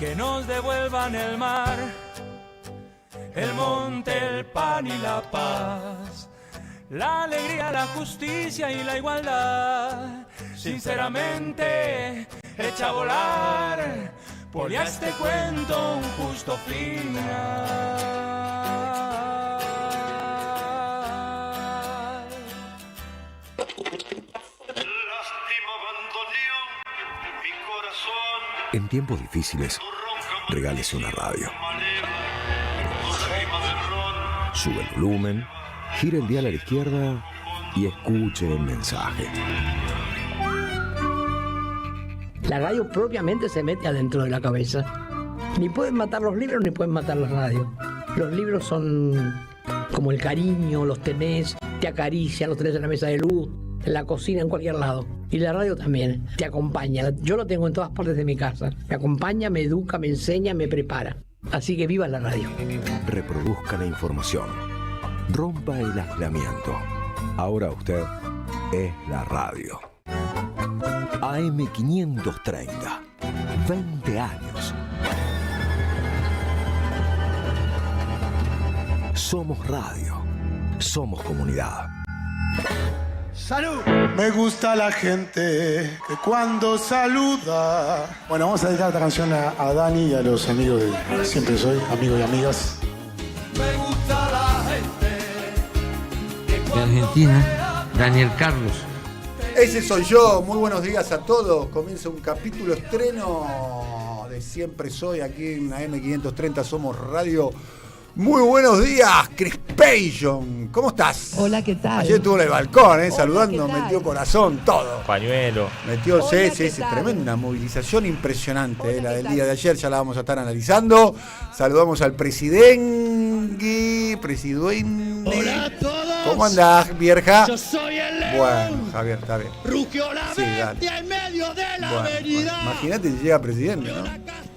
que nos devuelvan el mar, el monte, el pan y la paz, la alegría, la justicia y la igualdad. Sinceramente, echa a volar, ponle a este cuento un justo final. En tiempos difíciles, regálese una radio. Sube el volumen, gira el dial a la izquierda y escuche el mensaje. La radio propiamente se mete adentro de la cabeza. Ni pueden matar los libros ni pueden matar la radio. Los libros son como el cariño, los tenés, te acarician, los tenés en la mesa de luz, en la cocina, en cualquier lado. Y la radio también te acompaña. Yo lo tengo en todas partes de mi casa. Me acompaña, me educa, me enseña, me prepara. Así que viva la radio. Reproduzca la información. Rompa el aislamiento. Ahora usted es la radio. AM530. 20 años. Somos radio. Somos comunidad. ¡Salud! Me gusta la gente que cuando saluda. Bueno, vamos a dedicar esta canción a Dani y a los amigos de Siempre Soy, amigos y amigas. Me gusta la gente De Argentina, Daniel Carlos. Ese soy yo, muy buenos días a todos. Comienza un capítulo estreno de Siempre Soy aquí en AM530 Somos Radio. Muy buenos días, Crispation. ¿Cómo estás? Hola, ¿qué tal? Ayer estuvo en el balcón, saludando, ¿qué tal? metió corazón, todo. Pañuelo. Metió, Hola, sí, ¿qué tal? tremenda movilización impresionante, Hola, la ¿qué del tal? día de ayer, ya la vamos a estar analizando. Saludamos al presidente. Hola a todos. ¿Cómo andás, vieja? Yo soy el león. Bueno, Javier, está bien. Rugió la Sí, bestia dale. en medio de la Bueno, avenida. imagínate si llega presidente,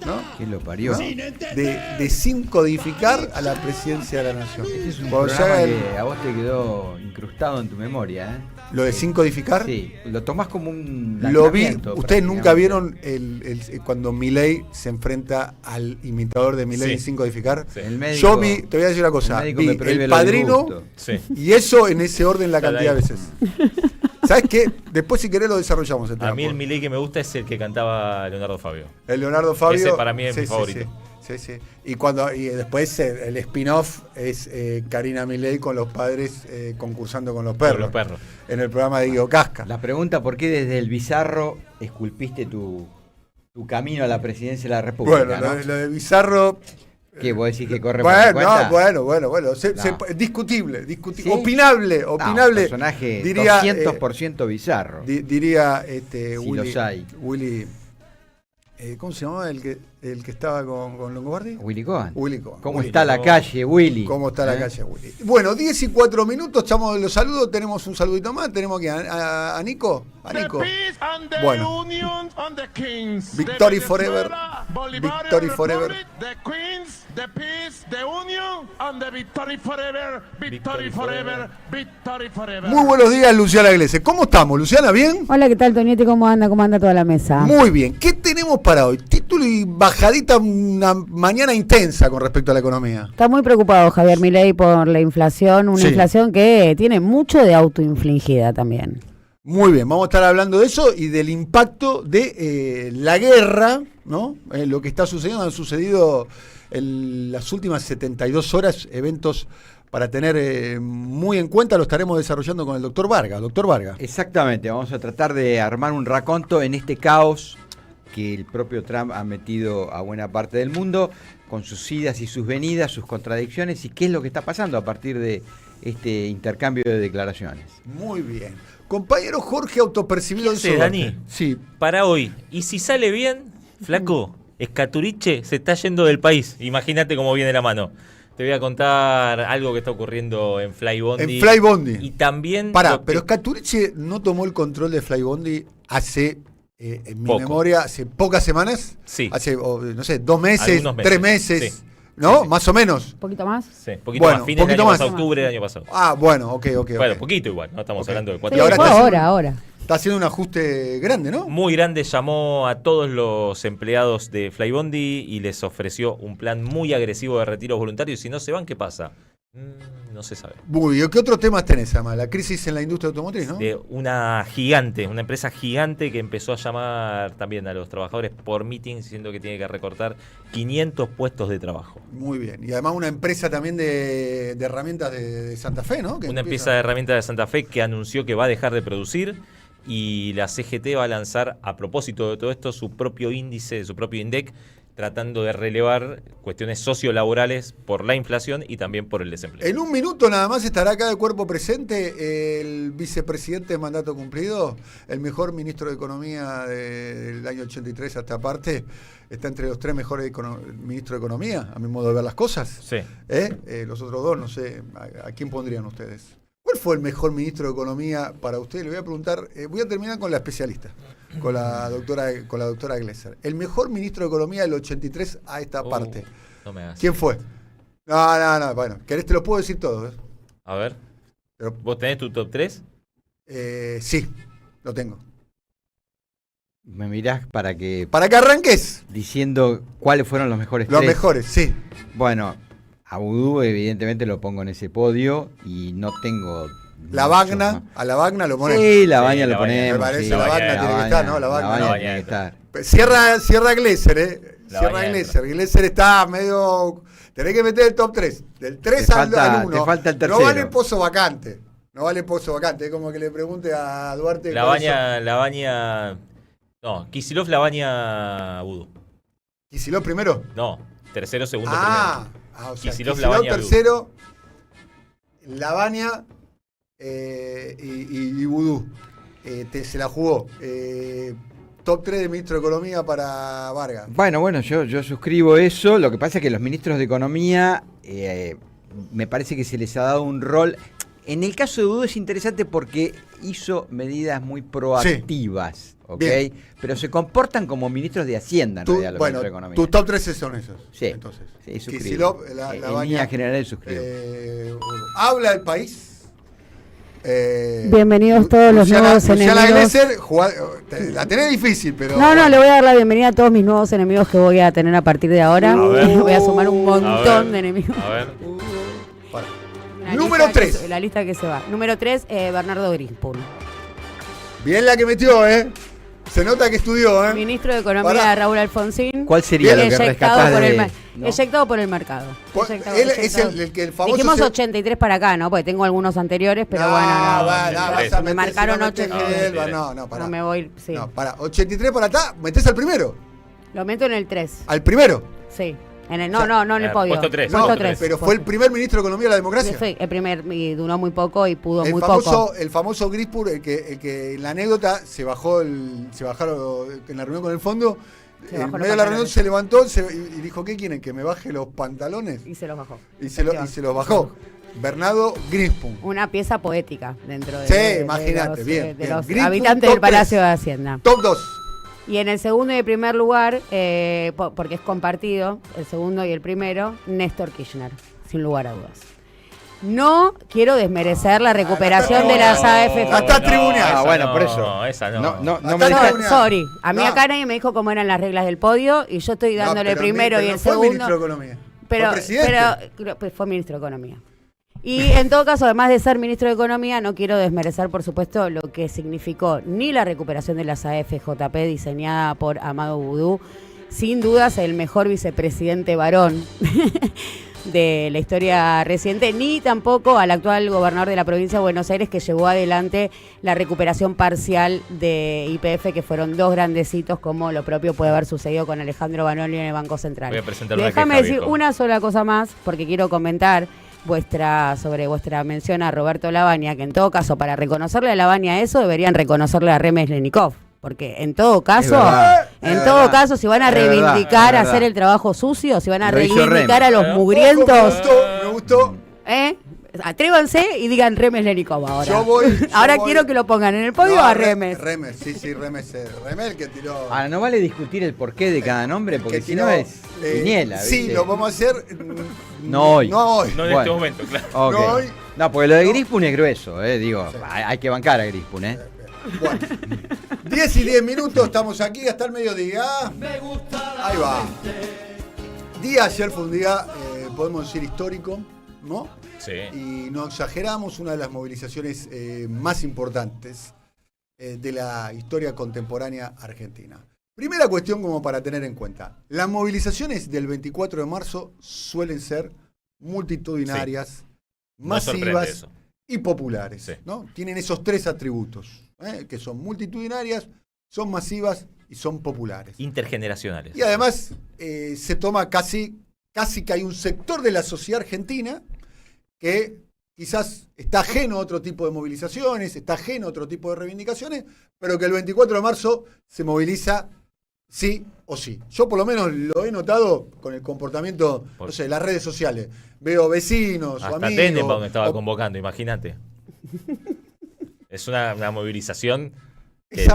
¿no? ¿Quién lo parió? ¿No? De sin codificar a la presidencia de la nación. Este es un Cuando se programa haga el- que a vos te quedó incrustado en tu memoria, ¿eh? lo de sin codificar, Sí, lo tomás como un lo vi. lanzamiento, Ustedes nunca prácticamente. vieron cuando Milei se enfrenta al imitador de Milei Sí. sin codificar. Sí. El médico- Yo vi, te voy a decir una cosa, el médico vi me prohíbe El los Padrino disgustos. Sí. y eso en ese orden la Está cantidad de ahí. veces. ¿Sabes qué? Después si querés lo desarrollamos el tema. A mí el Milei que me gusta es el que cantaba Leonardo Fabio. El Leonardo Fabio. Ese para mí es mi favorito. Sí. Y después el spin-off es Karina Milei con los padres concursando con los perros. Con los perros. En el programa de Guido Casca. La pregunta, ¿por qué desde el bizarro esculpiste tu camino a la presidencia de la República? Bueno, ¿no? lo de Bizarro. ¿Qué vos decís que corre por tu Bueno, cuenta? bueno. No. Discutible. ¿Sí? Opinable. No, un personaje diría, 200% bizarro. diría Si Willy. los hay. Willy. ¿Cómo se llamaba el que estaba con Longobardi? Willy Cohen. Willy Cohen. ¿Cómo Willy está la Cohen. calle, Willy? ¿Cómo está la ¿Eh? calle, Willy? Bueno, 10 y 4 minutos, estamos en los saludos, tenemos un saludito más, tenemos aquí a Nico. A Nico. Bueno. Victory forever. Victory forever. The Queens, the Peace, the Union, and the Victory forever. Victory forever. Victory forever. Muy buenos días, Luciana Glese. ¿Cómo estamos, Luciana? ¿Bien? Hola, ¿qué tal, Toñete? ¿Cómo anda? ¿Cómo anda toda la mesa? Muy bien. ¿Qué tenemos para hoy? Título y bajadita, una mañana intensa con respecto a la economía. Está muy preocupado Javier Milei por la inflación, una Sí. inflación que tiene mucho de autoinfligida también. Muy bien, vamos a estar hablando de eso y del impacto de la guerra, ¿no? Lo que está sucediendo, han sucedido en las últimas 72 horas eventos para tener muy en cuenta, lo estaremos desarrollando con el doctor Vargas. Doctor Vargas. Exactamente, vamos a tratar de armar un raconto en este caos que el propio Trump ha metido a buena parte del mundo, con sus idas y sus venidas, sus contradicciones y qué es lo que está pasando a partir de este intercambio de declaraciones. Muy bien. Compañero Jorge, autopercibido en ¿Qué hace, su Dani? arte. Sí. Para hoy. Y si sale bien, flaco, Escaturiche se está yendo del país. Imagínate cómo viene la mano. Te voy a contar algo que está ocurriendo en Flybondi. En Flybondi. Y también... Pará, lo que- pero Scaturice no tomó el control de Flybondi hace, en mi Poco. memoria, hace pocas semanas. Sí. Hace, no sé, 2 meses, Algunos meses, 3 meses. sí. ¿No? Sí, sí. Más o menos. ¿Un poquito más? Sí, poquito Bueno, más. Fines del poquito año más. pasado, octubre del año pasado. Ah, bueno, ok. Bueno, poquito igual, no estamos Ok. hablando de Y 4 ahora Fue está ahora. Está haciendo un ajuste grande, ¿no? Muy grande, llamó a todos los empleados de Flybondi y les ofreció un plan muy agresivo de retiros voluntarios. Si no se van, ¿qué pasa? No se sabe. Muy bien. ¿Qué otros temas tenés, Ama? La crisis en la industria automotriz, ¿no? De una gigante, una empresa gigante que empezó a llamar también a los trabajadores por meetings diciendo que tiene que recortar 500 puestos de trabajo. Muy bien. Y además una empresa también de herramientas de Santa Fe, ¿no? Que Una empresa de herramientas de Santa Fe que anunció que va a dejar de producir y la CGT va a lanzar, a propósito de todo esto, su propio índice, su propio INDEC, tratando de relevar cuestiones sociolaborales por la inflación y también por el desempleo. En un minuto nada más estará acá de cuerpo presente el vicepresidente de mandato cumplido, el mejor ministro de Economía del año 83 hasta aparte. Está entre los 3 mejores ministros de Economía, a mi modo de ver las cosas. Sí. Los otros 2, no sé, ¿a quién pondrían ustedes? ¿Cuál fue el mejor ministro de Economía para usted? Le voy a preguntar, voy a terminar con la especialista, con la doctora Glesser. El mejor ministro de Economía del 83 a esta parte. No me hagas. ¿Quién fue? No, bueno, ¿querés? Te lo puedo decir todo. A ver, ¿vos tenés tu top 3? Sí, lo tengo. Me mirás para que arranques. Diciendo cuáles fueron los mejores Los 3. mejores, sí. Bueno, a Vudú evidentemente lo pongo en ese podio y no tengo... La Bagna, a la Bagna lo ponemos. Sí, la Bagna lo ponemos. Me parece, sí, la Bagna tiene que estar, ¿no? La Bagna tiene que estar. Cierra Glesser, La Cierra Bagna Glesser. Glesser está medio... Tenés que meter el top 3. Del 3 al 1. Te falta el tercero. No vale pozo vacante. Es como que le pregunte a Duarte. La Baña... No, Kicillof, La Baña, Vudú. ¿Kicillof primero? No, tercero, segundo, o sea, Kicillof, Kicillof Labaña, tercero, Labaña y Vudú. Se la jugó. Top 3 de ministro de Economía para Vargas. Bueno, yo suscribo eso. Lo que pasa es que los ministros de Economía me parece que se les ha dado un rol. En el caso de Vudú es interesante porque hizo medidas muy proactivas. Sí. ¿Ok? Bien. Pero se comportan como ministros de Hacienda, en realidad, los ministros de Economía. Tus top 3 son esos. Sí, entonces. Sí, suscribo. Kicillof, en línea general suscribo. Habla el país. Bienvenidos todos los nuevos enemigos. Luciana Glesser, la tenés difícil, pero... No, le voy a dar la bienvenida a todos mis nuevos enemigos que voy a tener a partir de ahora. Voy a sumar un montón de enemigos. A ver. Número 3. La lista que se va. Número 3, Bernardo Grispun. Bien la que metió, Se nota que estudió, Ministro de Economía Raúl Alfonsín. ¿Cuál sería lo que rescatás eyectado por el mercado. Él es el famoso... Dijimos 83 para acá, ¿no? Porque tengo algunos anteriores, pero me marcaron 83. No, me voy, sí. No, para 83 para acá, metés al primero. Lo meto en el 3. ¿Al primero? Sí. En el, no en el podio. Puesto 3. Puesto 3. Pero fue el primer ministro de Economía de la democracia. Sí, el primer, y duró muy poco y pudo muy poco. El famoso Grispur, el que en la anécdota se bajaron en la reunión con el fondo. En medio de la reunión se levantó y dijo, ¿qué quieren? ¿Que me baje los pantalones? Y se los bajó. Y se los bajó. Bernardo Grispun. Una pieza poética dentro de, sí, imagínate, de los habitantes del Palacio de Hacienda. Top 2. Y en el segundo y el primer lugar, porque es compartido, el segundo y el primero, Néstor Kirchner, sin lugar a dudas. No quiero desmerecer la recuperación de las AFP. Está tribuneada. Bueno, por eso. No, esa no. No me dejas. Sorry. A mí acá nadie me dijo cómo eran las reglas del podio y yo estoy dándole el primero y el segundo. Fue ministro de Economía. Pero fue ministro de Economía. Y en todo caso, además de ser ministro de Economía, no quiero desmerecer, por supuesto, lo que significó ni la recuperación de las AFJP diseñada por Amado Vudú, sin dudas el mejor vicepresidente varón de la historia reciente, ni tampoco al actual gobernador de la provincia de Buenos Aires, que llevó adelante la recuperación parcial de YPF, que fueron 2 grandes hitos, como lo propio puede haber sucedido con Alejandro Banoli en el Banco Central. Voy a presentar Déjame decir una sola cosa más, porque quiero comentar sobre vuestra mención a Roberto Labaña, que en todo caso, para reconocerle a Labaña eso, deberían reconocerle a Remes Lenikov. Porque en todo caso, si van a reivindicar hacer el trabajo sucio, si van a reivindicar a los mugrientos. Me gustó. Atrévanse y digan Remes Lenikov ahora. Ahora quiero que lo pongan en el podio a Remes. Remes, Remes el que tiró. Ahora, no vale discutir el porqué de cada nombre, porque si no es Piniela. Sí, lo vamos a hacer. No hoy. No en este momento, claro. Okay. No, porque lo de Grispun es grueso, digo. Sí. Hay que bancar a Grispun, Bueno, 10 y 10 minutos, estamos aquí hasta el mediodía. Ahí va. Día ayer fue un día, podemos decir, histórico, ¿no? Sí. Y no exageramos, una de las movilizaciones más importantes de la historia contemporánea argentina. Primera cuestión como para tener en cuenta. Las movilizaciones del 24 de marzo suelen ser multitudinarias, No sorprende masivas eso. y populares. Sí. ¿No? Tienen esos tres atributos, que son multitudinarias, son masivas y son populares. Intergeneracionales. Y además se toma casi que hay un sector de la sociedad argentina que quizás está ajeno a otro tipo de movilizaciones, está ajeno a otro tipo de reivindicaciones, pero que el 24 de marzo se moviliza sí o sí. Yo por lo menos lo he notado con el comportamiento, no sé, de las redes sociales. Veo vecinos o Hasta amigos. Tenenbaum estaba convocando, imagínate. Es una movilización. ¿Es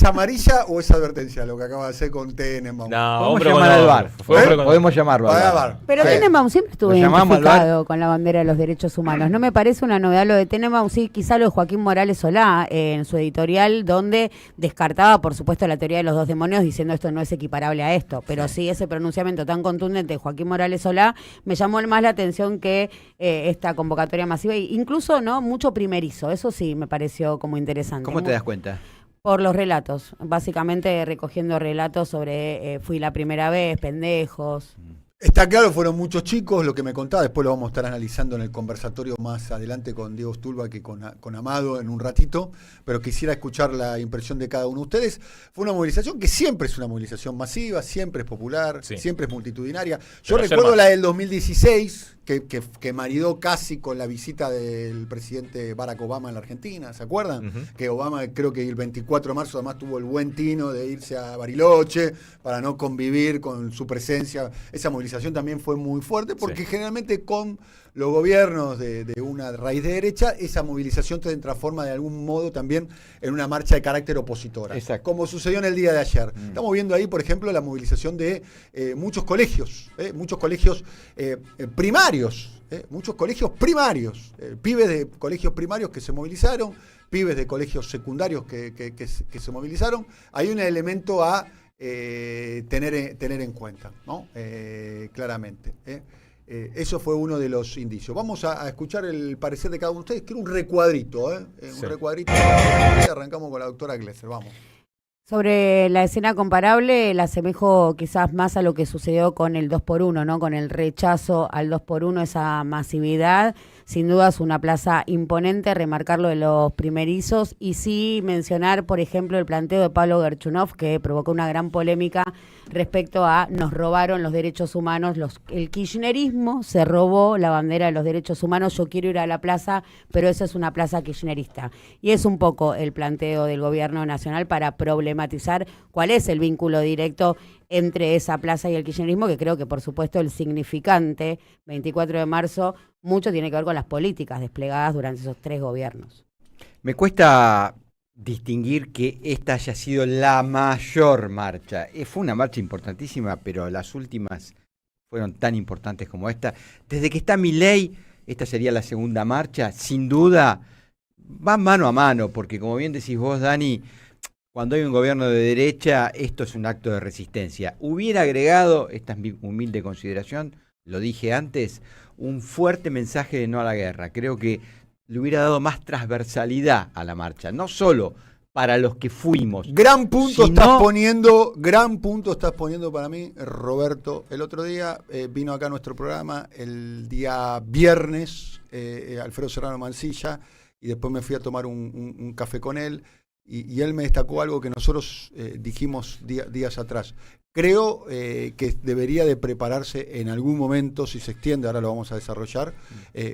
amarilla o es advertencia lo que acaba de hacer con Tenenbaum? No, Podemos hombre llamar con al hombre. bar. Fue hombre con- Podemos llamarlo al Vaya bar. bar. Pero Sí. Tenenbaum siempre estuvo Lo llamamos al bar. identificado con la bandera de los derechos humanos. No me parece una novedad lo de Tenenbaum, sí, quizá lo de Joaquín Morales Solá en su editorial, donde descartaba, por supuesto, la teoría de los dos demonios, diciendo esto no es equiparable a esto. Pero sí, ese pronunciamiento tan contundente de Joaquín Morales Solá me llamó más la atención que esta convocatoria masiva, e incluso no mucho primerizo. Eso sí me pareció como interesante. ¿Cómo te das cuenta? Por los relatos, básicamente recogiendo relatos sobre fui la primera vez, pendejos. Está claro, fueron muchos chicos, lo que me contaba, después lo vamos a estar analizando en el conversatorio más adelante con Diego Stulba que con Amado en un ratito, pero quisiera escuchar la impresión de cada uno de ustedes. Fue una movilización que siempre es una movilización masiva, siempre es popular, Sí. siempre es multitudinaria. Yo Pero ayer recuerdo más. la del 2016, que maridó casi con la visita del presidente Barack Obama en la Argentina, ¿se acuerdan? Ujú. Que Obama creo que el 24 de marzo además tuvo el buen tino de irse a Bariloche para no convivir con su presencia. Esa movilización también fue muy fuerte porque Sí. generalmente con los gobiernos de una raíz de derecha, esa movilización se transforma de algún modo también en una marcha de carácter opositora. Exacto. Como sucedió en el día de ayer. Estamos viendo ahí, por ejemplo, la movilización de muchos colegios primarios. Muchos colegios primarios, pibes de colegios primarios que se movilizaron, pibes de colegios secundarios que se movilizaron. Hay un elemento a tener en cuenta, ¿no? Claramente. Eso fue uno de los indicios. Vamos a escuchar el parecer de cada uno de ustedes. Quiero un recuadrito, Sí. un recuadrito. Y arrancamos con la doctora Glesser, vamos. Sobre la escena comparable, la asemejo quizás más a lo que sucedió con el 2x1, ¿no? Con el rechazo al 2x1, esa masividad. Sin duda es una plaza imponente, remarcar lo de los primerizos y sí mencionar, por ejemplo, el planteo de Pablo Gerchunov, que provocó una gran polémica respecto a nos robaron los derechos humanos, el kirchnerismo se robó la bandera de los derechos humanos, yo quiero ir a la plaza, pero esa es una plaza kirchnerista. Y es un poco el planteo del gobierno nacional para problematizar cuál es el vínculo directo entre esa plaza y el kirchnerismo, que creo que por supuesto el significante 24 de marzo mucho tiene que ver con las políticas desplegadas durante esos 3 gobiernos. Me cuesta distinguir que esta haya sido la mayor marcha. Fue una marcha importantísima, pero las últimas fueron tan importantes como esta. Desde que está Milei, esta sería la segunda marcha. Sin duda, van mano a mano, porque como bien decís vos, Dani, cuando hay un gobierno de derecha, esto es un acto de resistencia. Hubiera agregado, esta es mi humilde consideración, lo dije antes, un fuerte mensaje de no a la guerra. Creo que le hubiera dado más transversalidad a la marcha, no solo para los que fuimos. Gran punto Si estás no- poniendo para mí, Roberto. El otro día vino acá a nuestro programa, el día viernes, Alfredo Serrano Mancilla, y después me fui a tomar un café con él, y él me destacó algo que nosotros dijimos días atrás. Creo que debería de prepararse en algún momento, si se extiende, ahora lo vamos a desarrollar,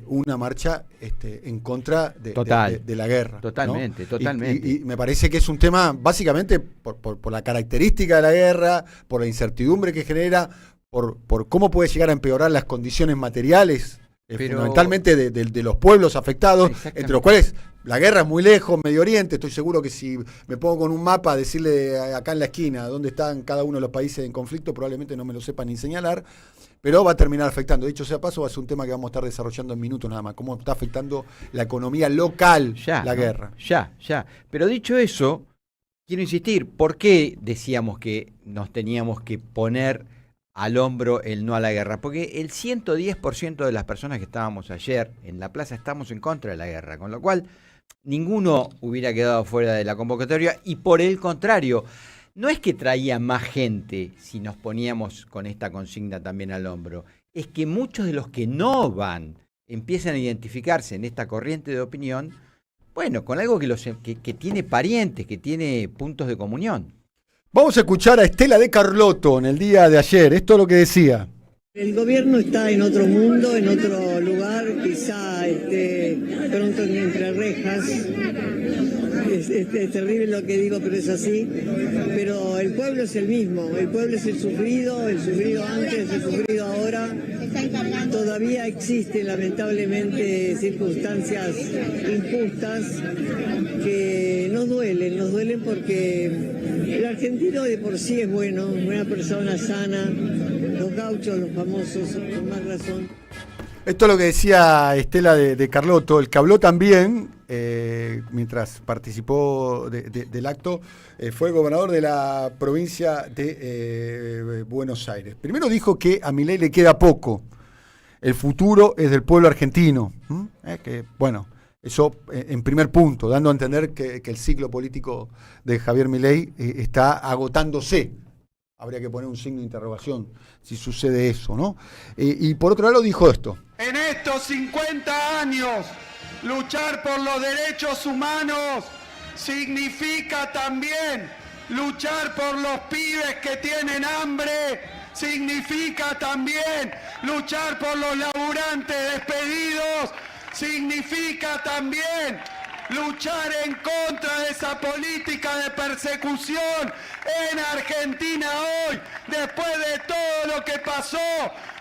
una marcha en contra de la guerra. Totalmente, ¿no? totalmente. Y me parece que es un tema básicamente por la característica de la guerra, por la incertidumbre que genera, por cómo puede llegar a empeorar las condiciones materiales Pero- fundamentalmente de los pueblos afectados, Exactamente. entre los cuales la guerra es muy lejos, Medio Oriente. Estoy seguro que si me pongo con un mapa a decirle acá en la esquina dónde están cada uno de los países en conflicto, probablemente no me lo sepan ni señalar, pero va a terminar afectando. Dicho sea paso, va a ser un tema que vamos a estar desarrollando en minutos nada más, cómo está afectando la economía local Ya, la ¿no? guerra. Ya. Pero dicho eso, quiero insistir, ¿por qué decíamos que nos teníamos que poner al hombro el no a la guerra? Porque el 110% de las personas que estábamos ayer en la plaza estamos en contra de la guerra, con lo cual ninguno hubiera quedado fuera de la convocatoria y por el contrario, no es que traía más gente si nos poníamos con esta consigna también al hombro, es que muchos de los que no van empiezan a identificarse en esta corriente de opinión, bueno, con algo que tiene parientes, que tiene puntos de comunión. Vamos a escuchar a Estela de Carlotto en el día de ayer. Esto es lo que decía. El gobierno está en otro mundo, en otro lugar, quizá pronto entre rejas. Es terrible lo que digo, pero es así. Pero el pueblo es el mismo, el pueblo es el sufrido antes, el sufrido ahora. Todavía existen lamentablemente circunstancias injustas que nos duelen porque el argentino de por sí es bueno, una persona sana, los gauchos, los famosos, con más razón. Esto es lo que decía Estela de Carlotto. El que habló también, mientras participó del acto, fue el gobernador de la provincia de Buenos Aires. Primero dijo que a Milei le queda poco. El futuro es del pueblo argentino. Que, bueno, eso en primer punto, dando a entender que el ciclo político de Javier Milei está agotándose. Habría que poner un signo de interrogación si sucede eso, ¿no? Y por otro lado dijo esto. En estos 50 años, luchar por los derechos humanos significa también luchar por los pibes que tienen hambre, significa también luchar por los laburantes despedidos, significa también luchar en contra de esa política de persecución en Argentina hoy. Después de todo lo que pasó,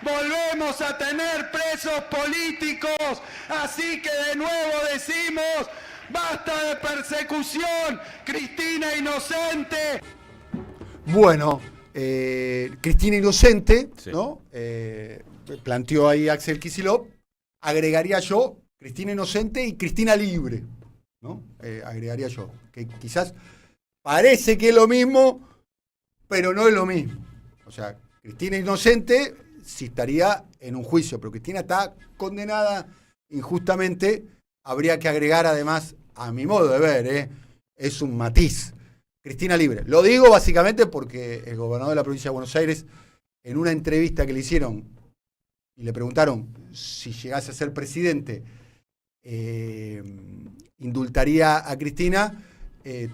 volvemos a tener presos políticos. Así que de nuevo decimos, basta de persecución, Cristina inocente. Bueno, Cristina inocente, Sí. ¿no? Planteó ahí Axel Kicillof. Agregaría yo Cristina inocente y Cristina libre, ¿no? Agregaría yo, que quizás parece que es lo mismo, pero no es lo mismo. O sea, Cristina inocente sí estaría en un juicio, pero Cristina está condenada injustamente. Habría que agregar además, a mi modo de ver, es un matiz. Cristina libre. Lo digo básicamente porque el gobernador de la provincia de Buenos Aires, en una entrevista que le hicieron y le preguntaron si llegase a ser presidente, indultaría a Cristina,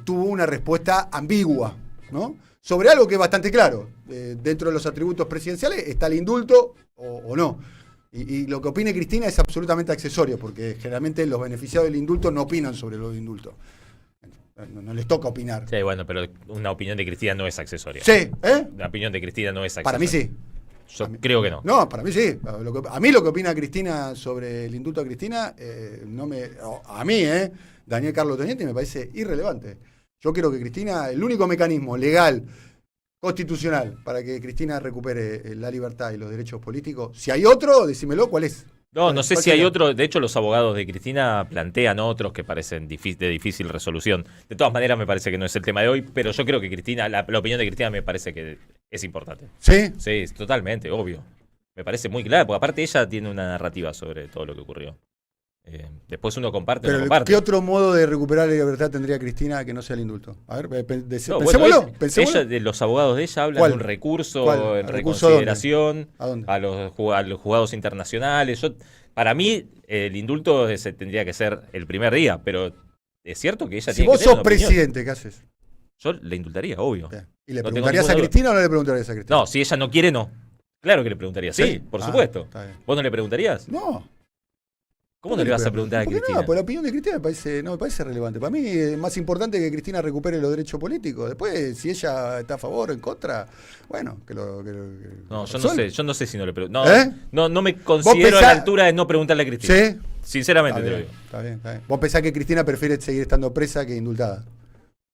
tuvo una respuesta ambigua, ¿no? Sobre algo que es bastante claro. Dentro de los atributos presidenciales está el indulto o no. Y lo que opine Cristina es absolutamente accesorio, porque generalmente los beneficiados del indulto no opinan sobre los indultos. No les toca opinar. Sí, bueno, pero una opinión de Cristina no es accesoria. Sí, La opinión de Cristina no es accesoria. Para mí sí. Yo creo que no. No, para mí sí. A mí lo que opina Cristina sobre el indulto a Cristina, a mí, Daniel Carlos Teniente, me parece irrelevante. Yo creo que Cristina, el único mecanismo legal, constitucional, para que Cristina recupere la libertad y los derechos políticos, si hay otro, decímelo, ¿cuál es? No sé ¿Cuál si hay sería? otro. De hecho, los abogados de Cristina plantean otros que parecen de difícil resolución. De todas maneras, me parece que no es el tema de hoy, pero yo creo que Cristina, la opinión de Cristina me parece que es importante. ¿Sí? Sí, totalmente, obvio. Me parece muy clara, porque aparte ella tiene una narrativa sobre todo lo que ocurrió. Después uno comparte o no Pero comparte. ¿qué otro modo de recuperar la libertad tendría Cristina que no sea el indulto? A ver, No, pensémoslo. bueno, pensémoslo. los abogados de ella hablan ¿Cuál? de un recurso ¿Cuál? en ¿Recurso reconsideración ¿A dónde? a los juzgados internacionales. Para mí, el indulto tendría que ser el primer día, pero es cierto que ella Si tiene vos que tener sos una opinión. presidente, ¿qué haces? Yo le indultaría, obvio. Bien. ¿Y le No tengo preguntarías a ninguna duda. Cristina o no le preguntarías a Cristina? No, si ella no quiere, no. Claro que le preguntaría. Sí, por supuesto. Está bien. ¿Vos no le preguntarías? No. ¿Cómo no le vas a preguntar a ¿Por qué Cristina? no? Pues la opinión de Cristina no me parece relevante. Para mí es más importante que Cristina recupere los derechos políticos. Después, si ella está a favor o en contra, bueno, No, yo no sé si no le pregunto. No me ¿Vos considero a pensás- la altura de no preguntarle a Cristina. ¿Sí? Sinceramente Está te lo bien, digo. está bien, está bien. ¿Vos pensás que Cristina prefiere seguir estando presa que indultada?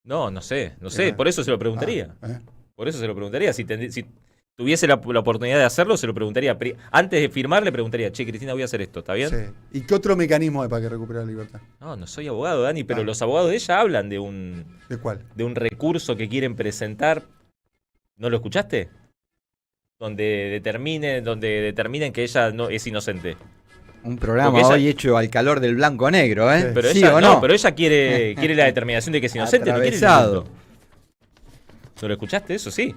No sé. Por eso se lo preguntaría. ¿Eh? Por eso se lo preguntaría. Si tuviese la oportunidad de hacerlo, se lo preguntaría. Antes de firmar, le preguntaría, che, Cristina, voy a hacer esto, ¿está bien? Sí. ¿Y qué otro mecanismo hay para que recupere la libertad? No soy abogado, Dani, pero los abogados de ella hablan de un... ¿De cuál? De un recurso que quieren presentar. ¿No lo escuchaste? Donde determinen que ella no es inocente. Un programa Porque ella- hoy hecho al calor del blanco-negro, ¿eh? Pero ¿Sí ella o no, no? pero ella quiere la determinación de que es inocente. No quiere el Atravesado. indulto. ¿No lo escuchaste? Eso sí.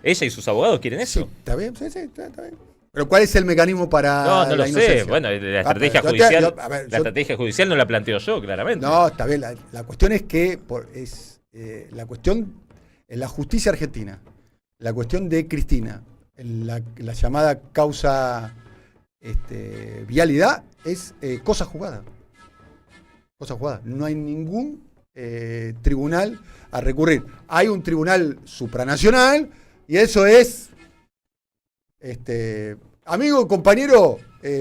Ella y sus abogados quieren eso. Sí, está bien, sí, está bien. Pero ¿cuál es el mecanismo para No la lo sé. inocencia? Bueno, la estrategia pero judicial. a ver, La estrategia judicial no la planteo yo, claramente. No, está bien. La cuestión es que la cuestión en la justicia argentina, la cuestión de Cristina, la llamada causa vialidad, es cosa jugada. Cosa jugada. No hay ningún tribunal a recurrir. Hay un tribunal supranacional y eso es, amigo, compañero,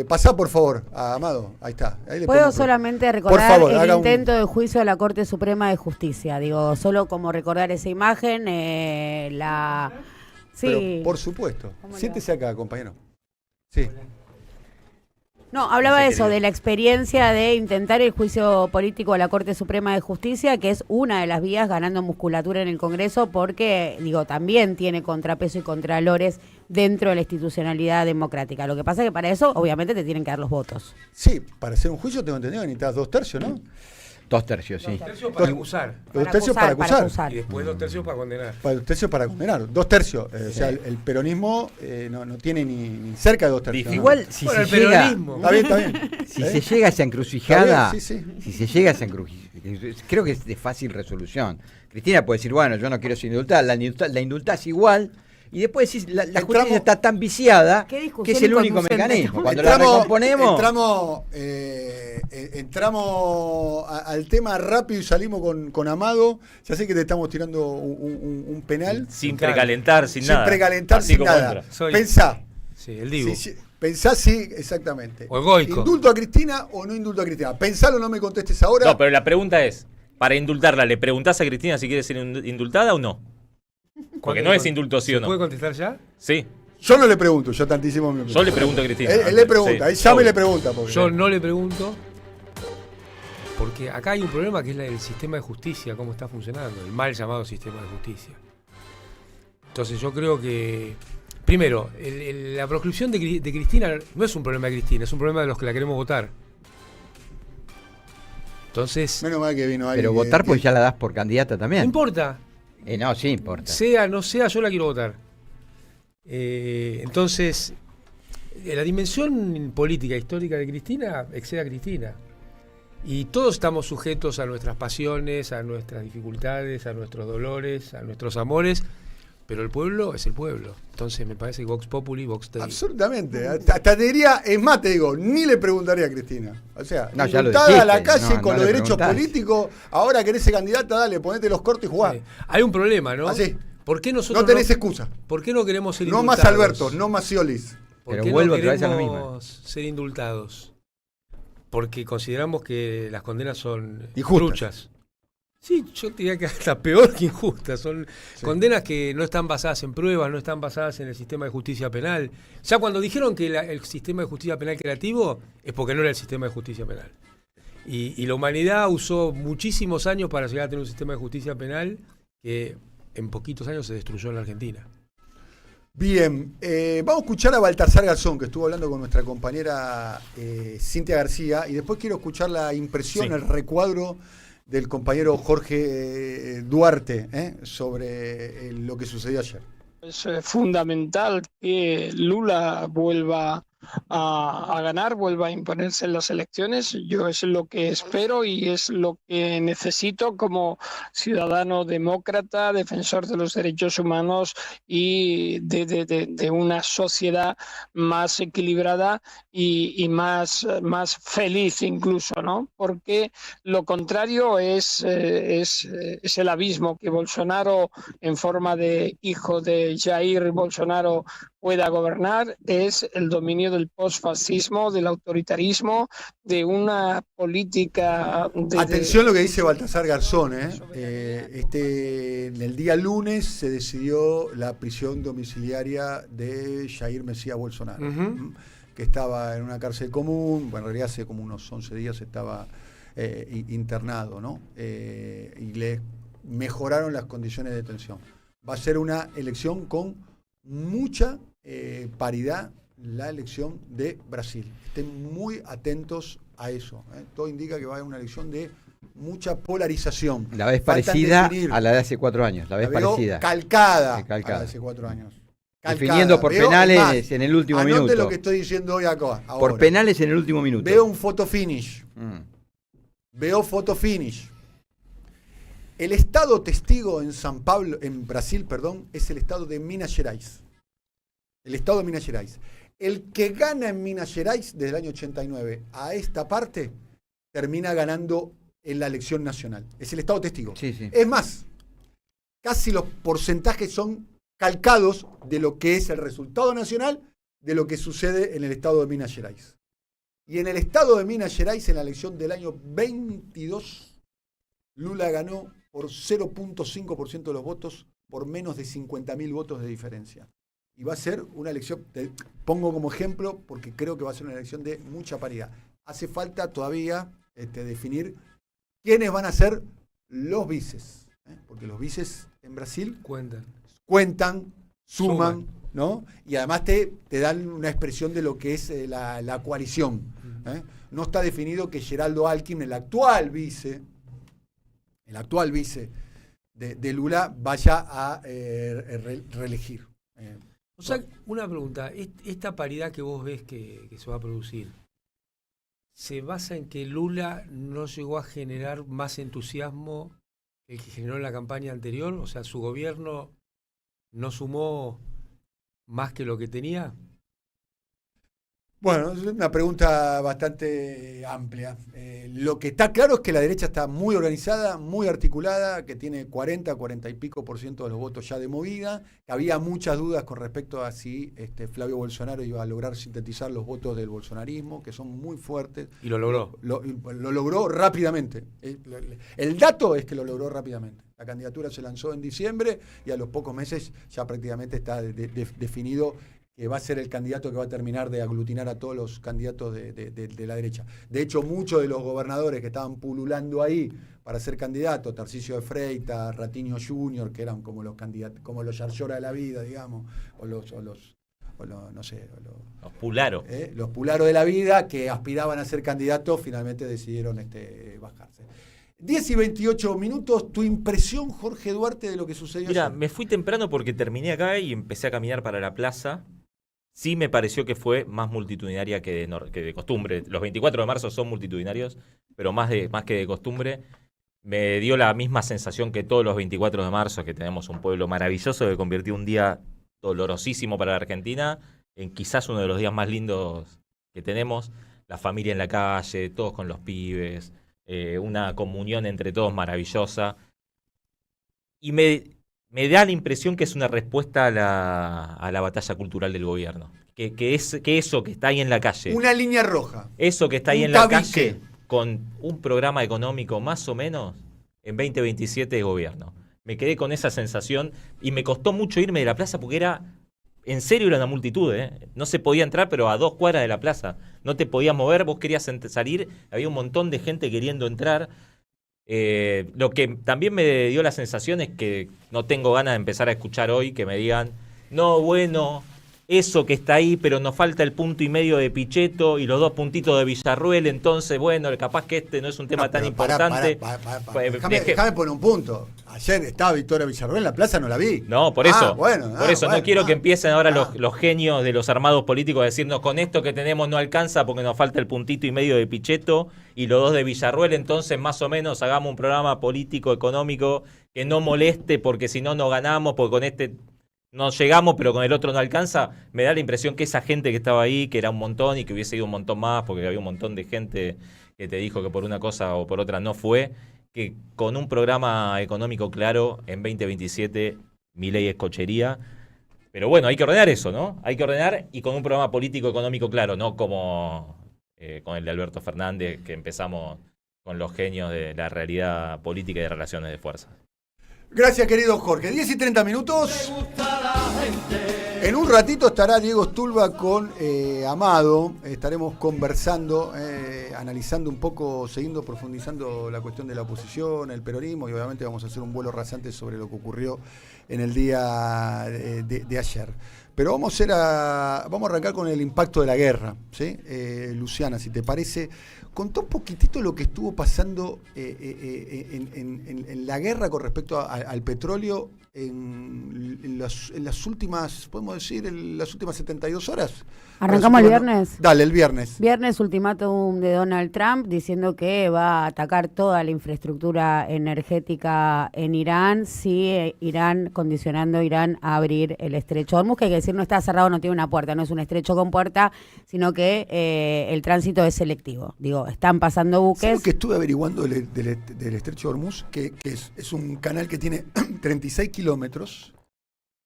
pasá por favor a Amado. Ahí está. Ahí le Puedo pongo- solamente recordar Por favor, el haga intento de juicio de la Corte Suprema de Justicia. Digo, solo como recordar esa imagen, Sí. Pero, por supuesto. Siéntese acá, compañero. Sí. No, hablaba de eso, de la experiencia de intentar el juicio político a la Corte Suprema de Justicia, que es una de las vías ganando musculatura en el Congreso, porque, también tiene contrapeso y contralores dentro de la institucionalidad democrática. Lo que pasa es que para eso, obviamente, te tienen que dar los votos. Sí, para hacer un juicio tengo entendido que necesitas 2/3, ¿no? 2/3, sí. 2 tercios para acusar. 2/3 para acusar. Y después 2 tercios para condenar. 2/3 para condenar. 2/3. O sea, el peronismo no tiene ni cerca de 2/3. ¿no? Igual, si Bueno, se el llega, peronismo. Está bien, está bien. si se llega a esa encrucijada, Está bien, sí. si se llega a esa encrucijada, creo que es de fácil resolución. Cristina puede decir, bueno, yo no quiero ser indultada, la indultás igual, y después decís, la justicia está tan viciada Qué discusión que es el único inconducente, mecanismo. ¿no? Cuando la recomponemos, entramos al tema rápido y salimos con Amado. Ya sé que te estamos tirando un penal. Sin precalentar, sin nada. Sin precalentar, Así sin como nada. entra. Pensá. Sí, el Divo. Pensá, sí, exactamente. O Goico. ¿Indulto a Cristina o no indulto a Cristina? Pensalo, no me contestes ahora. No, pero la pregunta es, para indultarla, ¿le preguntás a Cristina si quiere ser indultada o no? Porque no es indulto sí o no. ¿Puede contestar ya? Sí. Yo no le pregunto, yo tantísimo me Yo le pregunto a Cristina. Él le pregunta, Sí, él llama y obvio. le pregunta. Porque Yo no le pregunto, porque acá hay un problema que es el sistema de justicia, cómo está funcionando, el mal llamado sistema de justicia. Entonces yo creo que, primero, la proscripción de Cristina no es un problema de Cristina, es un problema de los que la queremos votar. Entonces, Menos mal que vino alguien. pero votar pues ya la das por candidata no también. importa, No, sí importa. sea, no sea, yo la quiero votar. Entonces, la dimensión política histórica de Cristina excede a Cristina. Y todos estamos sujetos a nuestras pasiones, a nuestras dificultades, a nuestros dolores, a nuestros amores, pero el pueblo es el pueblo. Entonces me parece que Vox Populi, Vox Dei. Absolutamente. Hasta te diría, es más, te digo, ni le preguntaría a Cristina. O sea, No, ya lo indultada a la dijiste, calle no, con no los le derechos preguntás. políticos, ahora querés ser candidata, dale, ponete los cortos y jugá. Sí. Hay un problema, ¿no? Así. ¿Por qué nosotros No tenés excusa. ¿Por qué no queremos ser No indultados? más Alberto, no más Sciollis. ¿Por Pero qué vuelvo no otra vez a lo queremos ser indultados? Porque consideramos que las condenas son Injustas. truchas. Sí, yo diría que hasta peor que injustas. Son condenas que no están basadas en pruebas, no están basadas en el sistema de justicia penal. Ya cuando dijeron que el sistema de justicia penal creativo es porque no era el sistema de justicia penal. Y la humanidad usó muchísimos años para llegar a tener un sistema de justicia penal que en poquitos años se destruyó en la Argentina. Bien, vamos a escuchar a Baltasar Garzón, que estuvo hablando con nuestra compañera Cintia García, y después quiero escuchar la impresión, Sí. el recuadro del compañero Jorge Duarte sobre lo que sucedió ayer. Es fundamental que Lula vuelva a ganar, vuelva a imponerse en las elecciones. Yo es lo que espero y es lo que necesito como ciudadano demócrata, defensor de los derechos humanos y de una sociedad más equilibrada y más feliz incluso, ¿no? Porque lo contrario es el abismo que Bolsonaro, en forma de hijo de Jair Bolsonaro, pueda gobernar, es el dominio del posfascismo, del autoritarismo, de una política... Atención lo que dice Baltasar Garzón, en el día lunes se decidió la prisión domiciliaria de Jair Mesías Bolsonaro, que estaba en una cárcel común, bueno, en realidad hace como unos 11 días estaba internado, ¿no? Y le mejoraron las condiciones de detención. Va a ser una elección con mucha paridad, la elección de Brasil. Estén muy atentos a eso. Todo indica que va a haber una elección de mucha polarización. La ves parecida a la de hace 4 años. La ves parecida. Calcada a la de hace 4 años. Definiendo por penales en el último minuto. Anote lo que estoy diciendo hoy acá. Ahora. Por penales en el último minuto. Veo un photo finish. Veo photo finish. El estado testigo en Brasil, es el estado de Minas Gerais. El estado de Minas Gerais. El que gana en Minas Gerais desde el año 89 a esta parte termina ganando en la elección nacional. Es el estado testigo. Sí, sí. Es más, casi los porcentajes son calcados de lo que es el resultado nacional de lo que sucede en el estado de Minas Gerais. Y en el estado de Minas Gerais, en la elección del año 22, Lula ganó por 0.5% de los votos, por menos de 50.000 votos de diferencia. Y va a ser una elección, te pongo como ejemplo, porque creo que va a ser una elección de mucha paridad. Hace falta todavía definir quiénes van a ser los vices, porque los vices en Brasil cuentan, suman, ¿no? Y además te dan una expresión de lo que es la coalición. No está definido que Geraldo Alckmin, el actual vice de Lula, vaya a reelegir. O sea, una pregunta, esta paridad que vos ves que se va a producir, ¿se basa en que Lula no llegó a generar más entusiasmo que el que generó en la campaña anterior? O sea, ¿su gobierno no sumó más que lo que tenía? Bueno, es una pregunta bastante amplia. Lo que está claro es que la derecha está muy organizada, muy articulada, que tiene 40 y pico % de los votos ya de movida, que había muchas dudas con respecto a si Flavio Bolsonaro iba a lograr sintetizar los votos del bolsonarismo, que son muy fuertes. Y lo logró. Lo logró rápidamente. El dato es que lo logró rápidamente. La candidatura se lanzó en diciembre y a los pocos meses ya prácticamente está definido que va a ser el candidato que va a terminar de aglutinar a todos los candidatos de la derecha. De hecho, muchos de los gobernadores que estaban pululando ahí para ser candidatos, Tarcisio de Freitas, Ratinho Jr., que eran como los candidatos, como los Yarlora de la vida, digamos, o los Pularo. Los Pularo de la vida, que aspiraban a ser candidatos, finalmente decidieron bajarse. 10 y 28 minutos, tu impresión, Jorge Duarte, de lo que sucedió. Mira, ayer. me fui temprano porque terminé acá y empecé a caminar para la plaza. Sí me pareció que fue más multitudinaria que de costumbre. Los 24 de marzo son multitudinarios, pero más que de costumbre. Me dio la misma sensación que todos los 24 de marzo, que tenemos un pueblo maravilloso que convirtió un día dolorosísimo para la Argentina en quizás uno de los días más lindos que tenemos. La familia en la calle, todos con los pibes, una comunión entre todos maravillosa. Y me da la impresión que es una respuesta a la batalla cultural del gobierno. Que eso que está ahí en la calle. Una línea roja. Eso que está ahí en la calle, con un programa económico más o menos, en 2027 de gobierno. Me quedé con esa sensación y me costó mucho irme de la plaza porque en serio era una multitud, No se podía entrar, pero a 2 cuadras de la plaza. No te podías mover, vos querías salir, había un montón de gente queriendo entrar. Lo que también me dio la sensación es que no tengo ganas de empezar a escuchar hoy que me digan, no, bueno, eso que está ahí, pero nos falta el 1,5 puntos de Pichetto y los 2 puntitos de Villarruel, entonces, bueno, capaz que este no es un tema tan importante. Déjame poner un punto. Ayer estaba Victoria Villarruel en la plaza, no la vi. No, por eso. No quiero que empiecen ahora los genios de los armados políticos a decirnos con esto que tenemos no alcanza porque nos falta el 1,5 puntos de Pichetto y los 2 de Villarruel, entonces más o menos hagamos un programa político, económico que no moleste porque si no, no ganamos, porque con este no llegamos, pero con el otro no alcanza. Me da la impresión que esa gente que estaba ahí, que era un montón y que hubiese ido un montón más, porque había un montón de gente que te dijo que por una cosa o por otra no fue, que con un programa económico claro en 2027 Milei es cochería. Pero bueno, hay que ordenar eso, ¿no? Hay que ordenar y con un programa político económico claro, no como con el de Alberto Fernández, que empezamos con los genios de la realidad política y de relaciones de fuerza. Gracias, querido Jorge. 10 y 30 minutos. En un ratito estará Diego Stulba con Amado. Estaremos conversando, analizando un poco, siguiendo profundizando la cuestión de la oposición, el peronismo, y obviamente vamos a hacer un vuelo rasante sobre lo que ocurrió en el día de ayer. Pero vamos a arrancar con el impacto de la guerra, ¿sí? Luciana, si te parece, contá un poquitito lo que estuvo pasando en la guerra con respecto al petróleo en las últimas, podemos decir, en las últimas 72 horas. ¿Arrancamos el viernes? Dale, el viernes. Viernes, ultimátum de Donald Trump diciendo que va a atacar toda la infraestructura energética en Irán si Irán, condicionando Irán a abrir el estrecho de Hormuz, que hay que decir no está cerrado, no tiene una puerta, no es un estrecho con puerta, sino que el tránsito es selectivo. Digo, están pasando buques. ¿Sabes que estuve averiguando del estrecho de Hormuz? Que es un canal que tiene 36 kilómetros.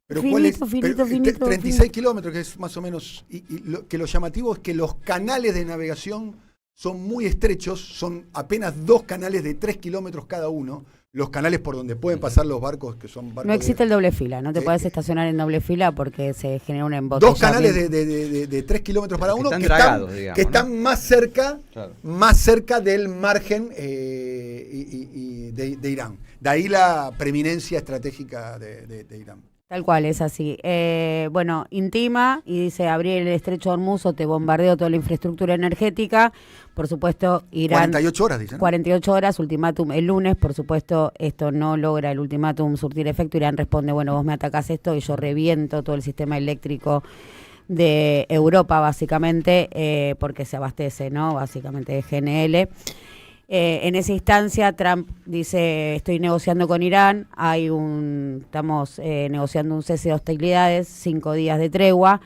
Pero finito, 36 kilómetros, que es más o menos. Que lo llamativo es que los canales de navegación son muy estrechos, son apenas 2 canales de 3 kilómetros cada uno. Los canales por donde pueden pasar los barcos, que son barcos. No existe el doble fila, no te puedes estacionar en doble fila porque se genera un embotellamiento. 2 canales de 3 kilómetros para uno que están más cerca del margen de Irán. De ahí la preeminencia estratégica de Irán. Tal cual, es así. Bueno, intima y dice abrir el estrecho de Hormuz o te bombardeo toda la infraestructura energética. Por supuesto, Irán... 48 horas, dicen. 48 horas, ultimátum el lunes. Por supuesto, esto no logra el ultimátum surtir efecto. Irán responde, bueno, vos me atacás esto y yo reviento todo el sistema eléctrico de Europa, básicamente, porque se abastece, ¿no? Básicamente de GNL. En esa instancia, Trump dice, estoy negociando con Irán, estamos negociando un cese de hostilidades, 5 días de tregua,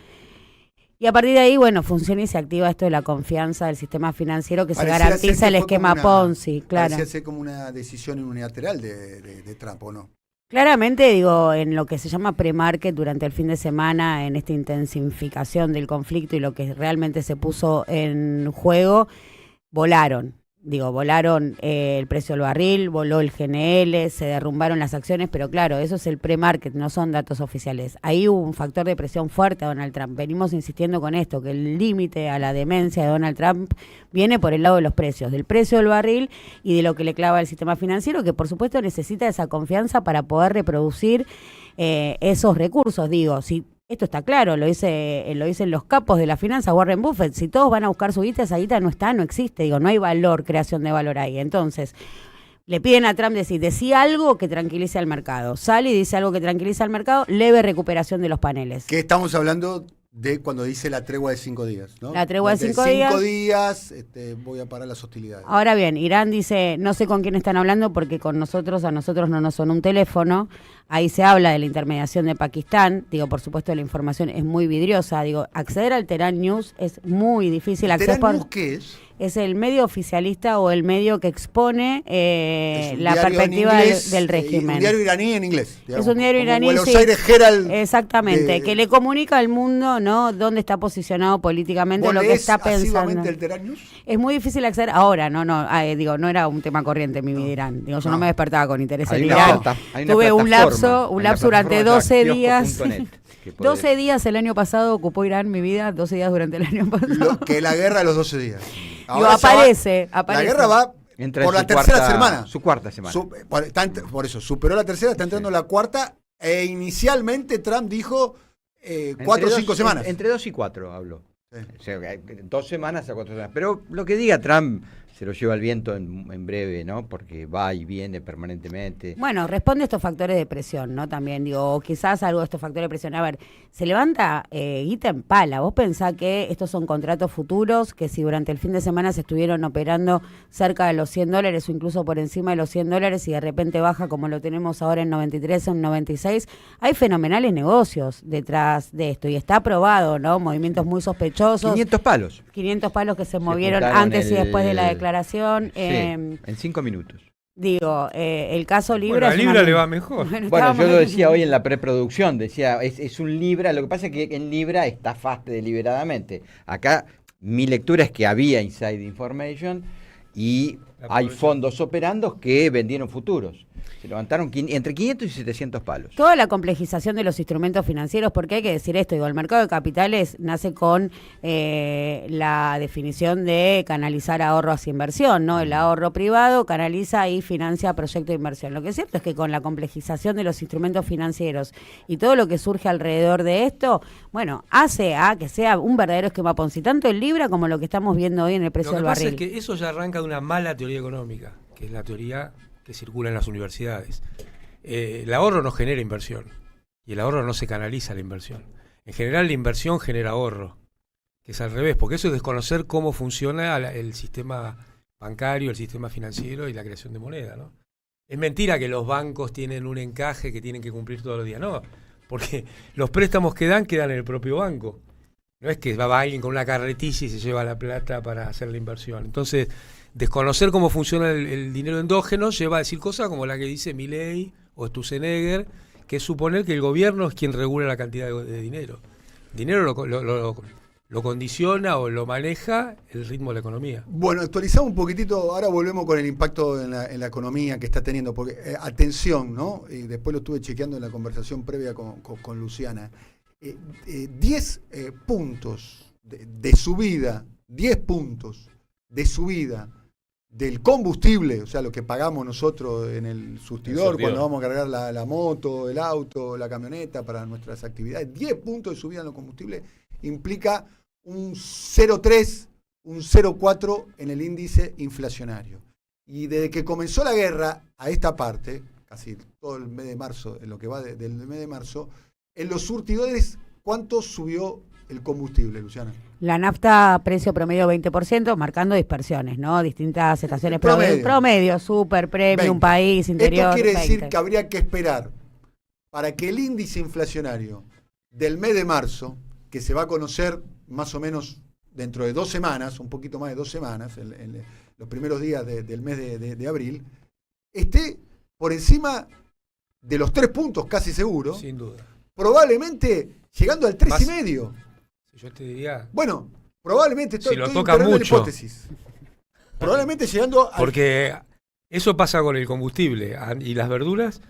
y a partir de ahí, bueno, funciona y se activa esto de la confianza del sistema financiero que se garantiza el esquema Ponzi, claro. Parecía ser como una decisión unilateral de Trump, ¿o no? Claramente, digo, en lo que se llama pre-market durante el fin de semana, en esta intensificación del conflicto y lo que realmente se puso en juego, volaron el precio del barril, voló el GNL, se derrumbaron las acciones, pero claro, eso es el pre-market, no son datos oficiales. Ahí hubo un factor de presión fuerte a Donald Trump. Venimos insistiendo con esto, que el límite a la demencia de Donald Trump viene por el lado de los precios, del precio del barril y de lo que le clava el sistema financiero, que por supuesto necesita esa confianza para poder reproducir esos recursos. Digo, si esto está claro, lo dicen los capos de la finanza, Warren Buffett, si todos van a buscar su guita, esa guita no está, no existe, digo, no hay valor, creación de valor ahí. Entonces, le piden a Trump decía algo que tranquilice al mercado. Sale y dice algo que tranquiliza al mercado, leve recuperación de los paneles. ¿Qué estamos hablando? De cuando dice la tregua de 5 días, ¿no? La tregua de 5 días. 5 días, voy a parar las hostilidades. Ahora bien, Irán dice, no sé con quién están hablando porque a nosotros no nos sonó un teléfono. Ahí se habla de la intermediación de Pakistán. Digo, por supuesto, la información es muy vidriosa. Digo, acceder al Tehran News es muy difícil. ¿Tehran News qué es? Es el medio oficialista o el medio que expone la perspectiva del régimen. Un diario iraní en inglés. Digamos, es un diario iraní, Buenos Aires Herald. Exactamente, que le comunica al mundo, ¿no? Dónde está posicionado políticamente, lo que está pensando. El Tehran News? Es muy difícil acceder ahora, no era un tema corriente en mi vida Irán. Digo, yo no me despertaba con interés en Irán. Tuve un lapso durante 12 días. 12 días el año pasado ocupó Irán mi vida, 12 días durante el año pasado. Que la guerra de los 12 días. Aparece. La guerra va por la tercera semana. Su cuarta semana. Por eso, superó la tercera, está entrando la cuarta. E inicialmente Trump dijo, 4 o 5 semanas. Entre 2 y 4 hablo. Sí. O sea, 2 semanas a 4 semanas. Pero lo que diga Trump se lo lleva el viento en breve, ¿no? Porque va y viene permanentemente. Bueno, responde a estos factores de presión, ¿no? También, digo, quizás algo de estos factores de presión. A ver, se levanta guita en pala. Vos pensás que estos son contratos futuros, que si durante el fin de semana se estuvieron operando cerca de los $100 o incluso por encima de los $100 y de repente baja como lo tenemos ahora en 93, en 96, hay fenomenales negocios detrás de esto. Y está aprobado, ¿no? Movimientos muy sospechosos. 500 palos. 500 palos que se movieron antes y después de la declaración. En 5 minutos. Digo, el caso Libra... Bueno, a Libra le va mejor. Bueno, yo lo decía hoy en la preproducción, decía, es un Libra, lo que pasa es que en Libra estafaste deliberadamente. Acá mi lectura es que había inside information y hay fondos operando que vendieron futuros. Se levantaron entre 500 y 700 palos. Toda la complejización de los instrumentos financieros, porque hay que decir esto, digo, el mercado de capitales nace con la definición de canalizar ahorro hacia inversión, ¿no? El ahorro privado canaliza y financia proyectos de inversión. Lo que es cierto es que con la complejización de los instrumentos financieros y todo lo que surge alrededor de esto, bueno, hace a que sea un verdadero esquema Ponzi, tanto en Libra como lo que estamos viendo hoy en el precio del barril. Lo que pasa es que eso ya arranca de una mala teoría económica, que es la teoría que circula en las universidades. El ahorro no genera inversión y el ahorro no se canaliza a la inversión. En general la inversión genera ahorro, que es al revés, porque eso es desconocer cómo funciona el sistema bancario, el sistema financiero y la creación de moneda, ¿no? Es mentira que los bancos tienen un encaje que tienen que cumplir todos los días, no, porque los préstamos que dan quedan en el propio banco. No es que va alguien con una carretilla y se lleva la plata para hacer la inversión. Entonces, desconocer cómo funciona el dinero endógeno lleva a decir cosas como la que dice Milei o Sturzenegger, que es suponer que el gobierno es quien regula la cantidad de dinero. El dinero lo condiciona o lo maneja el ritmo de la economía. Bueno, actualizamos un poquitito, ahora volvemos con el impacto en la economía que está teniendo, porque atención, ¿no? Y después lo estuve chequeando en la conversación previa con Luciana. 10 puntos de subida, 10 puntos de subida del combustible, o sea, lo que pagamos nosotros en el surtidor cuando vamos a cargar la moto, el auto, la camioneta para nuestras actividades, 10 puntos de subida en los combustibles implica un 0,3, un 0,4 en el índice inflacionario. Y desde que comenzó la guerra a esta parte, casi todo el mes de marzo, en lo que va del mes de marzo, en los surtidores, ¿cuánto subió el combustible, Luciana? La nafta, precio promedio 20%, marcando dispersiones, ¿no? Distintas estaciones promedio, super, premium, 20. País, interior. Esto quiere 20. decir que habría que esperar para que el índice inflacionario del mes de marzo, que se va a conocer más o menos dentro de 2 semanas, un poquito más de 2 semanas, en los primeros días del mes de abril, esté por encima de los 3 puntos, casi seguro. Sin duda. Probablemente llegando al 3,5. Yo te diría... Bueno, probablemente si lo toca mucho. Hipótesis. Probablemente llegando al... Porque eso pasa con el combustible y las verduras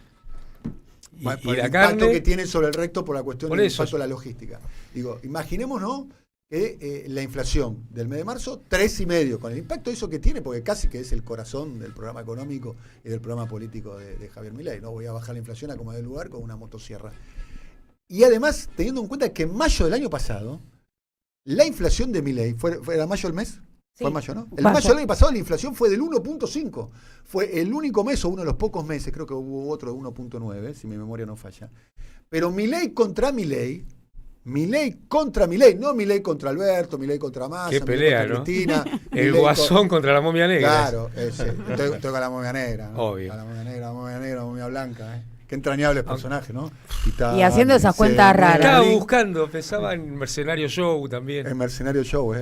y el la impacto carne que tiene sobre el recto por la cuestión del eso. impacto de la logística. Digo, imaginémonos que la inflación del mes de marzo, 3,5, con el impacto eso que tiene, porque casi que es el corazón del programa económico y del programa político de Javier Milei. No voy a bajar la inflación a como de lugar con una motosierra. Y además, teniendo en cuenta que en mayo del año pasado, la inflación de Milei, ¿era mayo el mes? Sí. Fue mayo, ¿no? El mayo del año pasado la inflación fue del 1,5. Fue el único mes o uno de los pocos meses, creo que hubo otro de 1,9, si mi memoria no falla. Pero Milei contra Milei, no Milei contra Alberto, Milei contra Massa, qué pelea, contra ¿no? Cristina. El Guasón contra la momia negra. Claro, estoy con la momia negra, ¿no? Obvio. La momia negra, la momia blanca, Qué entrañables personajes, ¿no? Y haciendo esas cuentas raras. Estaba buscando, pensaba en Mercenario Show también. En Mercenario Show,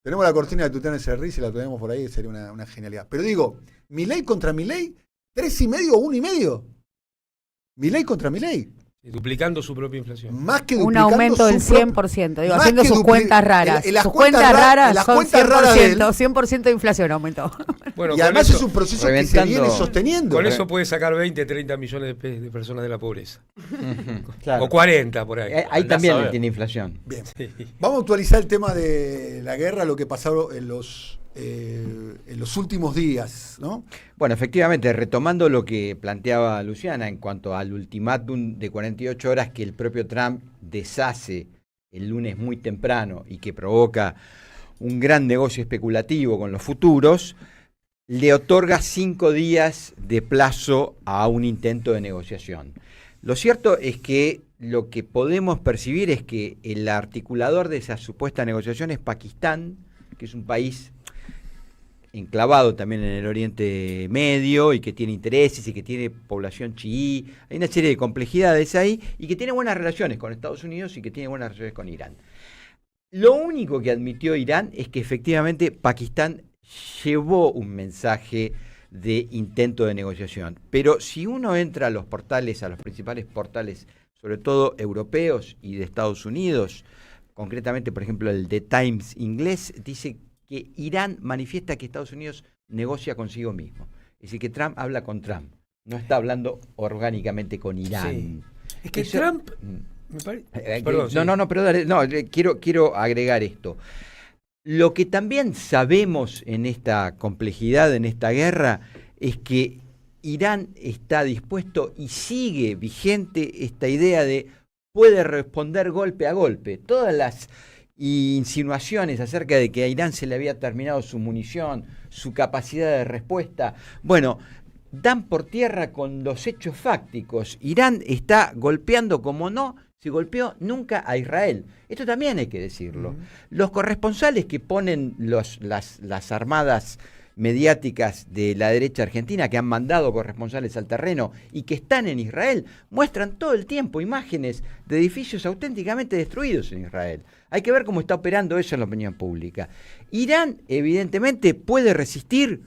Tenemos la cortina de Tutano SRI, si la tenemos por ahí, sería una genialidad. Pero digo, Milei contra Milei, 3,5 o 1,5. Milei contra Milei. Duplicando su propia inflación. Más que un duplicando aumento del 100%, digo, haciendo sus cuentas raras. Sus cuentas raras son 100%, 100% de inflación aumentó. Bueno, y además es un proceso que se viene sosteniendo. Con eso puede sacar 20, 30 millones de personas de la pobreza. Claro. O 40 por ahí. Ahí también tiene inflación. Bien. Sí. Vamos a actualizar el tema de la guerra, lo que pasaron en los en los últimos días, ¿no? Bueno, efectivamente, retomando lo que planteaba Luciana en cuanto al ultimátum de 48 horas que el propio Trump deshace el lunes muy temprano y que provoca un gran negocio especulativo con los futuros, le otorga 5 días de plazo a un intento de negociación. Lo cierto es que lo que podemos percibir es que el articulador de esa supuesta negociación es Pakistán, que es un país enclavado también en el Oriente Medio y que tiene intereses y que tiene población chií. Hay una serie de complejidades ahí y que tiene buenas relaciones con Estados Unidos y que tiene buenas relaciones con Irán. Lo único que admitió Irán es que efectivamente Pakistán llevó un mensaje de intento de negociación. Pero si uno entra a los portales, a los principales portales, sobre todo europeos y de Estados Unidos, concretamente, por ejemplo, el The Times inglés, dice que Irán manifiesta que Estados Unidos negocia consigo mismo. Es decir, que Trump habla con Trump. No está hablando orgánicamente con Irán. Sí. Es que Eso, Trump... Me Perdón, quiero agregar esto. Lo que también sabemos en esta complejidad, en esta guerra, es que Irán está dispuesto y sigue vigente esta idea de puede responder golpe a golpe. Todas las insinuaciones acerca de que a Irán se le había terminado su munición, su capacidad de respuesta, bueno, dan por tierra con los hechos fácticos. Irán está golpeando como no se golpeó nunca a Israel. Esto también hay que decirlo. Los corresponsales que ponen las armadas mediáticas de la derecha argentina, que han mandado corresponsales al terreno y que están en Israel, muestran todo el tiempo imágenes de edificios auténticamente destruidos en Israel. Hay que ver cómo está operando eso en la opinión pública. Irán, evidentemente, puede resistir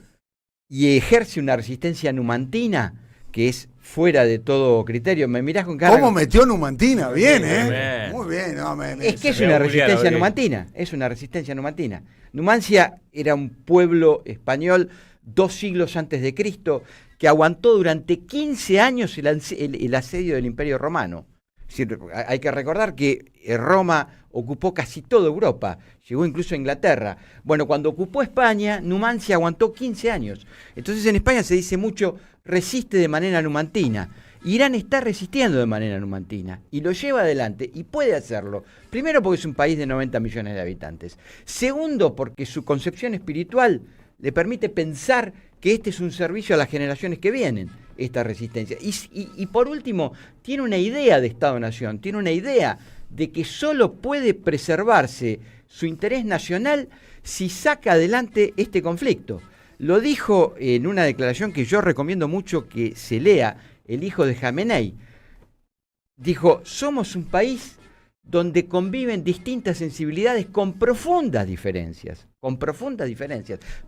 y ejerce una resistencia numantina que es fuera de todo criterio. Me mirás con cara... ¿Cómo metió Numantina? Bien, bien. Muy bien. No, es que es una resistencia numantina. Es una resistencia numantina. Numancia era un pueblo español 2 siglos antes de Cristo que aguantó durante 15 años el asedio del Imperio Romano. Es decir, hay que recordar que Roma ocupó casi toda Europa, llegó incluso a Inglaterra. Bueno, cuando ocupó España, Numancia aguantó 15 años. Entonces en España se dice mucho, resiste de manera numantina. Irán está resistiendo de manera numantina y lo lleva adelante y puede hacerlo. Primero porque es un país de 90 millones de habitantes. Segundo porque su concepción espiritual le permite pensar que este es un servicio a las generaciones que vienen, esta resistencia. Y por último, tiene una idea de Estado-Nación, tiene una idea de que solo puede preservarse su interés nacional si saca adelante este conflicto. Lo dijo en una declaración que yo recomiendo mucho que se lea, el hijo de Jamenei. Dijo, somos un país donde conviven distintas sensibilidades con profundas diferencias,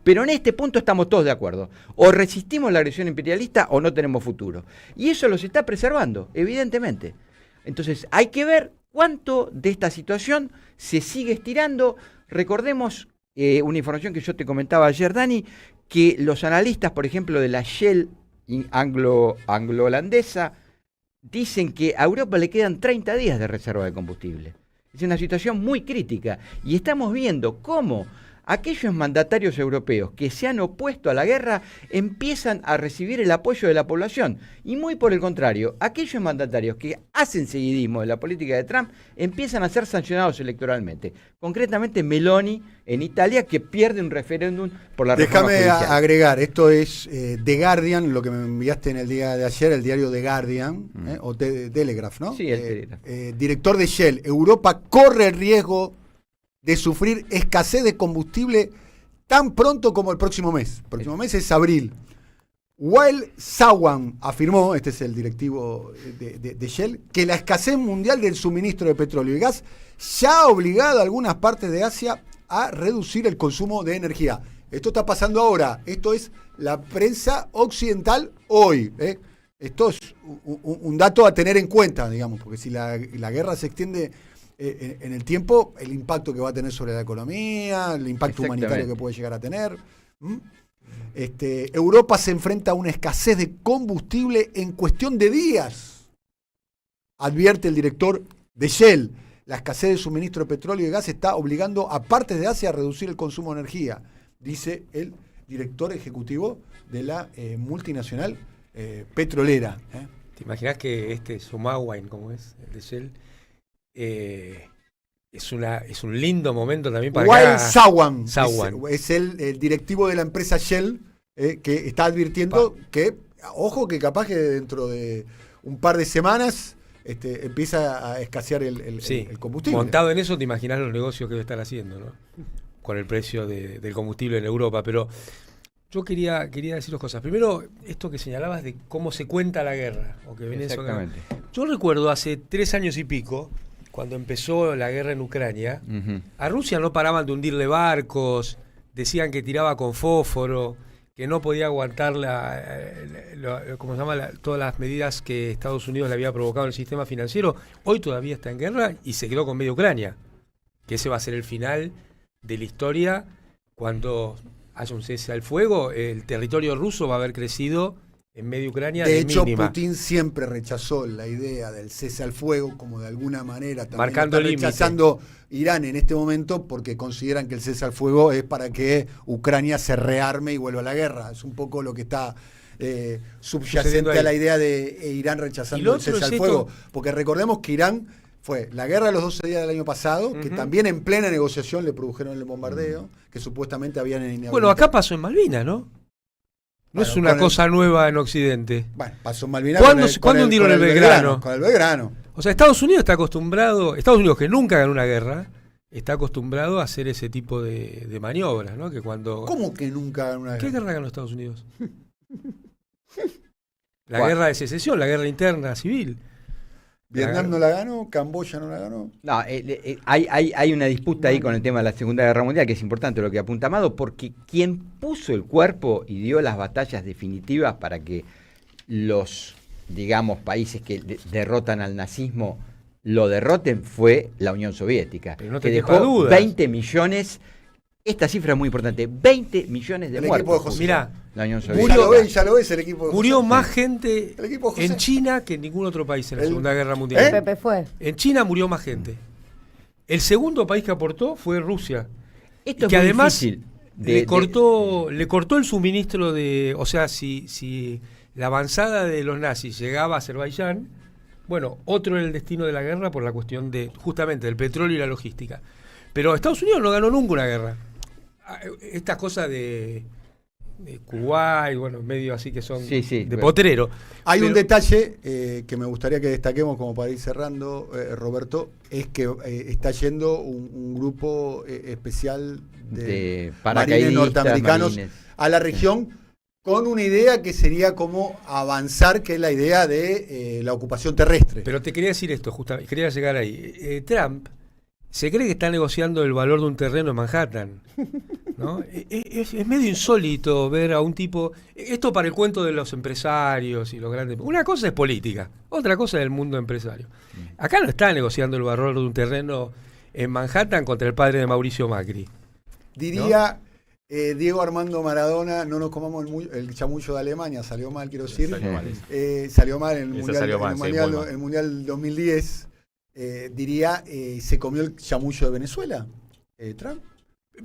pero en este punto estamos todos de acuerdo. O resistimos la agresión imperialista o no tenemos futuro. Y eso los está preservando, evidentemente. Entonces, hay que ver cuánto de esta situación se sigue estirando. Recordemos una información que yo te comentaba ayer, Dani, que los analistas, por ejemplo, de la Shell anglo-holandesa, dicen que a Europa le quedan 30 días de reserva de combustible. Es una situación muy crítica y estamos viendo cómo aquellos mandatarios europeos que se han opuesto a la guerra empiezan a recibir el apoyo de la población. Y muy por el contrario, aquellos mandatarios que hacen seguidismo de la política de Trump empiezan a ser sancionados electoralmente. Concretamente Meloni en Italia, que pierde un referéndum por la reforma judicial. Déjame agregar, esto es The Guardian, lo que me enviaste en el día de ayer, el diario The Guardian, o Telegraph, ¿no? Sí, el Telegraph. Director de Shell, Europa corre el riesgo de sufrir escasez de combustible tan pronto como el próximo mes. El próximo mes es abril. Wael Sawan afirmó, este es el directivo de Shell, que la escasez mundial del suministro de petróleo y gas ya ha obligado a algunas partes de Asia a reducir el consumo de energía. Esto está pasando ahora. Esto es la prensa occidental hoy. Esto es un dato a tener en cuenta, digamos, porque si la guerra se extiende en el tiempo, el impacto que va a tener sobre la economía, el impacto humanitario que puede llegar a tener. Europa se enfrenta a una escasez de combustible en cuestión de días, advierte el director de Shell. La escasez de suministro de petróleo y gas está obligando a partes de Asia a reducir el consumo de energía. dice el director ejecutivo de la multinacional petrolera. ¿Te imaginas que Sumawain, como es, el de Shell, es un lindo momento también para Wael Sawan es el directivo de la empresa Shell, que está advirtiendo que, ojo, que capaz que dentro de un par de semanas empieza a escasear el combustible. Montado en eso, te imaginas los negocios que debe estar haciendo, ¿no? Con el precio del combustible en Europa. Pero yo quería decir dos cosas. Primero, esto que señalabas de cómo se cuenta la guerra. O que viene Exactamente. Yo recuerdo hace 3 años y pico, cuando empezó la guerra en Ucrania, a Rusia no paraban de hundirle barcos, decían que tiraba con fósforo, que no podía aguantar ¿cómo se llama? Todas las medidas que Estados Unidos le había provocado en el sistema financiero. Hoy todavía está en guerra y se quedó con media Ucrania. Que ese va a ser el final de la historia. Cuando haya un cese al fuego, el territorio ruso va a haber crecido en media Ucrania de hecho, mínima. Putin siempre rechazó la idea del cese al fuego, como de alguna manera también marcando está rechazando Irán en este momento, porque consideran que el cese al fuego es para que Ucrania se rearme y vuelva a la guerra. Es un poco lo que está subyacente a la idea de Irán rechazando el cese al fuego. Porque recordemos que Irán fue la guerra de los 12 días del año pasado, que también en plena negociación le produjeron el bombardeo, que supuestamente habían inhabilitado. Bueno, acá pasó en Malvinas, ¿no? No es una cosa nueva en Occidente. Bueno, pasó en Malvinas. ¿Cuándo hundieron el Belgrano? Con el Belgrano. O sea, Estados Unidos está acostumbrado, Estados Unidos que nunca ganó una guerra, está acostumbrado a hacer ese tipo de maniobras, ¿no? Que cuando... ¿Cómo que nunca ganó una guerra? ¿Qué guerra ganó Estados Unidos? La guerra de secesión, la guerra interna civil. Vietnam no la ganó, Camboya no la ganó. No, hay una disputa ahí con el tema de la Segunda Guerra Mundial, que es importante lo que apunta Amado, porque quien puso el cuerpo y dio las batallas definitivas para que los, digamos, países que derrotan al nazismo lo derroten fue la Unión Soviética, pero no te que quepa dejó dudas. 20 millones, esta cifra es muy importante, 20 millones de muertos. Mirá, la Unión Soviética. Ya lo ves, el equipo de José. Murió más gente José. en China que en ningún otro país en la Segunda Guerra Mundial. Pepe fue. En China murió más gente. El segundo país que aportó fue Rusia. Esto y que es muy además difícil le cortó el suministro de... O sea, si la avanzada de los nazis llegaba a Azerbaiyán, bueno, otro era el destino de la guerra por la cuestión de justamente del petróleo y la logística. Pero Estados Unidos no ganó nunca una guerra. Estas cosas de Kuwait, bueno, medio así que son de potrero. Hay un detalle que me gustaría que destaquemos como para ir cerrando, Roberto, es que está yendo un grupo especial de marines norteamericanos a la región con una idea que sería como avanzar, que es la idea de la ocupación terrestre. Pero te quería decir esto, justamente, quería llegar ahí. Trump se cree que está negociando el valor de un terreno en Manhattan, ¿no? Es medio insólito ver a un tipo... Esto para el cuento de los empresarios y los grandes... Una cosa es política, otra cosa es el mundo empresario. Acá no está negociando el valor de un terreno en Manhattan contra el padre de Mauricio Macri. Diría... Diego Armando Maradona, no nos comamos el chamullo de Alemania, salió mal, quiero decir. Salió mal en el Mundial 2010. Diría, se comió el chamullo de Venezuela, Trump.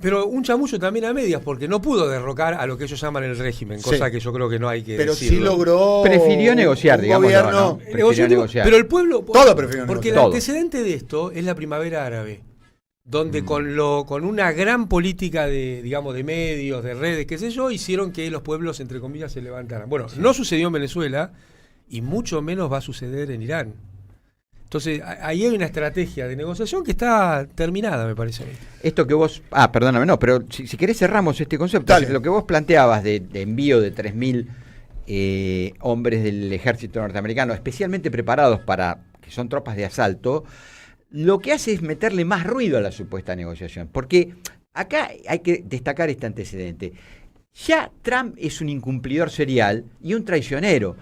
Pero un chamullo también a medias, porque no pudo derrocar a lo que ellos llaman el régimen, cosa que yo creo que no hay que pero decirlo. sí logró... Prefirió negociar, digamos. Prefirió negociar. Pero el pueblo... Todo prefirió porque negociar. el antecedente de esto es la primavera árabe, donde con una gran política de, digamos, de medios, de redes, qué sé yo, hicieron que los pueblos, entre comillas, se levantaran. Bueno, no sucedió en Venezuela y mucho menos va a suceder en Irán. Entonces, ahí hay una estrategia de negociación que está terminada, me parece a mí. Esto que vos... perdóname, no, pero si querés cerramos este concepto. Dale. Lo que vos planteabas de envío de 3.000 hombres del ejército norteamericano, especialmente preparados para... que son tropas de asalto, lo que hace es meterle más ruido a la supuesta negociación. Porque acá hay que destacar este antecedente. Ya Trump es un incumplidor serial y un traicionero.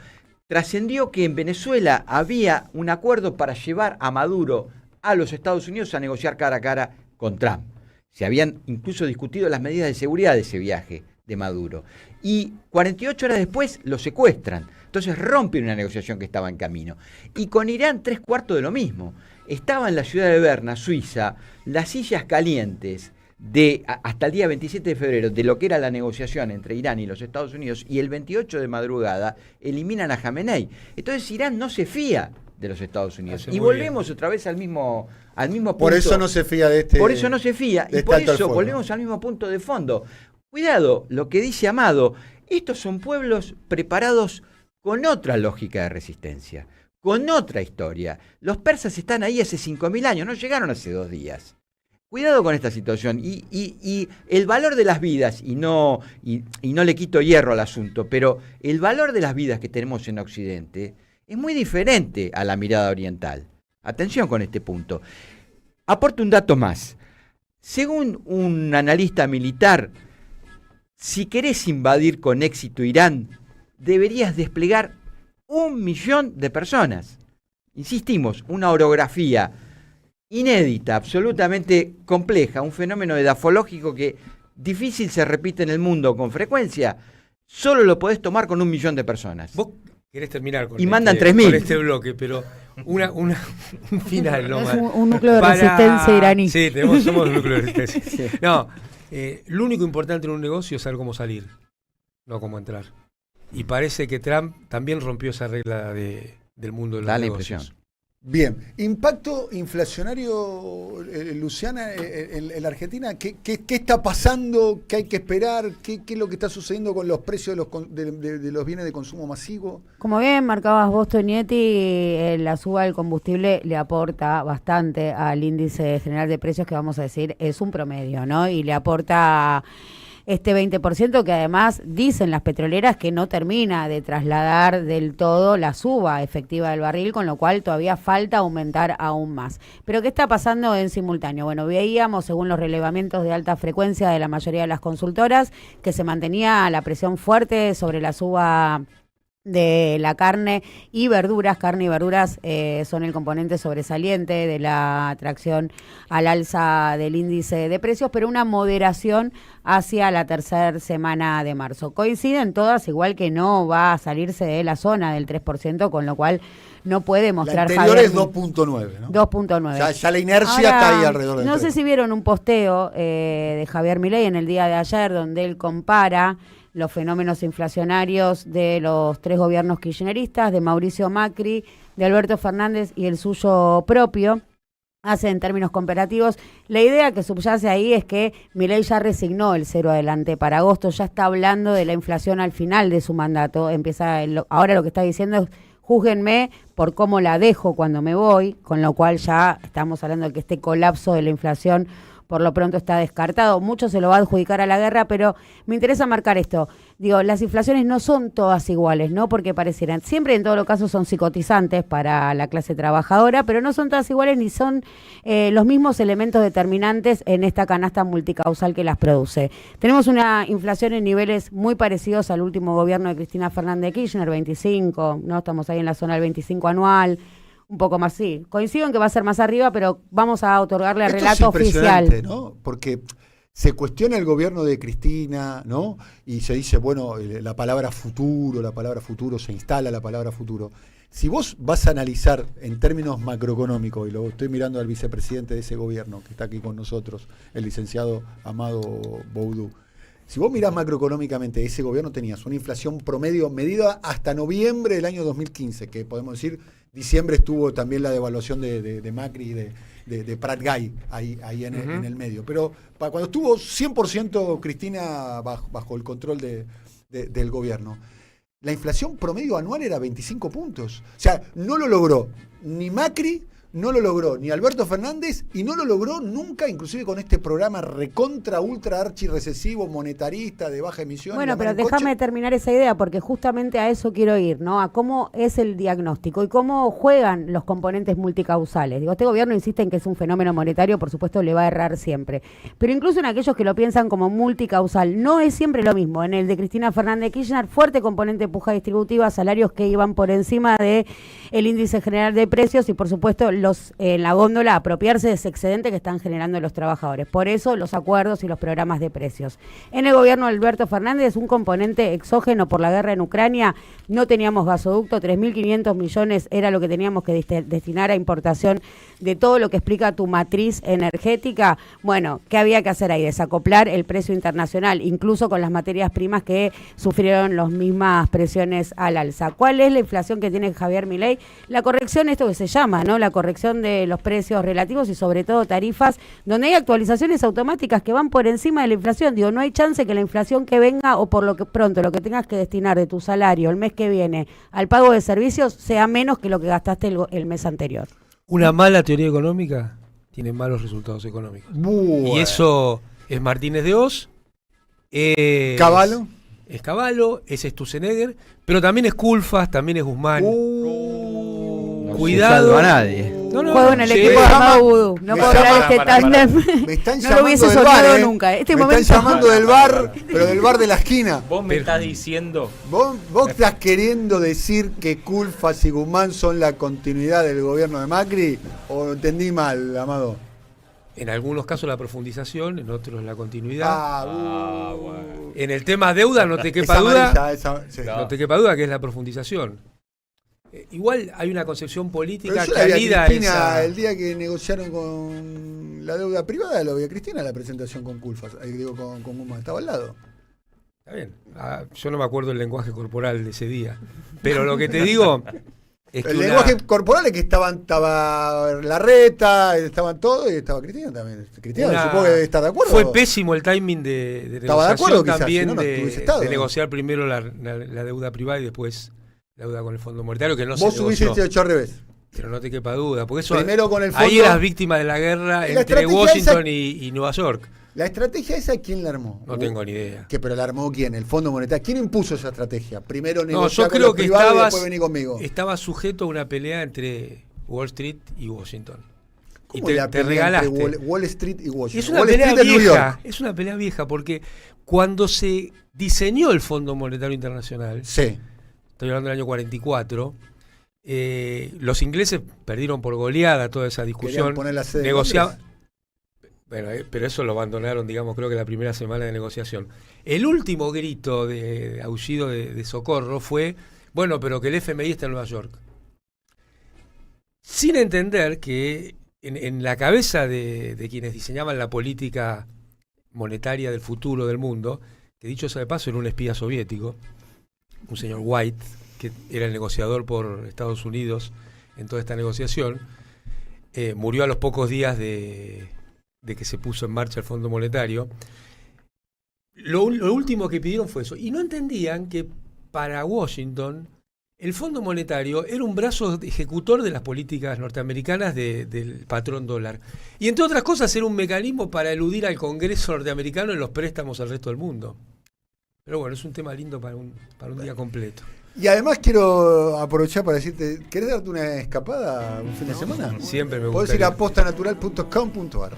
Trascendió que en Venezuela había un acuerdo para llevar a Maduro a los Estados Unidos a negociar cara a cara con Trump. Se habían incluso discutido las medidas de seguridad de ese viaje de Maduro. Y 48 horas después lo secuestran. Entonces rompen una negociación que estaba en camino. Y con Irán 3/4 de lo mismo. Estaba en la ciudad de Berna, Suiza, las sillas calientes hasta el día 27 de febrero de lo que era la negociación entre Irán y los Estados Unidos, y el 28 de madrugada eliminan a Jamenei. Entonces Irán no se fía de los Estados Unidos. Y volvemos otra vez al mismo punto. Por eso no se fía de este. Por eso no se fía. Y por eso volvemos al mismo punto de fondo. Cuidado, lo que dice Amado, estos son pueblos preparados con otra lógica de resistencia, con otra historia. Los persas están ahí hace 5.000 años, no llegaron hace 2 días. Cuidado con esta situación. Y el valor de las vidas, y no le quito hierro al asunto, pero el valor de las vidas que tenemos en Occidente es muy diferente a la mirada oriental. Atención con este punto. Aporto un dato más. Según un analista militar, si querés invadir con éxito Irán, deberías desplegar 1 millón de personas. Insistimos, una orografía inédita, absolutamente compleja, un fenómeno edafológico que difícil se repite en el mundo con frecuencia. Solo lo podés tomar con 1 millón de personas. ¿Vos querés terminar con, mandan 3.000 con este bloque? Pero un final nomás. Un núcleo de resistencia iraní. Sí, somos un núcleo de resistencia. Sí. No, lo único importante en un negocio es saber cómo salir, no cómo entrar. Y parece que Trump también rompió esa regla del mundo de los negocios. Bien, impacto inflacionario, Luciana, en la Argentina, ¿qué está pasando? ¿Qué hay que esperar? ¿Qué es lo que está sucediendo con los precios de los bienes de consumo masivo? Como bien marcabas vos, Tonietti, la suba del combustible le aporta bastante al índice general de precios, que vamos a decir es un promedio, ¿no? Y le aporta este 20% que además dicen las petroleras que no termina de trasladar del todo la suba efectiva del barril, con lo cual todavía falta aumentar aún más. Pero ¿qué está pasando en simultáneo? Bueno, veíamos, según los relevamientos de alta frecuencia de la mayoría de las consultoras, que se mantenía la presión fuerte sobre la suba de la carne y verduras. Carne y verduras son el componente sobresaliente de la atracción al alza del índice de precios, pero una moderación hacia la tercera semana de marzo. Coinciden todas, igual que no va a salirse de la zona del 3%, con lo cual no puede mostrar... La anterior es 2.9, ¿no? 2.9. Ya la inercia está ahí alrededor del 3. No sé si vieron un posteo de Javier Milei en el día de ayer, donde él compara los fenómenos inflacionarios de los 3 gobiernos kirchneristas, de Mauricio Macri, de Alberto Fernández y el suyo propio. Hace en términos comparativos. La idea que subyace ahí es que Milei ya resignó el 0 adelante para agosto, ya está hablando de la inflación al final de su mandato. Ahora lo que está diciendo es: júzguenme por cómo la dejo cuando me voy, con lo cual ya estamos hablando de que este colapso de la inflación por lo pronto está descartado. Mucho se lo va a adjudicar a la guerra, pero me interesa marcar esto. Digo, las inflaciones no son todas iguales, ¿no? Porque parecieran, siempre en todos los casos son psicotizantes para la clase trabajadora, pero no son todas iguales ni son los mismos elementos determinantes en esta canasta multicausal que las produce. Tenemos una inflación en niveles muy parecidos al último gobierno de Cristina Fernández de Kirchner, 25, ¿no? Estamos ahí en la zona del 25 anual. Un poco más, sí. Coincido en que va a ser más arriba, pero vamos a otorgarle el relato oficial, ¿no? Porque se cuestiona el gobierno de Cristina, ¿no? Y se dice, bueno, la palabra futuro, se instala la palabra futuro. Si vos vas a analizar en términos macroeconómicos, y lo estoy mirando al vicepresidente de ese gobierno, que está aquí con nosotros, el licenciado Amado Boudou, si vos mirás macroeconómicamente, ese gobierno tenías una inflación promedio medida hasta noviembre del año 2015, que podemos decir, diciembre estuvo también la devaluación de Macri y de Prat Gay ahí en el medio. Pero cuando estuvo 100% Cristina bajo el control del gobierno, la inflación promedio anual era 25 puntos. O sea, no lo logró ni Macri, no lo logró ni Alberto Fernández, y no lo logró nunca, inclusive con este programa recontra, ultra, archi recesivo, monetarista, de baja emisión. Bueno, pero déjame terminar esa idea, porque justamente a eso quiero ir, ¿no? A cómo es el diagnóstico y cómo juegan los componentes multicausales. Digo, este gobierno insiste en que es un fenómeno monetario, por supuesto le va a errar siempre. Pero incluso en aquellos que lo piensan como multicausal, no es siempre lo mismo. En el de Cristina Fernández de Kirchner, fuerte componente puja distributiva, salarios que iban por encima de el índice general de precios y, por supuesto, en la góndola apropiarse de ese excedente que están generando los trabajadores. Por eso los acuerdos y los programas de precios. En el gobierno de Alberto Fernández, un componente exógeno por la guerra en Ucrania, no teníamos gasoducto, 3.500 millones era lo que teníamos que destinar a importación de todo lo que explica tu matriz energética. Bueno, ¿qué había que hacer ahí? Desacoplar el precio internacional, incluso con las materias primas que sufrieron las mismas presiones al alza. ¿Cuál es la inflación que tiene Javier Milei? La corrección, esto que se llama, ¿no? La corrección de los precios relativos y sobre todo tarifas, donde hay actualizaciones automáticas que van por encima de la inflación. Digo, no hay chance que la inflación que venga o por lo que pronto lo que tengas que destinar de tu salario el mes que viene al pago de servicios sea menos que lo que gastaste el mes anterior. Una mala teoría económica tiene malos resultados económicos. Bueno. Y eso es Martínez de Oz, Cavallo. Es Cavallo, es Sturzenegger, pero también es Culfas, también es Guzmán. Cuidado. No salva a nadie. Juego en el equipo de Amado Vudú. No puedo hablar este tándem. Me están no lo hubiese soñado nunca. Me están llamando del bar, pero del bar de la esquina. Vos me estás diciendo... ¿Vos estás queriendo decir que Culfas y Guzmán son la continuidad del gobierno de Macri? ¿O entendí mal, Amado? En algunos casos la profundización, en otros la continuidad. Bueno. En el tema deuda no te quepa duda. No te quepa duda que es la profundización. Igual hay una concepción política que anida esa... El día que negociaron con la deuda privada, lo vi a Cristina en la presentación con Culfas, con Guzmán, estaba al lado. Está bien. Yo no me acuerdo el lenguaje corporal de ese día. Pero lo que te digo es que el lenguaje corporal es que estaba Larreta, estaban todos y estaba Cristina también. Cristina supongo que debe estar de acuerdo. Fue pésimo el timing de estaba negociación de acuerdo, también quizás, de negociar primero la deuda privada y después la deuda con el Fondo Monetario, que no se negoció. Vos hubiese hecho al revés. Pero no te quepa duda, porque eso primero con el fondo, ahí eras víctima de la guerra entre Washington y Nueva York. ¿La estrategia esa quién la armó? No tengo ni idea. ¿Pero la armó quién? ¿El Fondo Monetario? ¿Quién impuso esa estrategia? Primero negociar con los privados y después venir conmigo. Estaba sujeto a una pelea entre Wall Street y Washington. ¿Cómo y te regalaste. Entre Wall Street y Washington? Es una pelea vieja. Es una pelea vieja porque cuando se diseñó el Fondo Monetario Internacional, sí, estoy hablando del año 44, los ingleses perdieron por goleada toda esa discusión. Negociaban. Bueno, pero eso lo abandonaron, digamos, creo que la primera semana de negociación. El último grito de aullido de socorro fue, bueno, pero que el FMI está en Nueva York. Sin entender que en la cabeza de quienes diseñaban la política monetaria del futuro del mundo, que dicho sea de paso era un espía soviético, un señor White, que era el negociador por Estados Unidos en toda esta negociación, murió a los pocos días de que se puso en marcha el Fondo Monetario. Lo último que pidieron fue eso. Y no entendían que para Washington el Fondo Monetario era un brazo ejecutor de las políticas norteamericanas del patrón dólar. Y entre otras cosas era un mecanismo para eludir al Congreso norteamericano en los préstamos al resto del mundo. Pero bueno, es un tema lindo para un día completo. Y además quiero aprovechar para decirte, ¿querés darte una escapada un fin de semana? Siempre me gusta. Podés ir a postanatural.com.ar.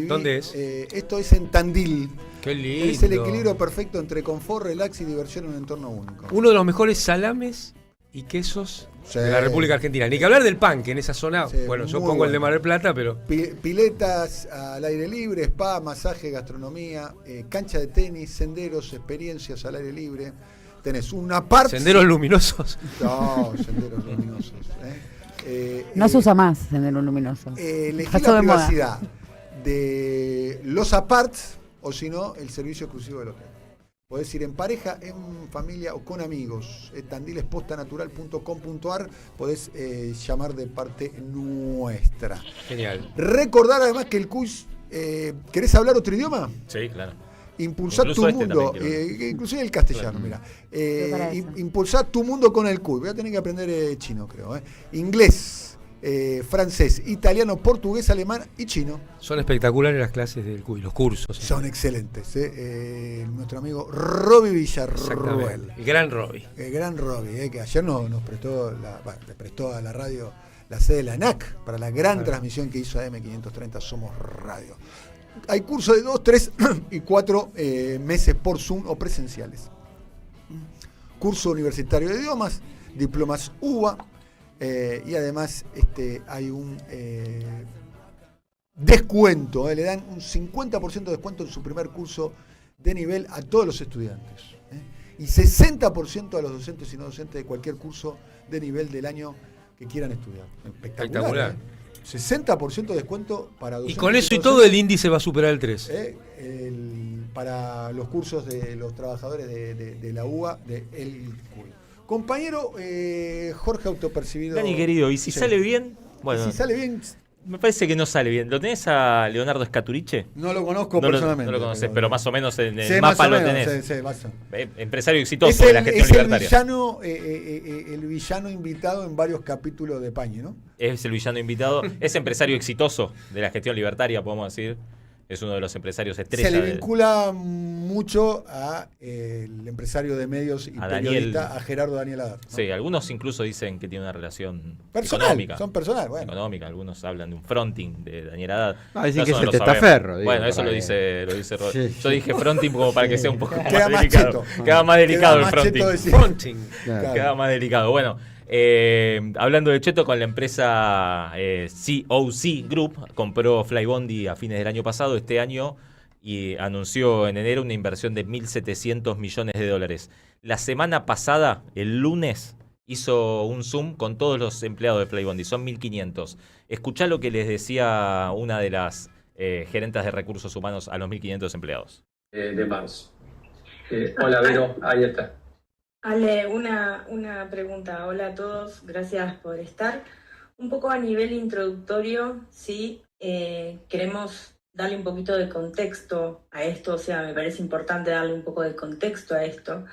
¿Dónde es? Esto es en Tandil. Qué lindo. Es el equilibrio perfecto entre confort, relax y diversión en un entorno único. Uno de los mejores salames y quesos de la República Argentina. Ni que hablar del pan, que en esa zona, bueno, yo pongo el de Mar del Plata, pero... Piletas al aire libre, spa, masaje, gastronomía, cancha de tenis, senderos, experiencias al aire libre. Tenés una parte... ¿Senderos luminosos? No, senderos luminosos. No se usa más senderos luminosos. Elegí la privacidad de los aparts o si no, el servicio exclusivo del hotel. Podés ir en pareja, en familia o con amigos. Tandilespostanatural.com.ar. Podés llamar de parte nuestra. Genial. Recordar además que el quiz... ¿querés hablar otro idioma? Sí, claro. Impulsar tu mundo, inclusive el castellano, mira. Impulsar tu mundo con el CUI. Voy a tener que aprender chino, creo. Inglés, francés, italiano, portugués, alemán y chino. Son espectaculares las clases del CUI, los cursos. Son excelentes. Nuestro amigo Roby Villarroel. El gran Roby. El gran Roby, que ayer nos prestó, le prestó a la radio la sede de la ANAC para la gran transmisión que hizo AM530 Somos Radio. Hay cursos de 2, 3 y 4 meses por Zoom o presenciales. Curso universitario de idiomas, diplomas UBA, Y además hay un descuento, le dan un 50% de descuento en su primer curso de nivel a todos los estudiantes. Y 60% a los docentes y no docentes de cualquier curso de nivel del año que quieran estudiar. Espectacular. 60% de descuento para docentes. Y con eso y todo el índice va a superar el 3. Para los cursos de los trabajadores de la UBA, de el compañero Jorge Autopercibido. Dani, querido, ¿y si sale bien? Bueno, ¿y si sale bien? Me parece que no sale bien. ¿Lo tenés a Leonardo Escaturiche? No lo conozco personalmente. No lo conoces, pero más o menos en el sí, mapa lo menos, tenés. Sí, más o menos. Empresario exitoso de la gestión libertaria. El villano invitado en varios capítulos de Pañi, ¿no? Es el villano invitado. Es empresario exitoso de la gestión libertaria, podemos decir. Es uno de los empresarios estrella. Se le vincula mucho a el empresario de medios y periodista, a Gerardo Daniel Haddad, ¿no? Sí, algunos incluso dicen que tiene una relación personal, económica. Son personal, bueno. Económica, algunos hablan de un fronting de Daniel Haddad. No, dicen que es el testaferro. Bueno, eso lo dice Rodri. Sí. Yo dije fronting como para que sea un poco más delicado. Queda más delicado el fronting. Claro. Queda más delicado. Bueno. Hablando de cheto, con la empresa COC Group compró Flybondi a fines del año pasado, este año, y anunció en enero una inversión de $1.700 millones. La semana pasada, el lunes, hizo un Zoom con todos los empleados de Flybondi, son 1.500. Escuchá lo que les decía una de las gerentas de recursos humanos a los 1.500 empleados. De marzo. Hola, Vero, ahí está. Ale, una pregunta. Hola a todos, gracias por estar. Un poco a nivel introductorio, sí, queremos darle un poquito de contexto a esto, o sea, me parece importante darle un poco de contexto a esto.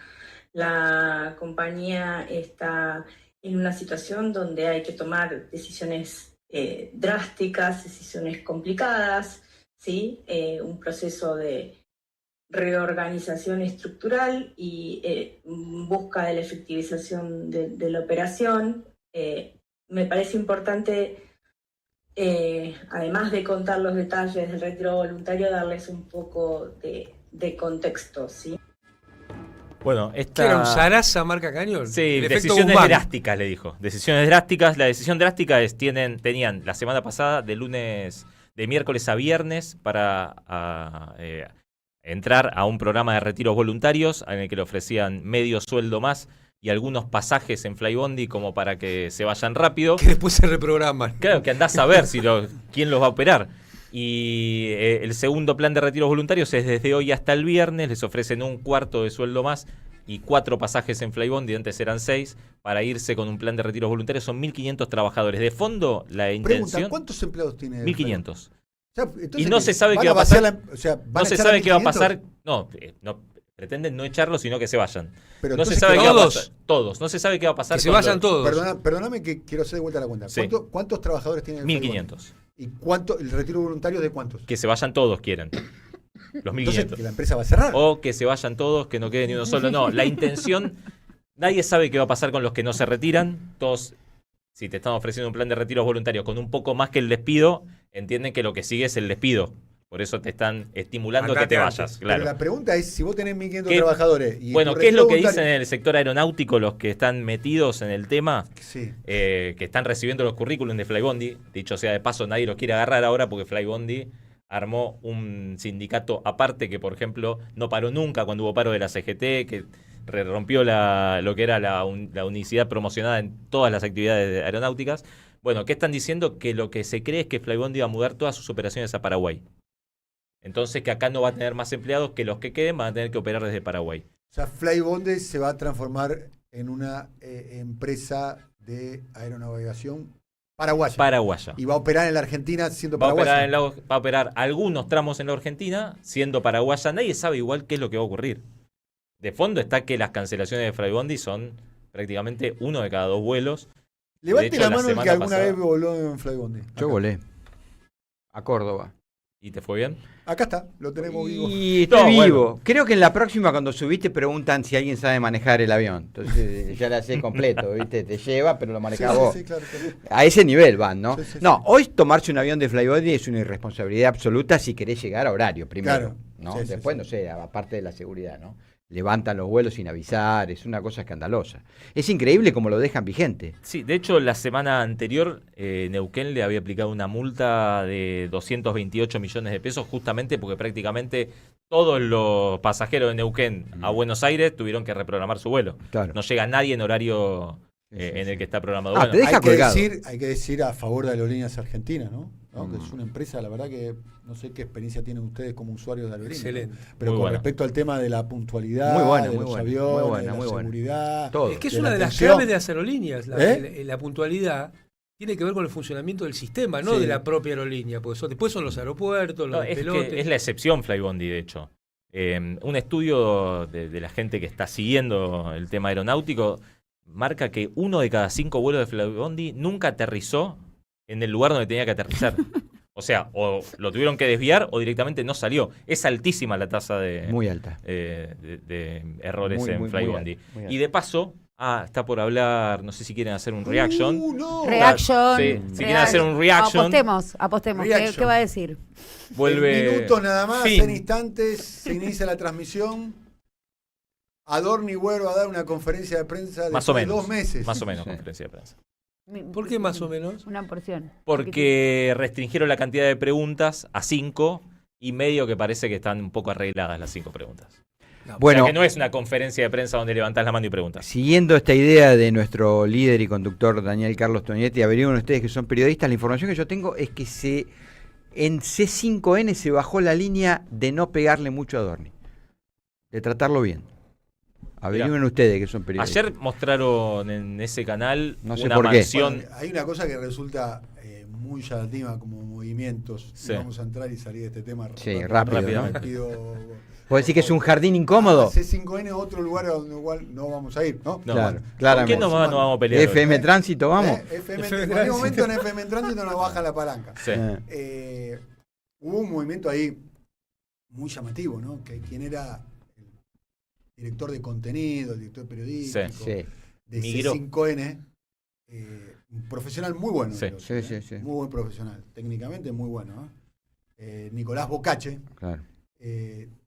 La compañía está en una situación donde hay que tomar decisiones drásticas, decisiones complicadas, ¿sí? Un proceso de reorganización estructural y busca de la efectivización de la operación. Me parece importante, además de contar los detalles del retiro voluntario, darles un poco de contexto, ¿sí? Bueno, ¿Qué era un Sarasa marca cañón? Sí, decisiones drásticas, le dijo. Decisiones drásticas. La decisión drástica es tenían la semana pasada de miércoles a viernes para entrar a un programa de retiros voluntarios en el que le ofrecían medio sueldo más y algunos pasajes en Flybondi como para que se vayan rápido. Que después se reprograman. Claro, que andás a ver quién los va a operar. Y el segundo plan de retiros voluntarios es desde hoy hasta el viernes, les ofrecen un cuarto de sueldo más y 4 pasajes en Flybondi, antes eran 6, para irse con un plan de retiros voluntarios. Son 1.500 trabajadores. De fondo, la intención... Pregunta, ¿cuántos empleados tiene? 1.500. O sea, y no se sabe qué va a pasar. No se sabe qué va a pasar. No, pretenden no echarlos, sino que se vayan. Pero no se sabe qué va a pasar. Todos. No se sabe qué va a pasar. Que se vayan todos. Perdóname que quiero hacer de vuelta la cuenta. Sí. ¿Cuántos trabajadores tiene el 1.500. ¿Y el retiro voluntario de cuántos? Que se vayan todos, quieren. Los 1.500. Entonces, que la empresa va a cerrar. O que se vayan todos, que no quede ni uno solo. No, la intención... Nadie sabe qué va a pasar con los que no se retiran. Todos... Si te están ofreciendo un plan de retiros voluntarios con un poco más que el despido, entienden que lo que sigue es el despido. Por eso te están estimulando que te vayas. Claro. Pero la pregunta es, si vos tenés 1.500 trabajadores... Y bueno, ¿qué es lo que dicen en el sector aeronáutico los que están metidos en el tema? Sí. Que están recibiendo los currículums de Flybondi. Dicho sea de paso, nadie los quiere agarrar ahora porque Flybondi armó un sindicato aparte que, por ejemplo, no paró nunca cuando hubo paro de la CGT, que rompió lo que era la unicidad promocionada en todas las actividades aeronáuticas. Bueno, ¿qué están diciendo? Que lo que se cree es que Flybondi va a mudar todas sus operaciones a Paraguay. Entonces que acá no va a tener más empleados, que los que queden van a tener que operar desde Paraguay. O sea, Flybondi se va a transformar en una empresa de aeronavegación paraguaya. Y va a operar en la Argentina siendo paraguaya. Va a operar algunos tramos en la Argentina siendo paraguaya. Nadie sabe igual qué es lo que va a ocurrir. De fondo está que las cancelaciones de Flybondi son prácticamente 1 de cada 2 vuelos. Levante la mano el que alguna vez voló en Flybondi. Yo volé a Córdoba. ¿Y te fue bien? Acá está, lo tenemos vivo. Y estoy vivo. Bueno. Creo que en la próxima, cuando subiste, preguntan si alguien sabe manejar el avión. Entonces ya la sé completo, ¿viste? Te lleva, pero lo manejas vos. Sí, claro. A ese nivel van, ¿no? Sí, hoy tomarse un avión de Flybondi es una irresponsabilidad absoluta si querés llegar a horario, primero. Claro. ¿no? Después, no sé, aparte de la seguridad, ¿no? levantan los vuelos sin avisar, es una cosa escandalosa. Es increíble cómo lo dejan vigente. Sí, de hecho, la semana anterior Neuquén le había aplicado una multa de 228 millones de pesos justamente porque prácticamente todos los pasajeros de Neuquén a Buenos Aires tuvieron que reprogramar su vuelo. Claro. No llega nadie en horario en el que está programado. Ah, Bueno, te deja colgado. Hay que decir a favor de Aerolíneas Argentinas, ¿no? Que es una empresa, la verdad que no sé qué experiencia tienen ustedes como usuarios de aerolíneas. Excelente. Pero Muy con buena. respecto al tema de la puntualidad, Muy buena, de muy los buena, aviones, muy buena, de muy la buena. seguridad. Todo. Es que es de una la de las atención. claves de las aerolíneas. La puntualidad tiene que ver con el funcionamiento del sistema, no Sí. de la propia aerolínea. Porque después son los aeropuertos, los no, es pelotes. que es la excepción Flybondi, de hecho. Un estudio de la gente que está siguiendo el tema aeronáutico marca que 1 de cada 5 vuelos de Flybondi nunca aterrizó en el lugar donde tenía que aterrizar. O sea, o lo tuvieron que desviar o directamente no salió. Es altísima la tasa de, Muy alta. de errores Muy, en muy, Flybondi. muy alta. Y de paso, está por hablar, no sé si quieren hacer un reaction. No. Reaction. Sí, si quieren hacer un reaction, Apostemos. Reaction. ¿Qué va a decir? vuelve. En minutos nada más, Fin. en instantes, se inicia la transmisión. Adorni Güero va a dar una conferencia de prensa Más después o de menos. 2 meses. Más o menos, Sí. conferencia de prensa. ¿Por qué más o menos? Una porción. Porque restringieron la cantidad de preguntas a 5 y medio que parece que están un poco arregladas las 5 preguntas. Bueno, O sea que no es una conferencia de prensa donde levantás la mano y preguntas. siguiendo esta idea de nuestro líder y conductor Daniel Carlos Tonietti, averigüen ustedes que son periodistas, la información que yo tengo es que en C5N se bajó la línea de no pegarle mucho a Adorni, de tratarlo bien. Averigüen ustedes que son periodistas. Ayer mostraron en ese canal No sé una por qué. mansión. Bueno, hay una cosa que resulta muy llamativa como movimientos. Sí. Vamos a entrar y salir de este tema Sí, rápido, ¿no? rápido. ¿Puedo decir que es un jardín incómodo? C5N es otro lugar donde igual no vamos a ir, ¿no? No, Claro, ¿Con claramente. quién no vamos a pelear? FM Tránsito, vamos. FM, FM en cualquier momento en FM en Tránsito nos baja la palanca. Sí. Hubo un movimiento ahí muy llamativo, ¿no? Que quién era el director de contenido, el director periodístico Sí. de Migró. C5N, un profesional muy bueno. Sí. creo, Sí. Muy buen profesional, técnicamente muy bueno. Nicolás Bocache Claro.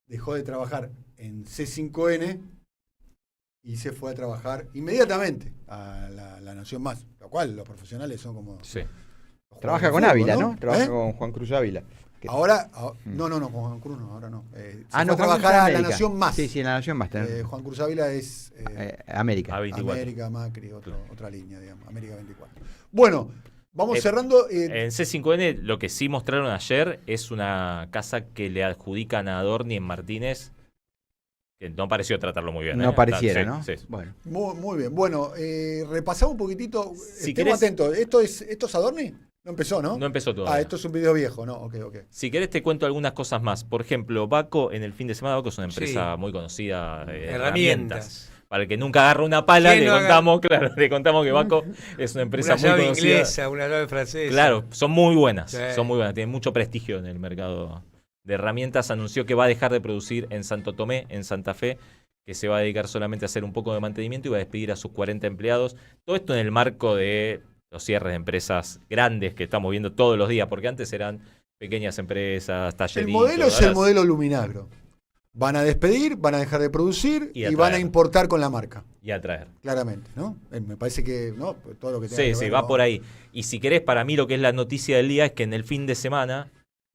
dejó de trabajar en C5N y se fue a trabajar inmediatamente a la Nación Más, lo cual los profesionales son como... Sí. los Trabaja jugadores con de Ávila, fútbol, ¿no? Trabaja ¿Eh? con Juan Cruz Ávila. Ahora, no, con Juan Cruz no, ahora no. Se fue a Juan trabajar Cruz a la América. Nación Más. Sí, en la Nación Más. Juan Cruz Ávila es América. A24. América, Macri, otra línea, digamos, América 24. Bueno, vamos cerrando. En C5N lo que sí mostraron ayer es una casa que le adjudican a Adorni en Martínez, que no pareció tratarlo muy bien. No pareciera, Sí, ¿no? sí. Bueno. Muy bien. Bueno, repasamos un poquito. Si Estemos querés- atentos. ¿Esto es Adorni? No empezó, ¿no? No empezó todavía. Esto es un video viejo, ¿no? Ok. Si querés te cuento algunas cosas más. Por ejemplo, Baco, en el fin de semana, Baco es una empresa Sí. muy conocida de Herramientas. Para el que nunca agarra una pala, ¿Quién le no contamos, claro, le contamos que Baco es una empresa Una muy llave conocida. inglesa, una llave francesa. Claro, son muy buenas, Sí. tienen mucho prestigio en el mercado de herramientas. Anunció que va a dejar de producir en Santo Tomé, en Santa Fe, que se va a dedicar solamente a hacer un poco de mantenimiento y va a despedir a sus 40 empleados. Todo esto en el marco de los cierres de empresas grandes que estamos viendo todos los días, porque antes eran pequeñas empresas, talleritos. El modelo es el ahora modelo Luminagro. Van a despedir, van a dejar de producir Y y, atraer. van a importar con la marca. Y atraer. Claramente, ¿no? Me parece que no, todo lo que tenga Sí, que sí, ver va con- por ahí. Y si querés, para mí lo que es la noticia del día es que en el fin de semana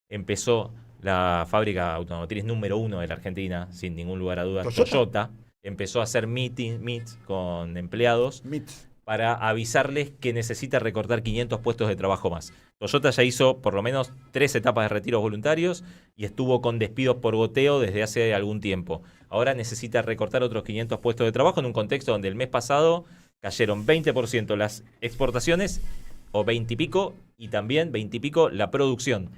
empezó la fábrica automotriz número 1 de la Argentina, sin ningún lugar a dudas, Toyota. Empezó a hacer meets con empleados para avisarles que necesita recortar 500 puestos de trabajo más. Toyota ya hizo por lo menos 3 etapas de retiros voluntarios y estuvo con despidos por goteo desde hace algún tiempo. Ahora necesita recortar otros 500 puestos de trabajo en un contexto donde el mes pasado cayeron 20% las exportaciones, o 20 y pico, y también 20 y pico la producción.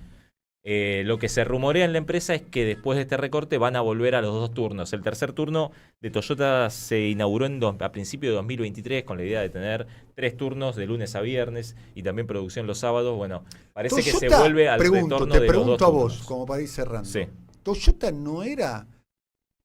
Lo que se rumorea en la empresa es que después de este recorte van a volver a los 2 turnos. El tercer turno de Toyota se inauguró a principios de 2023 con la idea de tener 3 turnos de lunes a viernes y también producción los sábados. Bueno, parece que se Toyota, vuelve al retorno te de los 2 pregunto a vos, turnos. como para ir cerrando. Sí. ¿Toyota no era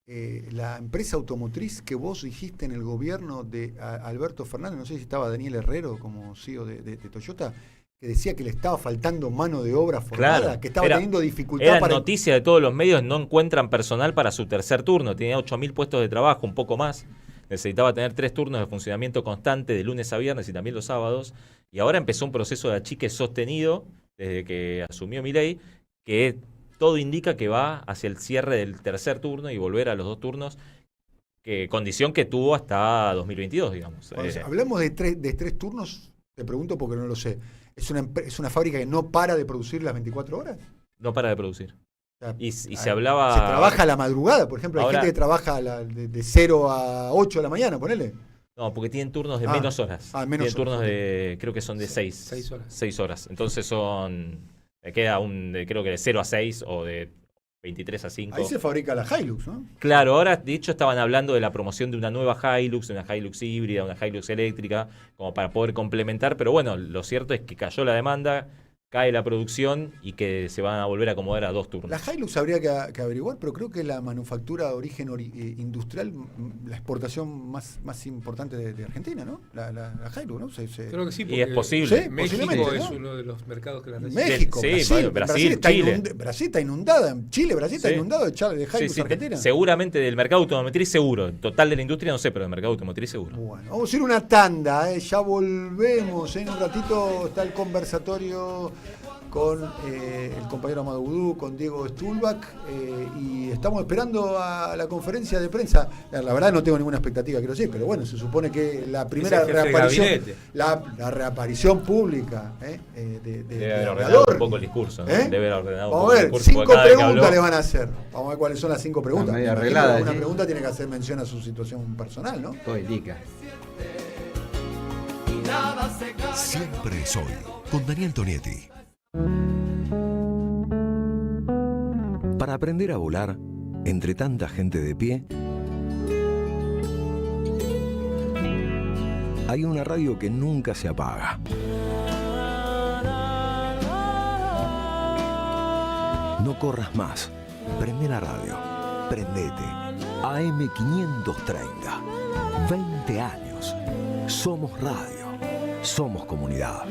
la empresa automotriz que vos dijiste en el gobierno de Alberto Fernández? No sé si estaba Daniel Herrero como CEO de Toyota, que decía que le estaba faltando mano de obra formada, Claro, que estaba teniendo dificultad era para... noticia de todos los medios, no encuentran personal para su tercer turno. Tenía 8.000 puestos de trabajo, un poco más. Necesitaba tener 3 turnos de funcionamiento constante de lunes a viernes y también los sábados. Y ahora empezó un proceso de achique sostenido desde que asumió Milei, que todo indica que va hacia el cierre del tercer turno y volver a los 2 turnos, condición que tuvo hasta 2022, digamos. Cuando hablamos de tres turnos, te pregunto porque no lo sé. ¿Es una fábrica que no para de producir las 24 horas? No para de producir. O sea, Y se hablaba... Se trabaja a la madrugada, por ejemplo. Hay Ahora- gente que trabaja de 0 a 8 de la mañana, ponele. No, porque tienen turnos de menos horas. Menos Tienen turnos horas, de, creo que son de 6. 6 horas. 6 horas. Entonces queda creo que de 0 a 6 o de 23 a 5. Ahí se fabrica la Hilux, ¿no? Claro, ahora de hecho estaban hablando de la promoción de una nueva Hilux, de una Hilux híbrida, una Hilux eléctrica, como para poder complementar, pero bueno, lo cierto es que cayó la demanda, cae la producción y que se van a volver a acomodar a 2 turnos. La Hilux habría que averiguar, pero creo que la manufactura de origen industrial, la exportación más importante de Argentina, ¿no? La Hilux, ¿no? Creo que sí, Y porque es posible. Sí, México posiblemente, es ¿no? uno de los mercados que la recibe. México, Sí, Brasil, bueno, Brasil, está Chile. Brasil está inundada. Chile, Brasil está Sí. inundado de Hilux Sí, sí, Argentina. seguramente del mercado automotriz seguro. Total de la industria no sé, pero del mercado automotriz seguro. Bueno, vamos a ir una tanda, ya volvemos. En un ratito está el conversatorio con el compañero Amado Vudú, con Diego Stulbach, y estamos esperando a la conferencia de prensa. La verdad no tengo ninguna expectativa, quiero decir, pero bueno, se supone que la primera Es el jefe de reaparición, gabinete. la reaparición pública Debe haber ordenado Obrador. un poco el discurso. ¿no? ¿Eh? Debe haber ordenado un Vamos poco a el ver, discurso. 5 porque cada vez que preguntas habló- le van a hacer. Vamos a ver cuáles son las 5 preguntas. media Me imagino arreglada, que una ¿sí? pregunta tiene que hacer mención a su situación personal, ¿no? Todo indica. Siempre soy con Daniel Tonietti. Para aprender a volar entre tanta gente de pie, hay una radio que nunca se apaga. No corras más. Prende la radio. Prendete. AM530. 20 años. Somos radio. Somos comunidad.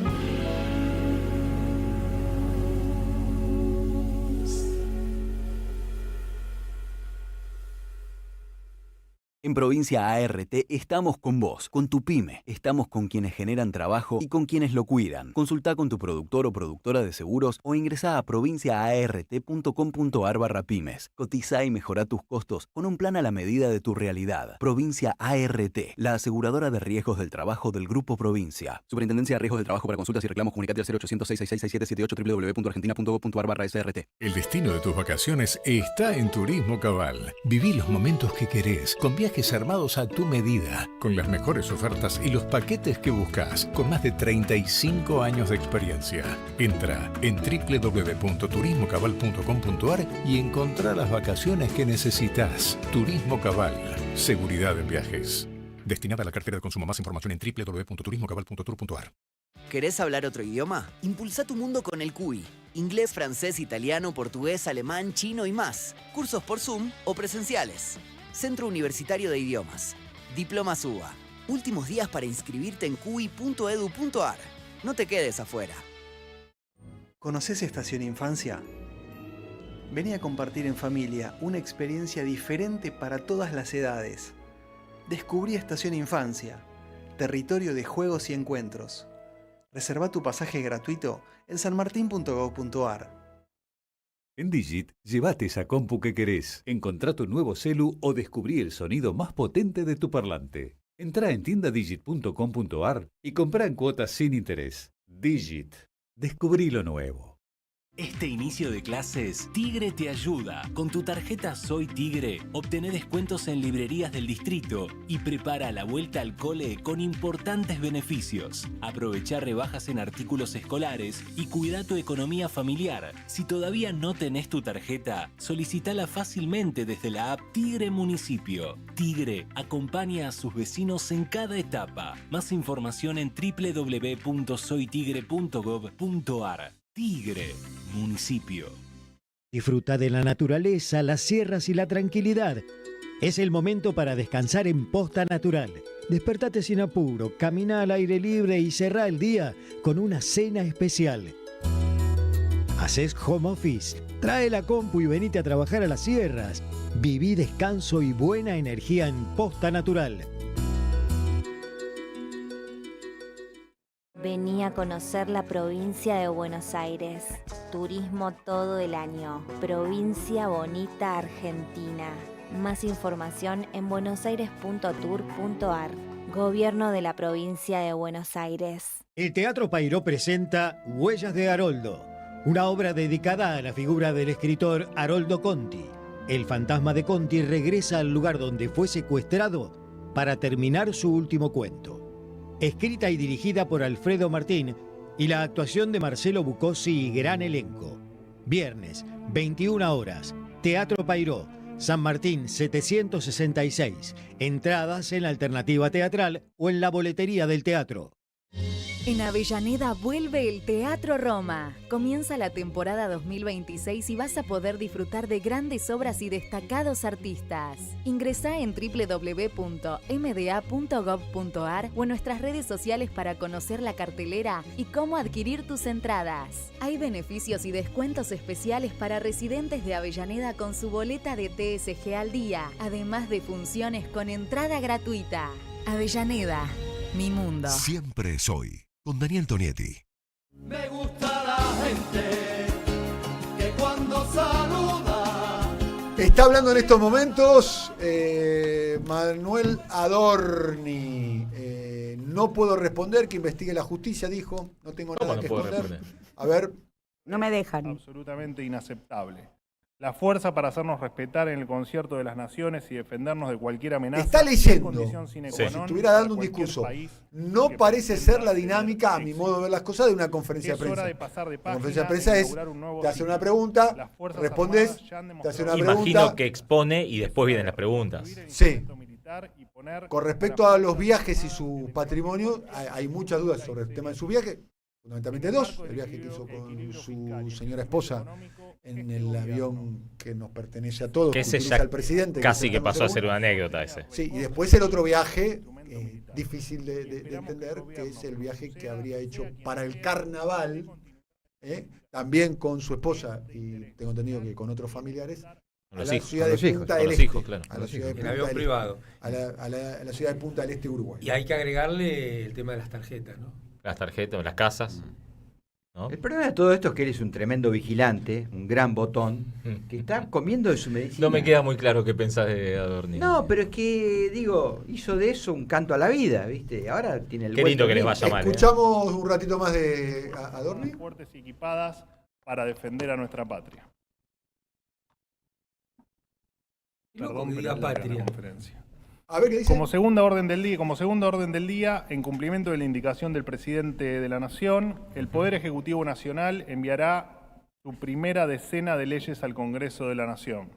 En Provincia ART estamos con vos, con tu pyme. Estamos con quienes generan trabajo y con quienes lo cuidan. Consultá con tu productor o productora de seguros o ingresá a provinciaart.com.ar/pymes. Cotiza y mejorá tus costos con un plan a la medida de tu realidad. Provincia ART, la aseguradora de riesgos del trabajo del Grupo Provincia. Superintendencia de Riesgos del Trabajo. Para consultas y reclamos, comunicate al 0800 666 6778 www.argentina.gov.ar/SRT. El destino de tus vacaciones está en Turismo Cabal. Viví los momentos que querés, con viajes armados a tu medida, con las mejores ofertas y los paquetes que buscas, con más de 35 años de experiencia. Entra en www.turismocabal.com.ar y encontrá las vacaciones que necesitas. Turismo Cabal, seguridad en viajes. Destinada a la cartera de consumo. Más información en www.turismocabal.tour.ar. ¿Querés hablar otro idioma? Impulsa tu mundo con el CUI. Inglés, francés, italiano, portugués, alemán, chino y más. Cursos por Zoom o presenciales. Centro Universitario de Idiomas. Diplomas UBA. Últimos días para inscribirte en cui.edu.ar. No te quedes afuera. ¿Conoces Estación Infancia? Vení a compartir en familia una experiencia diferente para todas las edades. Descubrí Estación Infancia, territorio de juegos y encuentros. Reserva tu pasaje gratuito en sanmartin.gov.ar. En Digit, llévate esa compu que querés, encontrá tu nuevo celu o descubrí el sonido más potente de tu parlante. Entrá en tiendadigit.com.ar y comprá en cuotas sin interés. Digit. Descubrí lo nuevo. Este inicio de clases, Tigre te ayuda. Con tu tarjeta Soy Tigre, obtené descuentos en librerías del distrito y prepara la vuelta al cole con importantes beneficios. Aprovechá rebajas en artículos escolares y cuida tu economía familiar. Si todavía no tenés tu tarjeta, solicitala fácilmente desde la app Tigre Municipio. Tigre acompaña a sus vecinos en cada etapa. Más información en www.soytigre.gov.ar. Tigre, municipio. Disfruta de la naturaleza, las sierras y la tranquilidad. Es el momento para descansar en Posta Natural. Despertate sin apuro, camina al aire libre y cerrá el día con una cena especial. Haces home office, trae la compu y venite a trabajar a las sierras. Viví descanso y buena energía en Posta Natural. Vení a conocer la provincia de Buenos Aires. Turismo todo el año. Provincia Bonita, Argentina. Más información en buenosaires.tour.ar. Gobierno de la provincia de Buenos Aires. El Teatro Payró presenta Huellas de Haroldo, una obra dedicada a la figura del escritor Haroldo Conti. El fantasma de Conti regresa al lugar donde fue secuestrado para terminar su último cuento. Escrita y dirigida por Alfredo Martín y la actuación de Marcelo Bucossi y gran elenco. Viernes, 21 horas, Teatro Payró, San Martín 766. Entradas en la Alternativa Teatral o en la boletería del teatro. En Avellaneda vuelve el Teatro Roma. Comienza la temporada 2026 y vas a poder disfrutar de grandes obras y destacados artistas. Ingresá en www.mda.gov.ar o en nuestras redes sociales para conocer la cartelera y cómo adquirir tus entradas. Hay beneficios y descuentos especiales para residentes de Avellaneda con su boleta de TSG al día, además de funciones con entrada gratuita. Avellaneda, mi mundo. Siempre soy. Con Daniel Tonietti. Me gusta la gente que cuando saluda. Está hablando en estos momentos Manuel Adorni. No puedo responder, que investigue la justicia, dijo. No tengo nada que esconder. A ver. No me dejan. Absolutamente inaceptable. La fuerza para hacernos respetar en el concierto de las naciones y defendernos de cualquier amenaza. Está leyendo, si estuviera dando un discurso. No parece ser la dinámica, a mi modo de ver las cosas, de una conferencia de prensa. La conferencia de prensa es, te hace una pregunta, respondes, te hace una pregunta. Imagino que expone y después vienen las preguntas. Sí. Con respecto a los viajes y su patrimonio, hay muchas dudas sobre el tema de su viaje. Fundamentalmente dos, el viaje que hizo con su señora esposa en el avión que nos pertenece a todos, que utiliza el presidente. Casi que pasó a ser una anécdota ese. Sí, y después el otro viaje, difícil de entender, que es el viaje que habría hecho para el carnaval, también con su esposa, y tengo entendido que con otros familiares, a la ciudad de Punta del Este. En avión privado. A la ciudad de Punta del Este, Uruguay. Y hay que agregarle el tema de las tarjetas, ¿no? Las tarjetas, las casas. ¿No? El problema de todo esto es que eres un tremendo vigilante, un gran botón, que está comiendo de su medicina. No me queda muy claro qué pensás de Adorni. No, pero es que, digo, hizo de eso un canto a la vida, ¿viste? Ahora tiene el Qué lindo que les vaya mal. Escuchamos un ratito más de Adorni. Fuertes y equipadas para defender a nuestra patria. Perdón, pero la conferencia. A ver, ¿qué dice? Como segunda orden del día, en cumplimiento de la indicación del presidente de la Nación, el Poder Ejecutivo Nacional enviará su primera decena de leyes al Congreso de la Nación.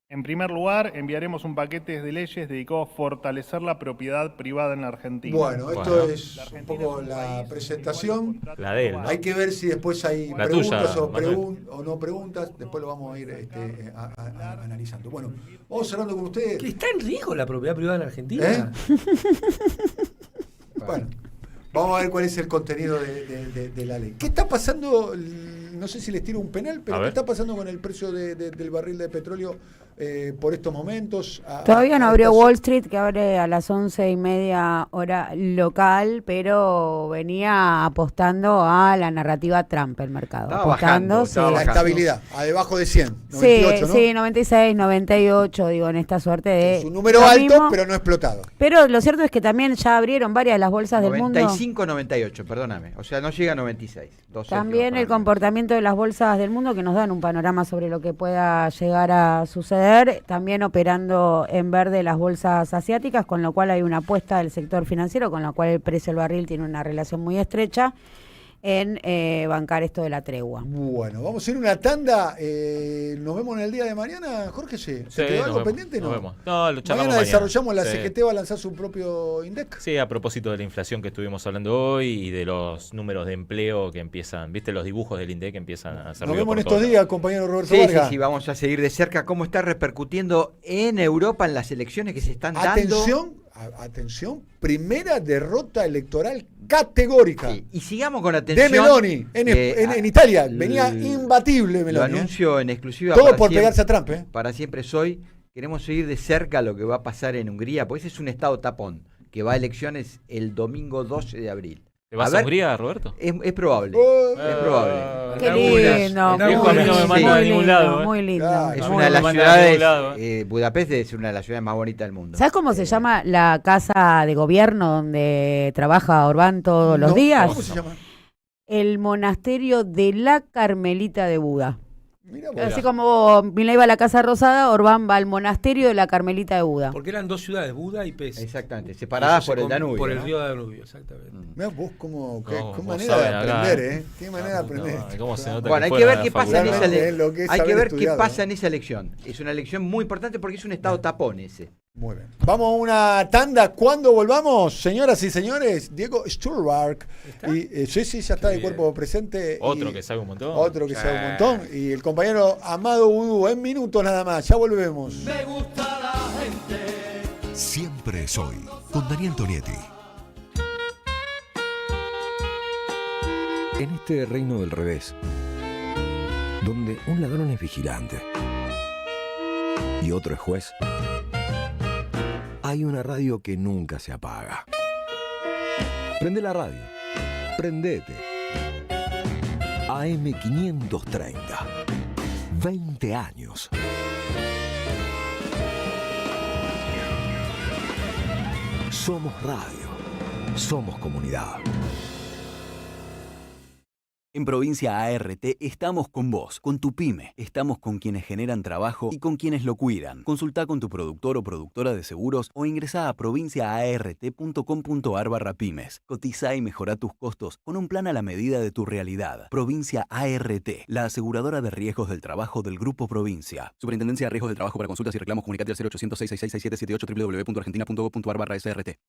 En primer lugar, enviaremos un paquete de leyes dedicado a fortalecer la propiedad privada en la Argentina. Bueno, esto es un poco la presentación. La de él, ¿no? Hay que ver si después hay la preguntas tuya, o no preguntas. Después lo vamos a ir analizando. Bueno, vamos cerrando con ustedes. ¿Que está en riesgo la propiedad privada en Argentina? Bueno, vamos a ver cuál es el contenido de la ley. ¿Qué está pasando? No sé si les tiro un penal, pero ¿qué está pasando con el precio del barril de petróleo por estos momentos? Todavía no abrió Wall Street, que abre a las 11:30 hora local, pero venía apostando a la narrativa Trump el mercado. Estaba apostando bajando, la estabilidad, a debajo de 100, 98, ¿no? Sí, 96, 98, digo, en esta suerte de... Es un número alto, pero no explotado. Pero lo cierto es que también ya abrieron varias de las bolsas del mundo. 95, 98, perdóname. O sea, no llega a 96. También el comportamiento de las bolsas del mundo, que nos dan un panorama sobre lo que pueda llegar a suceder. También operando en verde las bolsas asiáticas, con lo cual hay una apuesta del sector financiero, con lo cual el precio del barril tiene una relación muy estrecha en bancar esto de la tregua. Bueno, vamos a ir una tanda. Nos vemos en el día de mañana, Jorge. ¿Se quedó algo pendiente? Nos vemos. No, lo charlamos mañana desarrollamos, la CGT va a lanzar su propio INDEC. Sí, a propósito de la inflación que estuvimos hablando hoy y de los números de empleo que empiezan, viste, los dibujos del INDEC que empiezan a hacer. Nos vemos en estos días, compañero Roberto Vargas. Sí, vamos a seguir de cerca cómo está repercutiendo en Europa en las elecciones que se están dando. Atención atención, primera derrota electoral categórica. Sí. Y sigamos con atención. De Meloni, en Italia. Venía imbatible Meloni. Lo anuncio en exclusiva. Todo por pegarse a Trump. Para siempre soy. Queremos seguir de cerca lo que va a pasar en Hungría, porque ese es un estado tapón, que va a elecciones el domingo 12 de abril. ¿Te vas a Hungría, Roberto? Es probable. Es probable. Qué lindo. Muy lindo. Es una de las ciudades, Budapest es una de las ciudades más bonitas del mundo. ¿Sabes cómo se llama la casa de gobierno donde trabaja Orbán todos los días? ¿Cómo se llama? El monasterio de la Carmelita de Buda. Así como Milei va a la Casa Rosada, Orbán va al monasterio de la Carmelita de Buda. Porque eran dos ciudades, Buda y Pest. Exactamente, separadas por el Danubio. Por el río Danubio, exactamente. Mirá vos qué manera de aprender, ¿eh? Qué manera de aprender. Bueno, hay que ver qué pasa en esa elección. Hay que ver qué pasa en esa elección. Es una elección muy importante porque es un estado tapón ese. Muy bien. Vamos a una tanda. ¿Cuándo volvamos, señoras y señores? Diego Sturbark. Sí, ya está de cuerpo presente. Otro que sabe un montón. Otro que sabe un montón. Y el compañero Amado Udú, en minutos nada más. Ya volvemos. Me gusta la gente. Siempre soy con Daniel Tonietti. En este reino del revés, donde un ladrón es vigilante y otro es juez, hay una radio que nunca se apaga. Prende la radio. Prendete. AM530. 20 años. Somos radio. Somos comunidad. En Provincia ART estamos con vos, con tu pyme. Estamos con quienes generan trabajo y con quienes lo cuidan. Consultá con tu productor o productora de seguros o ingresá a provinciaart.com.ar/pymes. Cotizá y mejorá tus costos con un plan a la medida de tu realidad. Provincia ART, la aseguradora de riesgos del trabajo del Grupo Provincia. Superintendencia de Riesgos del Trabajo. Para consultas y reclamos comunicate al 0800 666 6778 www.argentina.gov.ar/SRT.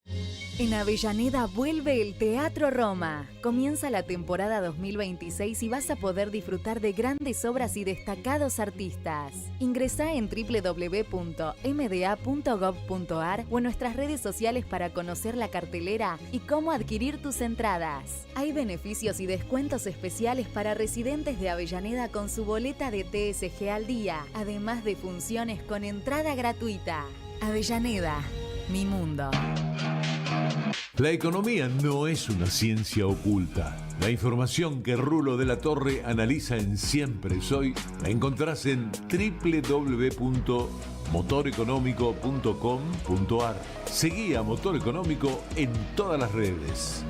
En Avellaneda vuelve el Teatro Roma. Comienza la temporada 2026 y vas a poder disfrutar de grandes obras y destacados artistas. Ingresá en www.mda.gov.ar o en nuestras redes sociales para conocer la cartelera y cómo adquirir tus entradas. Hay beneficios y descuentos especiales para residentes de Avellaneda con su boleta de TSG al día, además de funciones con entrada gratuita. Avellaneda, mi mundo. La economía no es una ciencia oculta. La información que Rulo de la Torre analiza en Siempre Soy la encontrás en www.motoreconómico.com.ar. Seguí a Motor Económico en todas las redes.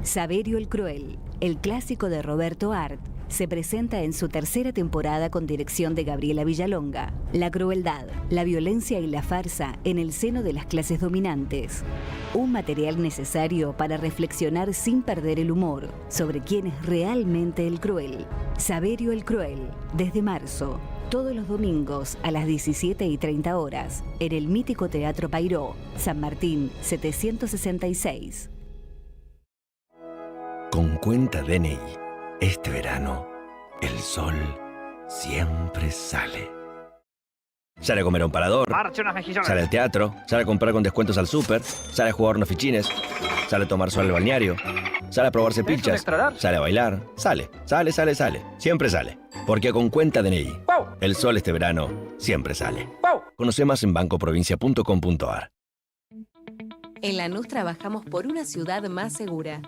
Saberio el Cruel, el clásico de Roberto Art, se presenta en su tercera temporada con dirección de Gabriela Villalonga. La crueldad, la violencia y la farsa en el seno de las clases dominantes. Un material necesario para reflexionar sin perder el humor sobre quién es realmente el cruel. Saberio el Cruel, desde marzo, todos los domingos a las 17:30 horas, en el mítico Teatro Pairó, San Martín 766. Con cuenta DNI, este verano, el sol siempre sale. Sale a comer a un parador, sale al teatro, sale a comprar con descuentos al súper, sale a jugar unos fichines, sale a tomar sol al balneario, sale a probarse pinchas, sale a bailar, sale, siempre sale. Porque con cuenta DNI, el sol este verano siempre sale. Conoce más en bancoprovincia.com.ar. En Lanús trabajamos por una ciudad más segura.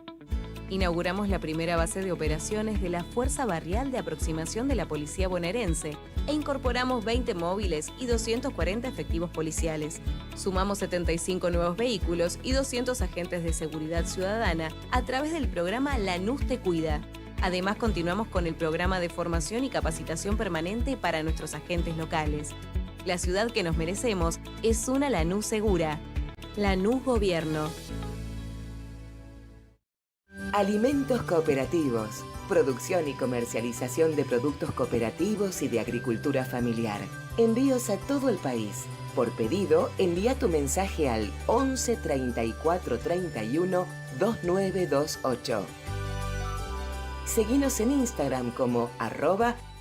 Inauguramos la primera base de operaciones de la Fuerza Barrial de Aproximación de la Policía Bonaerense e incorporamos 20 móviles y 240 efectivos policiales. Sumamos 75 nuevos vehículos y 200 agentes de seguridad ciudadana a través del programa Lanús Te Cuida. Además, continuamos con el programa de formación y capacitación permanente para nuestros agentes locales. La ciudad que nos merecemos es una Lanús segura. Lanús Gobierno. Alimentos cooperativos. Producción y comercialización de productos cooperativos y de agricultura familiar. Envíos a todo el país. Por pedido, envía tu mensaje al 11 34 31 2928. Seguinos en Instagram como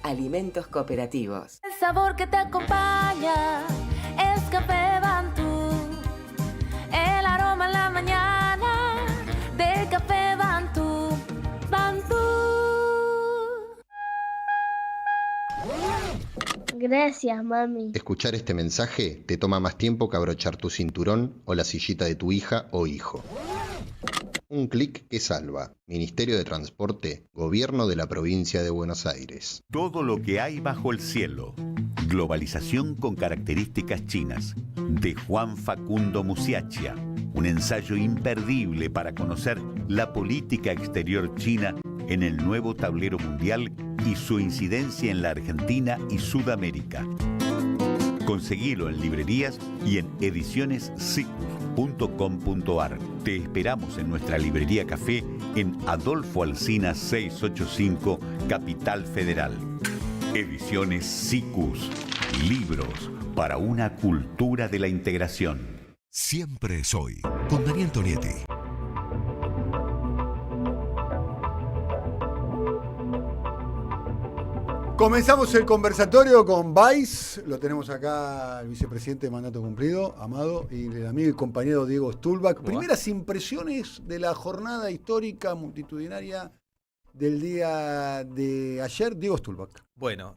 Alimentos cooperativos. El sabor que te acompaña es Café Bantú. El aroma en la mañana del Café Bantú. Bantú. Gracias, mami. Escuchar este mensaje te toma más tiempo que abrochar tu cinturón o la sillita de tu hija o hijo. Un clic que salva. Ministerio de Transporte, Gobierno de la Provincia de Buenos Aires. Todo lo que hay bajo el cielo. Globalización con características chinas. De Juan Facundo Musiaccia. Un ensayo imperdible para conocer la política exterior china en el nuevo tablero mundial y su incidencia en la Argentina y Sudamérica. Conseguilo en librerías y en edicionessicus.com.ar. Te esperamos en nuestra librería café en Adolfo Alsina 685, Capital Federal. Ediciones Sicus. Libros para una cultura de la integración. Siempre soy, con Daniel Tonietti. Comenzamos el conversatorio con Vice. Lo tenemos acá, el vicepresidente de mandato cumplido, Amado, y el amigo y compañero Diego Stulbach. Primeras impresiones de la jornada histórica multitudinaria del día de ayer. Diego Stulbach. Bueno,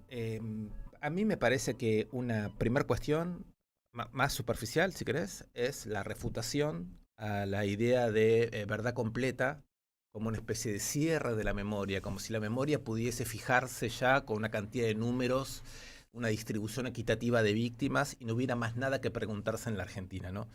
a mí me parece que una primera cuestión, más superficial, si querés, es la refutación a la idea de verdad completa como una especie de cierre de la memoria, como si la memoria pudiese fijarse ya con una cantidad de números, una distribución equitativa de víctimas y no hubiera más nada que preguntarse en la Argentina, ¿no?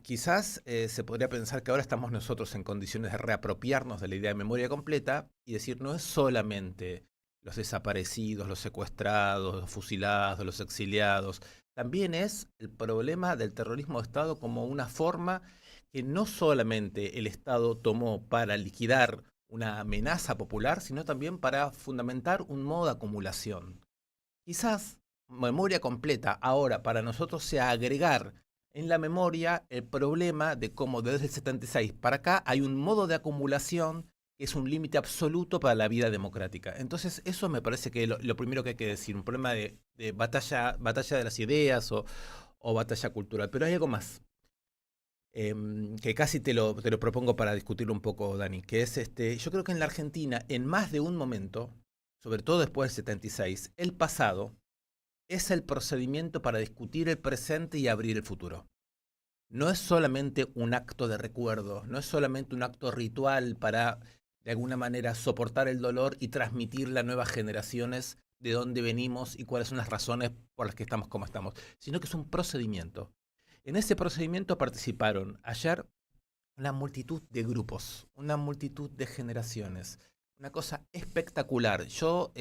Quizás se podría pensar que ahora estamos nosotros en condiciones de reapropiarnos de la idea de memoria completa y decir no es solamente los desaparecidos, los secuestrados, los fusilados, los exiliados, también es el problema del terrorismo de Estado como una forma que no solamente el Estado tomó para liquidar una amenaza popular, sino también para fundamentar un modo de acumulación. Quizás memoria completa ahora para nosotros sea agregar en la memoria el problema de cómo desde el 76 para acá hay un modo de acumulación que es un límite absoluto para la vida democrática. Entonces eso me parece que es lo primero que hay que decir, un problema de batalla de las ideas o batalla cultural. Pero hay algo más. Que casi te lo propongo para discutirlo un poco, Dani, que es yo creo que en la Argentina, en más de un momento, sobre todo después del 76, el pasado es el procedimiento para discutir el presente y abrir el futuro. No es solamente un acto de recuerdo, no es solamente un acto ritual para, de alguna manera, soportar el dolor y transmitirle a nuevas generaciones de dónde venimos y cuáles son las razones por las que estamos como estamos, sino que es un procedimiento. En ese procedimiento participaron ayer una multitud de grupos, una multitud de generaciones, una cosa espectacular. Yo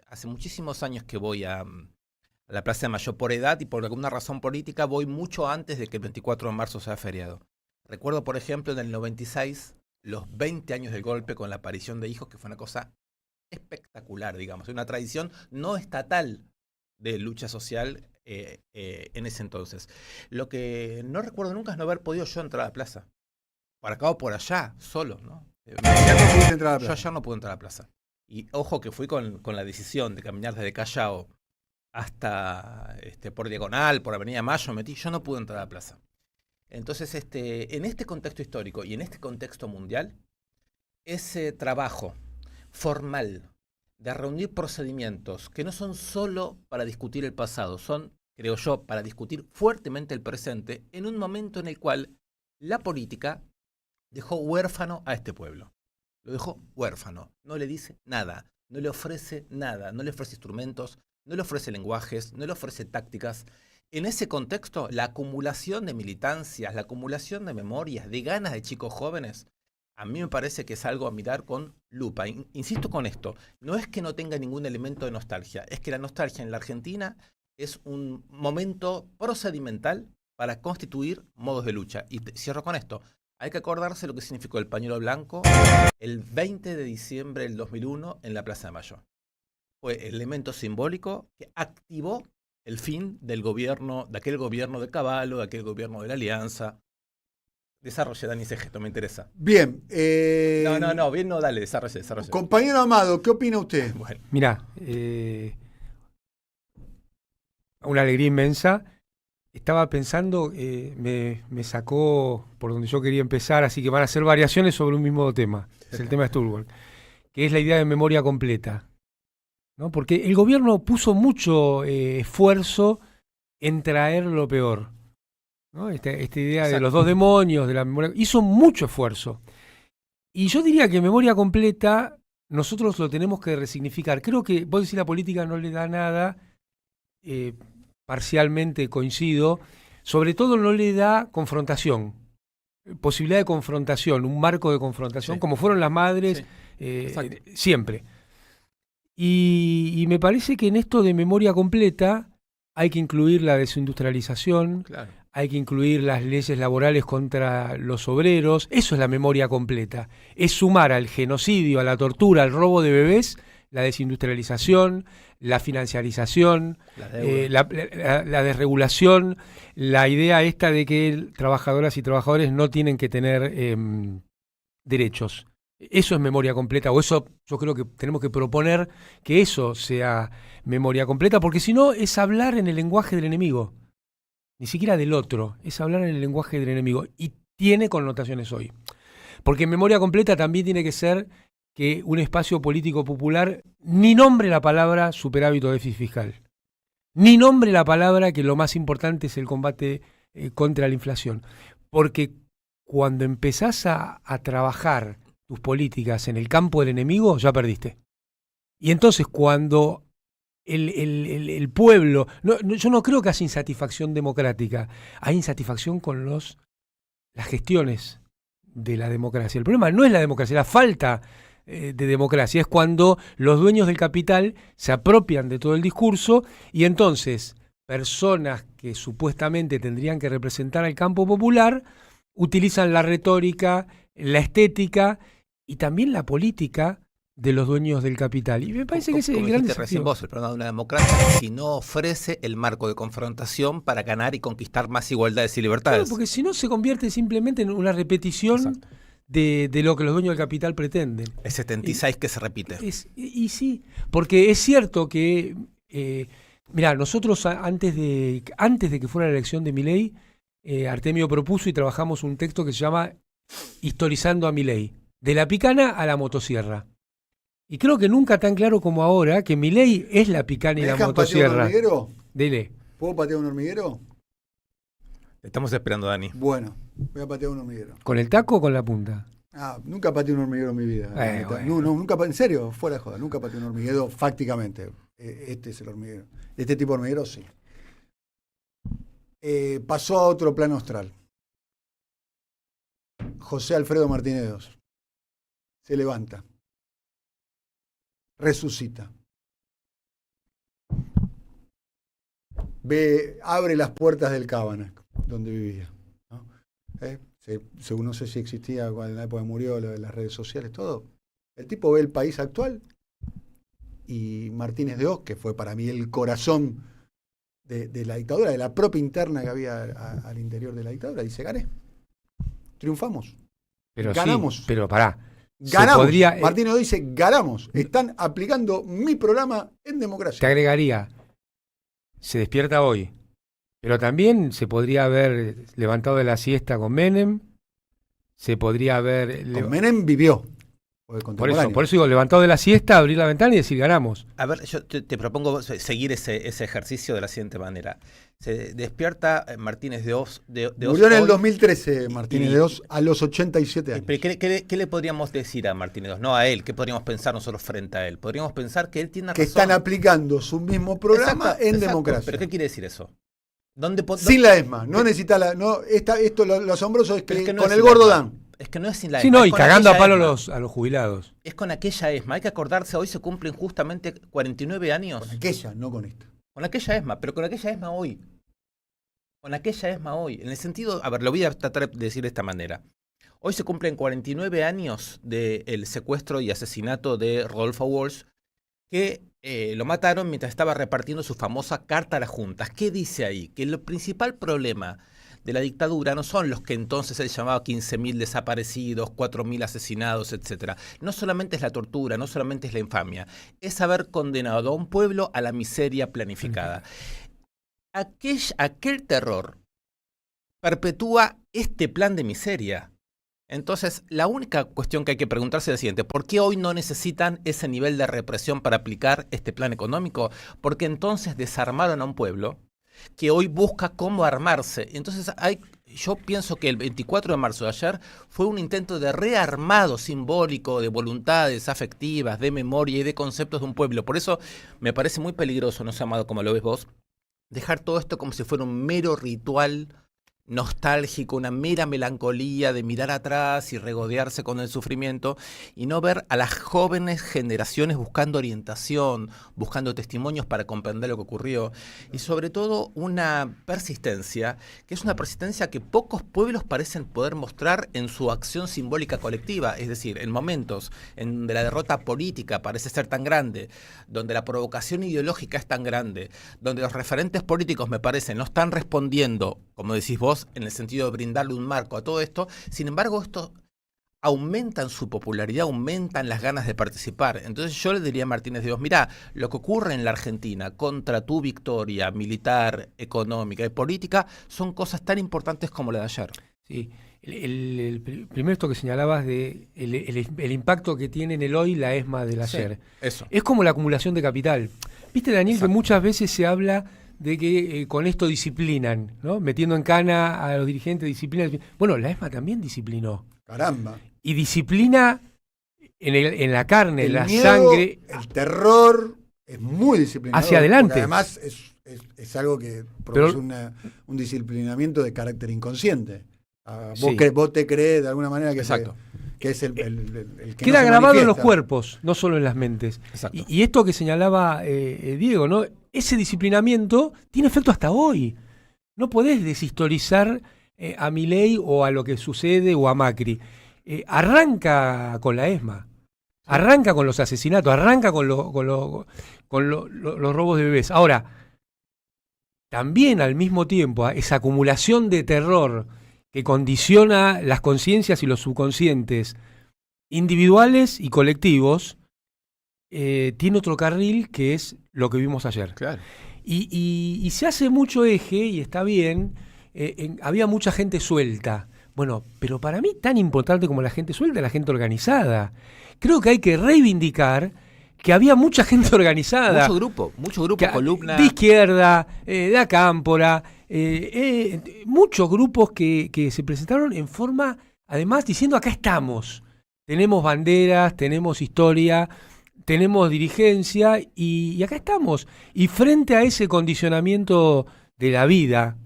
hace muchísimos años que voy a la Plaza de Mayo por edad y por alguna razón política, voy mucho antes de que el 24 de marzo sea feriado. Recuerdo, por ejemplo, en el 96, los 20 años del golpe con la aparición de hijos, que fue una cosa espectacular, digamos, una tradición no estatal de lucha social en ese entonces. Lo que no recuerdo nunca es no haber podido yo entrar a la plaza. Por acá o por allá, solo, ¿no? Yo ayer no pude entrar a la plaza. Y ojo que fui con la decisión de caminar desde Callao hasta por Diagonal, por Avenida Mayo, yo no pude entrar a la plaza. Entonces, en este contexto histórico y en este contexto mundial, ese trabajo formal de reunir procedimientos que no son solo para discutir el pasado, son, creo yo, para discutir fuertemente el presente en un momento en el cual la política dejó huérfano a este pueblo. Lo dejó huérfano, no le dice nada, no le ofrece nada, no le ofrece instrumentos, no le ofrece lenguajes, no le ofrece tácticas. En ese contexto, la acumulación de militancias, la acumulación de memorias, de ganas de chicos jóvenes, a mí me parece que es algo a mirar con lupa. Insisto con esto, no es que no tenga ningún elemento de nostalgia, es que la nostalgia en la Argentina es un momento procedimental para constituir modos de lucha. Y cierro con esto, hay que acordarse lo que significó el pañuelo blanco el 20 de diciembre del 2001 en la Plaza de Mayo. Fue el elemento simbólico que activó el fin del gobierno, de aquel gobierno de Cavallo, de aquel gobierno de la Alianza, Desarrolle, Dani, ese gesto, me interesa. Bien. No, bien, no, dale, desarrolle. Compañero Amado, ¿qué opina usted? Bueno. Mirá, una alegría inmensa. Estaba pensando, me sacó por donde yo quería empezar, así que van a ser variaciones sobre un mismo tema. Es el tema de Sturwell, que es la idea de memoria completa, ¿no? Porque el gobierno puso mucho esfuerzo en traer lo peor, ¿no? Esta idea de los dos demonios, de la memoria, hizo mucho esfuerzo. Y yo diría que memoria completa nosotros lo tenemos que resignificar. Creo que, vos decís, la política no le da nada, parcialmente coincido, sobre todo no le da confrontación, posibilidad de confrontación, un marco de confrontación, Sí. como fueron las madres siempre. Y me parece que en esto de memoria completa hay que incluir la desindustrialización, Claro. hay que incluir las leyes laborales contra los obreros. Eso es la memoria completa. Es sumar al genocidio, a la tortura, al robo de bebés, la desindustrialización, la financiarización, la desregulación, la idea esta de que trabajadoras y trabajadores no tienen que tener derechos. Eso es memoria completa, o eso yo creo que tenemos que proponer que eso sea memoria completa, porque si no es hablar en el lenguaje del enemigo, ni siquiera del otro, es hablar en el lenguaje del enemigo, y tiene connotaciones hoy. Porque memoria completa también tiene que ser que un espacio político popular ni nombre la palabra superávit o déficit fiscal, ni nombre la palabra que lo más importante es el combate contra la inflación. Porque cuando empezás a trabajar tus políticas en el campo del enemigo, ya perdiste. Y entonces cuando el pueblo... yo no creo que haya insatisfacción democrática, hay insatisfacción con las gestiones de la democracia. El problema no es la democracia, la falta de democracia es cuando los dueños del capital se apropian de todo el discurso y entonces personas que supuestamente tendrían que representar al campo popular utilizan la retórica, la estética y también la política de los dueños del capital. Y me parece que ese es el gran desafío. Recién vos, el problema de una democracia es si no ofrece el marco de confrontación para ganar y conquistar más igualdades y libertades. Claro, porque si no se convierte simplemente en una repetición de lo que los dueños del capital pretenden. Es 76 que se repite. Y sí, porque es cierto que, mirá, nosotros antes de que fuera la elección de Milei, Artemio propuso y trabajamos un texto que se llama Historizando a Milei, de la picana a la motosierra. Y creo que nunca tan claro como ahora que Milei es la picana y la motosierra. ¿Me dejan patear un hormiguero? Dele. ¿Puedo patear un hormiguero? Estamos esperando, Dani. Bueno, voy a patear un hormiguero. ¿Con el taco o con la punta? Nunca pateé un hormiguero en mi vida. Bueno. Nunca, en serio, fuera de joda, nunca pateé un hormiguero fácticamente. Este es el hormiguero. De este tipo de hormiguero, sí. Pasó a otro plano astral. José Alfredo Martínez II se levanta, resucita, abre las puertas del Cábana, donde vivía, ¿no? Según no sé si existía en la época que murió lo de las redes sociales, todo. El tipo ve el país actual y Martínez de Oz, que fue para mí el corazón de la dictadura, de la propia interna que había al interior de la dictadura, dice, gané. Triunfamos. Pero ganamos. Sí, pero pará. Ganamos. Podría, Martínez dice, ganamos. Están aplicando mi programa en democracia. Te agregaría, se despierta hoy, pero también se podría haber levantado de la siesta con Menem, se podría haber... Con Menem vivió. Por eso digo, levantado de la siesta, abrir la ventana y decir, ganamos. A ver, yo te propongo seguir ese ejercicio de la siguiente manera. Se despierta Martínez de Oz. Murió en el 2013 Martínez de Oz a los 87 años. ¿Qué le podríamos decir a Martínez de Oz? No a él, ¿qué podríamos pensar nosotros frente a él? Podríamos pensar que él tiene razón. Que están aplicando su mismo programa en democracia. ¿Pero qué quiere decir eso? Sin la ESMA, no necesita la... No, esto lo asombroso es que no con es el gordo Dan. Es que no es sin la ESMA. Sí, no, y cagando a palo a los jubilados. Es con aquella ESMA. Hay que acordarse, hoy se cumplen justamente 49 años. Con aquella, no con esta. Con aquella ESMA, pero con aquella ESMA hoy. Con aquella ESMA hoy. En el sentido, a ver, lo voy a tratar de decir de esta manera. Hoy se cumplen 49 años del secuestro y asesinato de Rodolfo Walsh, que lo mataron mientras estaba repartiendo su famosa carta a las juntas. ¿Qué dice ahí? Que el principal problema de la dictadura no son los que entonces él llamaba 15.000 desaparecidos, 4.000 asesinados, etcétera. No solamente es la tortura, no solamente es la infamia, es haber condenado a un pueblo a la miseria planificada. Aquel terror perpetúa este plan de miseria. Entonces, la única cuestión que hay que preguntarse es la siguiente: ¿por qué hoy no necesitan ese nivel de represión para aplicar este plan económico? Porque entonces desarmaron a un pueblo que hoy busca cómo armarse. Entonces, yo pienso que el 24 de marzo de ayer fue un intento de rearmado simbólico de voluntades afectivas, de memoria y de conceptos de un pueblo. Por eso me parece muy peligroso, no sé, Amado, como lo ves vos, dejar todo esto como si fuera un mero ritual nostálgico, una mera melancolía de mirar atrás y regodearse con el sufrimiento, y no ver a las jóvenes generaciones buscando orientación, buscando testimonios para comprender lo que ocurrió, y sobre todo una persistencia, que es una persistencia que pocos pueblos parecen poder mostrar en su acción simbólica colectiva, es decir, en momentos en donde la derrota política parece ser tan grande, donde la provocación ideológica es tan grande, donde los referentes políticos, me parece, no están respondiendo, como decís vos, en el sentido de brindarle un marco a todo esto. Sin embargo, esto aumentan su popularidad, aumentan las ganas de participar. Entonces yo le diría a Martínez de Oz: mirá, lo que ocurre en la Argentina contra tu victoria militar, económica y política son cosas tan importantes como la de ayer. Sí, primero esto que señalabas de el impacto que tiene en el hoy la ESMA del ayer. Sí, eso. Es como la acumulación de capital. Viste, Daniel, exacto, que muchas veces se habla de que con esto disciplinan, ¿no? Metiendo en cana a los dirigentes, disciplinan. Bueno, la ESMA también disciplinó. Caramba. Y disciplina en la carne, en la miedo, sangre. El terror es muy disciplinado. Hacia adelante. Además es algo que produce un disciplinamiento de carácter inconsciente. Vos, sí, vos te crees de alguna manera que, exacto, que es el que queda no grabado en los cuerpos, no solo en las mentes. Y esto que señalaba Diego, ¿no? Ese disciplinamiento tiene efecto hasta hoy. No podés deshistorizar a Milei o a lo que sucede o a Macri. Arranca con la ESMA, arranca con los asesinatos, arranca con los robos de bebés. Ahora, también al mismo tiempo, esa acumulación de terror que condiciona las conciencias y los subconscientes individuales y colectivos, tiene otro carril que es lo que vimos ayer. Claro. Y se hace mucho eje, y está bien, había mucha gente suelta. Bueno, pero para mí tan importante como la gente suelta es la gente organizada. Creo que hay que reivindicar que había mucha gente organizada. Mucho grupo, columna. De izquierda, de Acámpora, muchos grupos que se presentaron en forma, además, diciendo: acá estamos. Tenemos banderas, tenemos historia, tenemos dirigencia y acá estamos. Y frente a ese condicionamiento de la vida,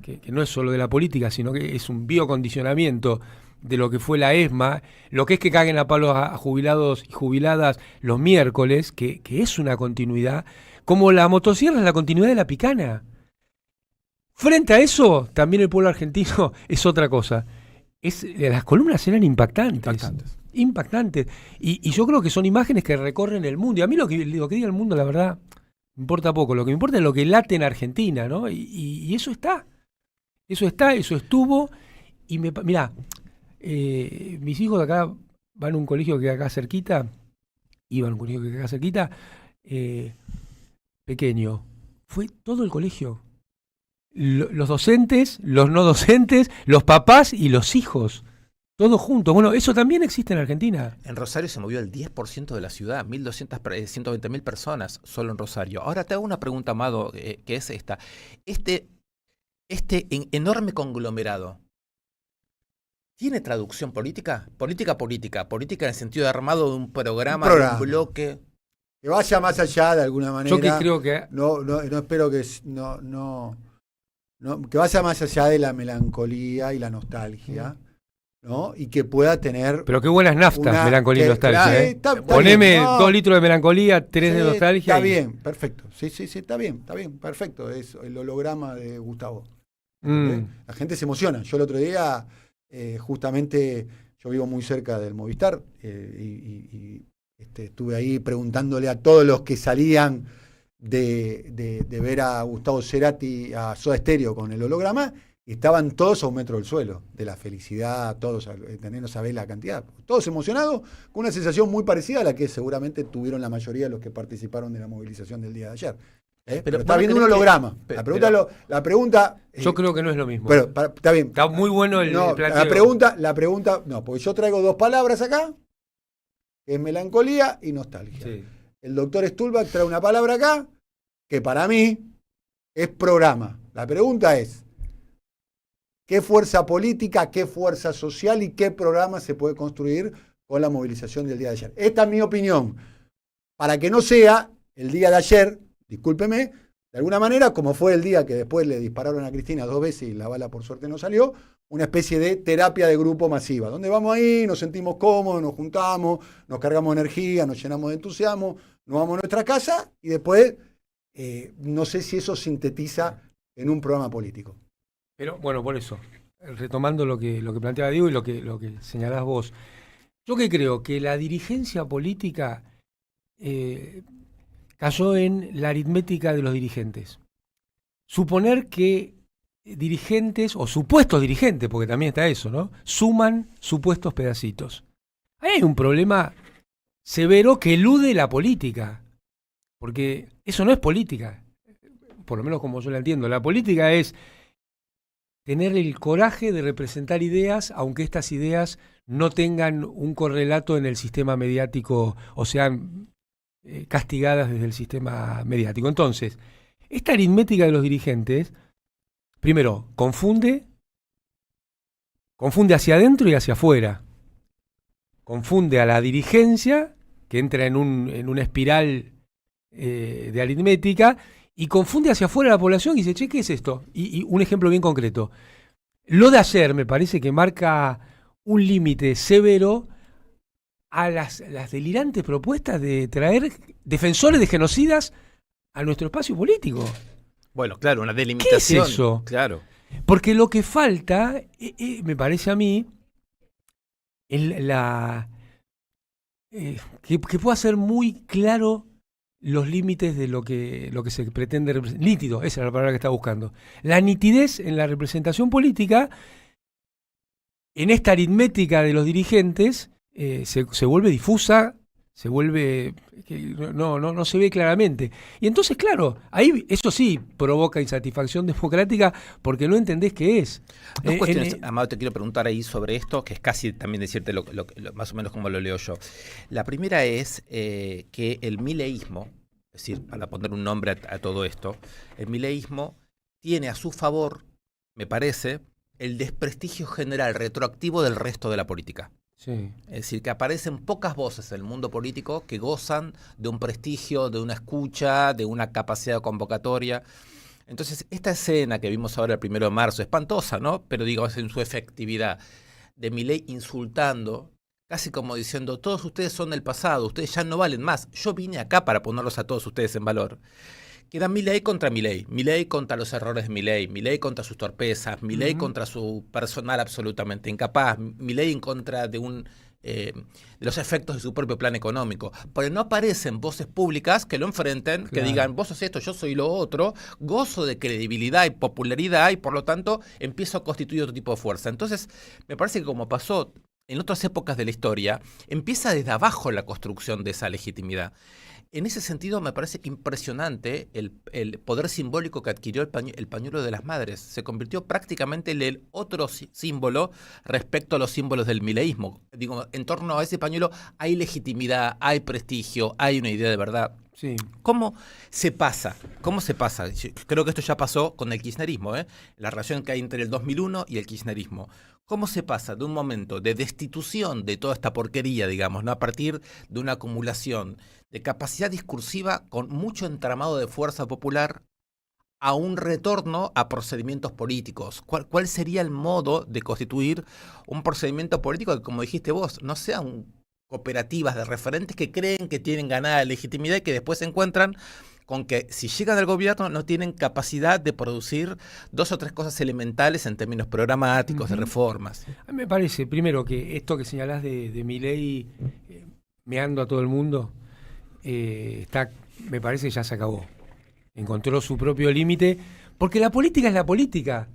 que no es solo de la política, sino que es un biocondicionamiento de lo que fue la ESMA, lo que es que caguen a palos a jubilados y jubiladas los miércoles, que es una continuidad, como la motosierra es la continuidad de la picana. Frente a eso, también el pueblo argentino es otra cosa. Las columnas eran impactantes. Y yo creo que son imágenes que recorren el mundo. Y a mí lo que diga el mundo, la verdad, me importa poco. Lo que me importa es lo que late en Argentina, ¿no? Y eso está. Eso estuvo. Y mirá, mis hijos de acá van a un colegio que acá cerquita, pequeño. Fue todo el colegio. Los docentes, los no docentes, los papás y los hijos. Todos juntos. Bueno, eso también existe en Argentina. En Rosario se movió el 10% de la ciudad, 120.000 personas solo en Rosario. Ahora te hago una pregunta, Amado, que es esta. Este enorme conglomerado, ¿tiene traducción política? Política en el sentido de armado de un programa. De un bloque. Que vaya más allá de alguna manera. Yo que creo que... No espero que... que vaya más allá de la melancolía y la nostalgia. ¿No? Y que pueda tener... Pero qué buenas naftas, melancolía y nostalgia. Poneme 2 litros de melancolía, 3 de nostalgia. Está bien, perfecto. Sí, está bien, perfecto. Es el holograma de Gustavo. La gente se emociona. Yo el otro día, justamente, yo vivo muy cerca del Movistar, y estuve ahí preguntándole a todos los que salían de ver a Gustavo Cerati, a Soda Stereo con el holograma, y estaban todos a un metro del suelo, de la felicidad, todos, ¿entendés? No sabés la cantidad. Todos emocionados, con una sensación muy parecida a la que seguramente tuvieron la mayoría de los que participaron de la movilización del día de ayer. Pero está viendo un holograma. La pregunta yo creo que no es lo mismo. Pero, está bien. Está muy bueno el planteo. La pregunta, no, porque yo traigo dos palabras acá, que es melancolía y nostalgia. Sí. El doctor Stulbach trae una palabra acá, que para mí es programa. La pregunta es, ¿qué fuerza política, qué fuerza social y qué programa se puede construir con la movilización del día de ayer? Esta es mi opinión. Para que no sea el día de ayer, discúlpeme, de alguna manera, como fue el día que después le dispararon a Cristina 2 veces y la bala por suerte no salió, una especie de terapia de grupo masiva, donde vamos ahí, nos sentimos cómodos, nos juntamos, nos cargamos energía, nos llenamos de entusiasmo, nos vamos a nuestra casa y después no sé si eso sintetiza en un programa político. Pero bueno, por eso, retomando lo que planteaba Diego y lo que señalás vos, yo que creo que la dirigencia política cayó en la aritmética de los dirigentes. Suponer que dirigentes, o supuestos dirigentes, porque también está eso, ¿no? Suman supuestos pedacitos. Ahí hay un problema severo que elude la política, porque eso no es política, por lo menos como yo la entiendo. La política es tener el coraje de representar ideas, aunque estas ideas no tengan un correlato en el sistema mediático, o sean castigadas desde el sistema mediático. Entonces, esta aritmética de los dirigentes, primero, confunde hacia adentro y hacia afuera. Confunde a la dirigencia, que entra en una espiral de aritmética, y confunde hacia afuera a la población y dice, che, ¿qué es esto? Y un ejemplo bien concreto. Lo de ayer me parece que marca un límite severo a las delirantes propuestas de traer defensores de genocidas a nuestro espacio político. Bueno, claro, una delimitación. ¿Qué es eso? Claro. Porque lo que falta, me parece a mí, que pueda ser muy claro los límites de lo que se pretende representar. Nítido, esa es la palabra que estaba buscando. La nitidez en la representación política, en esta aritmética de los dirigentes, se vuelve difusa, se vuelve que no se ve claramente. Y entonces, claro, ahí eso sí provoca insatisfacción democrática porque no entendés qué es. Dos cuestiones, Amado, te quiero preguntar ahí sobre esto, que es casi también decirte más o menos como lo leo yo. La primera es que el mileísmo, es decir, para poner un nombre a todo esto, el mileísmo tiene a su favor, me parece, el desprestigio general retroactivo del resto de la política. Sí. Es decir, que aparecen pocas voces en el mundo político que gozan de un prestigio, de una escucha, de una capacidad de convocatoria. Entonces, esta escena que vimos ahora el 1 de marzo, espantosa, ¿no? Pero digamos en su efectividad, de Milei insultando, casi como diciendo, todos ustedes son del pasado, ustedes ya no valen más. Yo vine acá para ponerlos a todos ustedes en valor. Queda Milei contra Milei, Milei contra los errores de Milei, Milei contra sus torpezas, Milei contra su personal absolutamente incapaz, Milei en contra de los efectos de su propio plan económico. Pero no aparecen voces públicas que lo enfrenten, que digan, vos sos esto, yo soy lo otro, gozo de credibilidad y popularidad y por lo tanto empiezo a constituir otro tipo de fuerza. Entonces, me parece que como pasó en otras épocas de la historia, empieza desde abajo la construcción de esa legitimidad. En ese sentido me parece impresionante el poder simbólico que adquirió el pañuelo de las madres. Se convirtió prácticamente en el otro símbolo respecto a los símbolos del mileísmo. Digo, en torno a ese pañuelo hay legitimidad, hay prestigio, hay una idea de verdad. Sí. ¿Cómo se pasa? Creo que esto ya pasó con el kirchnerismo, la relación que hay entre el 2001 y el kirchnerismo. ¿Cómo se pasa de un momento de destitución de toda esta porquería, digamos, ¿no? A partir de una acumulación de capacidad discursiva con mucho entramado de fuerza popular a un retorno a procedimientos políticos? ¿Cuál sería el modo de constituir un procedimiento político que, como dijiste vos, no sean cooperativas de referentes que creen que tienen ganada legitimidad y que después se encuentran con que si llegan al gobierno no tienen capacidad de producir 2 o 3 cosas elementales en términos programáticos, de reformas? A mí me parece, primero, que esto que señalás de Milei meando a todo el mundo, me parece que ya se acabó. Encontró su propio límite, porque la política es la política.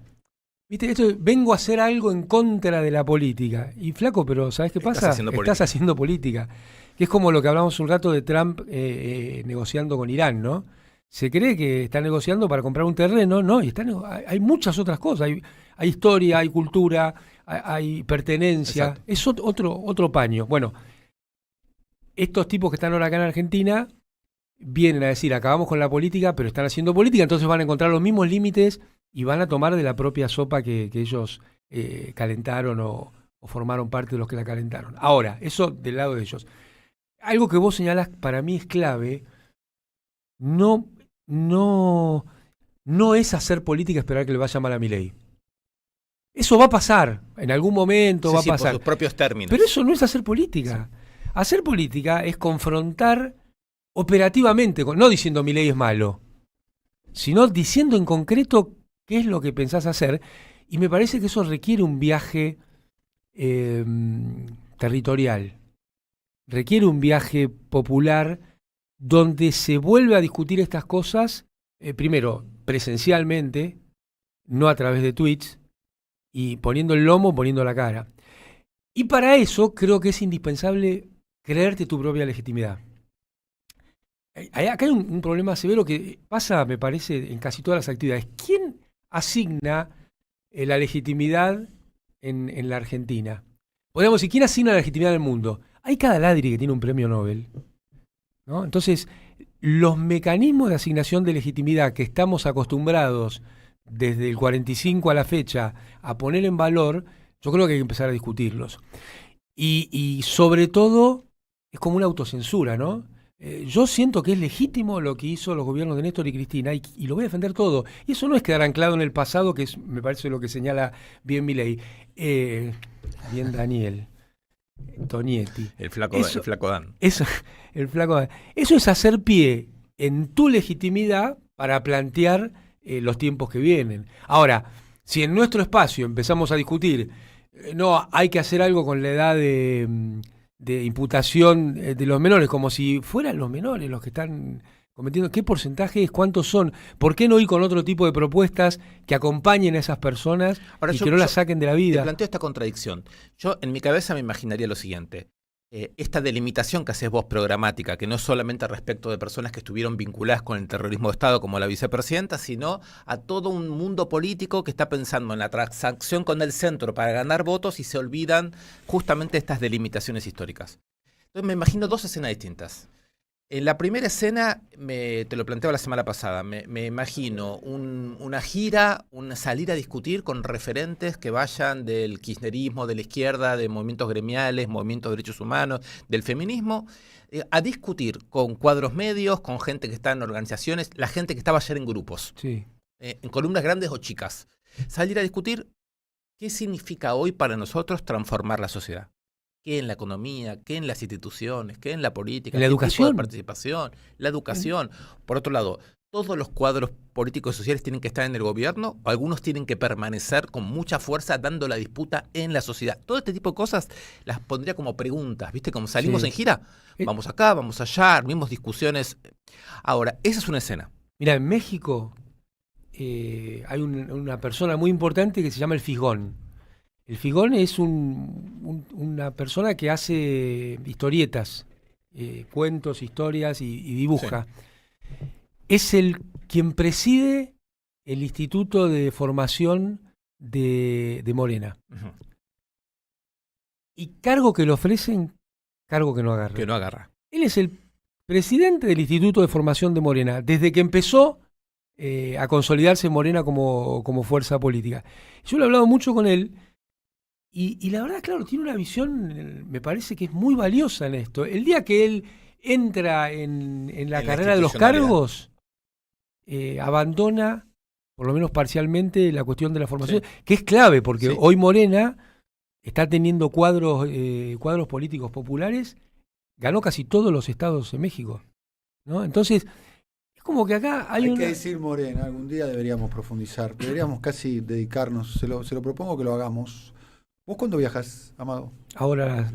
Viste, esto vengo a hacer algo en contra de la política. Y flaco, pero ¿sabes qué pasa? Estás haciendo política. Que es como lo que hablamos un rato de Trump negociando con Irán, ¿no? Se cree que está negociando para comprar un terreno, ¿no? Y hay muchas otras cosas. Hay historia, hay cultura, hay pertenencia. Exacto. Es otro paño. Bueno, estos tipos que están ahora acá en Argentina vienen a decir, acabamos con la política, pero están haciendo política, entonces van a encontrar los mismos límites y van a tomar de la propia sopa que ellos calentaron o formaron parte de los que la calentaron. Ahora, eso del lado de ellos. Algo que vos señalás para mí es clave. No es hacer política esperar que le vaya mal a Milei. Eso va a pasar, en algún momento va a pasar. Por sus propios términos. Pero eso no es hacer política. Sí. Hacer política es confrontar operativamente, no diciendo Milei es malo, sino diciendo en concreto qué es lo que pensás hacer. Y me parece que eso requiere un viaje territorial, requiere un viaje popular donde se vuelve a discutir estas cosas, primero presencialmente, no a través de tweets, y poniendo el lomo, poniendo la cara. Y para eso creo que es indispensable creerte tu propia legitimidad. Acá hay un problema severo que pasa, me parece, en casi todas las actividades. ¿Quién asigna la legitimidad en la Argentina? Podríamos decir, ¿quién asigna la legitimidad en el mundo? Hay cada ladri que tiene un premio Nobel, ¿no? Entonces, los mecanismos de asignación de legitimidad que estamos acostumbrados desde el 45 a la fecha a poner en valor, yo creo que hay que empezar a discutirlos. Y sobre todo, es como una autocensura, ¿no? Yo siento que es legítimo lo que hizo los gobiernos de Néstor y Cristina y lo voy a defender todo. Y eso no es quedar anclado en el pasado, que es, me parece lo que señala bien Milei. Bien Daniel Tonietti. El flaco Dan. El flaco Dan. Eso es hacer pie en tu legitimidad para plantear los tiempos que vienen. Ahora, si en nuestro espacio empezamos a discutir, no, hay que hacer algo con la edad de imputación de los menores, como si fueran los menores los que están cometiendo. ¿Qué porcentaje es? ¿Cuántos son? ¿Por qué no ir con otro tipo de propuestas que acompañen a esas personas y que no las saquen de la vida? Te planteo esta contradicción. Yo en mi cabeza me imaginaría lo siguiente. Esta delimitación que haces vos programática, que no es solamente respecto de personas que estuvieron vinculadas con el terrorismo de Estado como la vicepresidenta, sino a todo un mundo político que está pensando en la transacción con el centro para ganar votos y se olvidan justamente estas delimitaciones históricas. Entonces me imagino dos escenas distintas. En la primera escena, te lo planteaba la semana pasada, me imagino una gira, salir a discutir con referentes que vayan del kirchnerismo, de la izquierda, de movimientos gremiales, movimientos de derechos humanos, del feminismo, a discutir con cuadros medios, con gente que está en organizaciones, la gente que estaba ayer en grupos, sí. En columnas grandes o chicas. Salir a discutir qué significa hoy para nosotros transformar la sociedad. ¿Qué en la economía? ¿Qué en las instituciones? ¿Qué en la política? ¿En la educación? ¿Qué tipo de participación? La educación. Por otro lado, ¿todos los cuadros políticos y sociales tienen que estar en el gobierno? ¿O algunos tienen que permanecer con mucha fuerza dando la disputa en la sociedad? Todo este tipo de cosas las pondría como preguntas, ¿viste? Como salimos en gira, vamos acá, vamos allá, mismos discusiones. Ahora, esa es una escena. Mira, en México hay una persona muy importante que se llama el Figón. El Figón es una persona que hace historietas, cuentos, historias y dibuja. Sí. Es quien preside el Instituto de Formación de Morena. Uh-huh. Y cargo que le ofrecen, cargo que no agarra. Que no agarra. Él es el presidente del Instituto de Formación de Morena, desde que empezó a consolidarse Morena como fuerza política. Yo lo he hablado mucho con él. Y la verdad, claro, tiene una visión, me parece que es muy valiosa en esto. El día que él entra en la carrera de los cargos, abandona, por lo menos parcialmente, la cuestión de la formación, sí. Que es clave, porque sí. Hoy Morena está teniendo cuadros políticos populares, ganó casi todos los estados en México, ¿no? Entonces, es como que acá hay que decir Morena, algún día deberíamos profundizar, deberíamos casi dedicarnos, se lo propongo que lo hagamos. ¿Vos cuándo viajas, Amado? Ahora,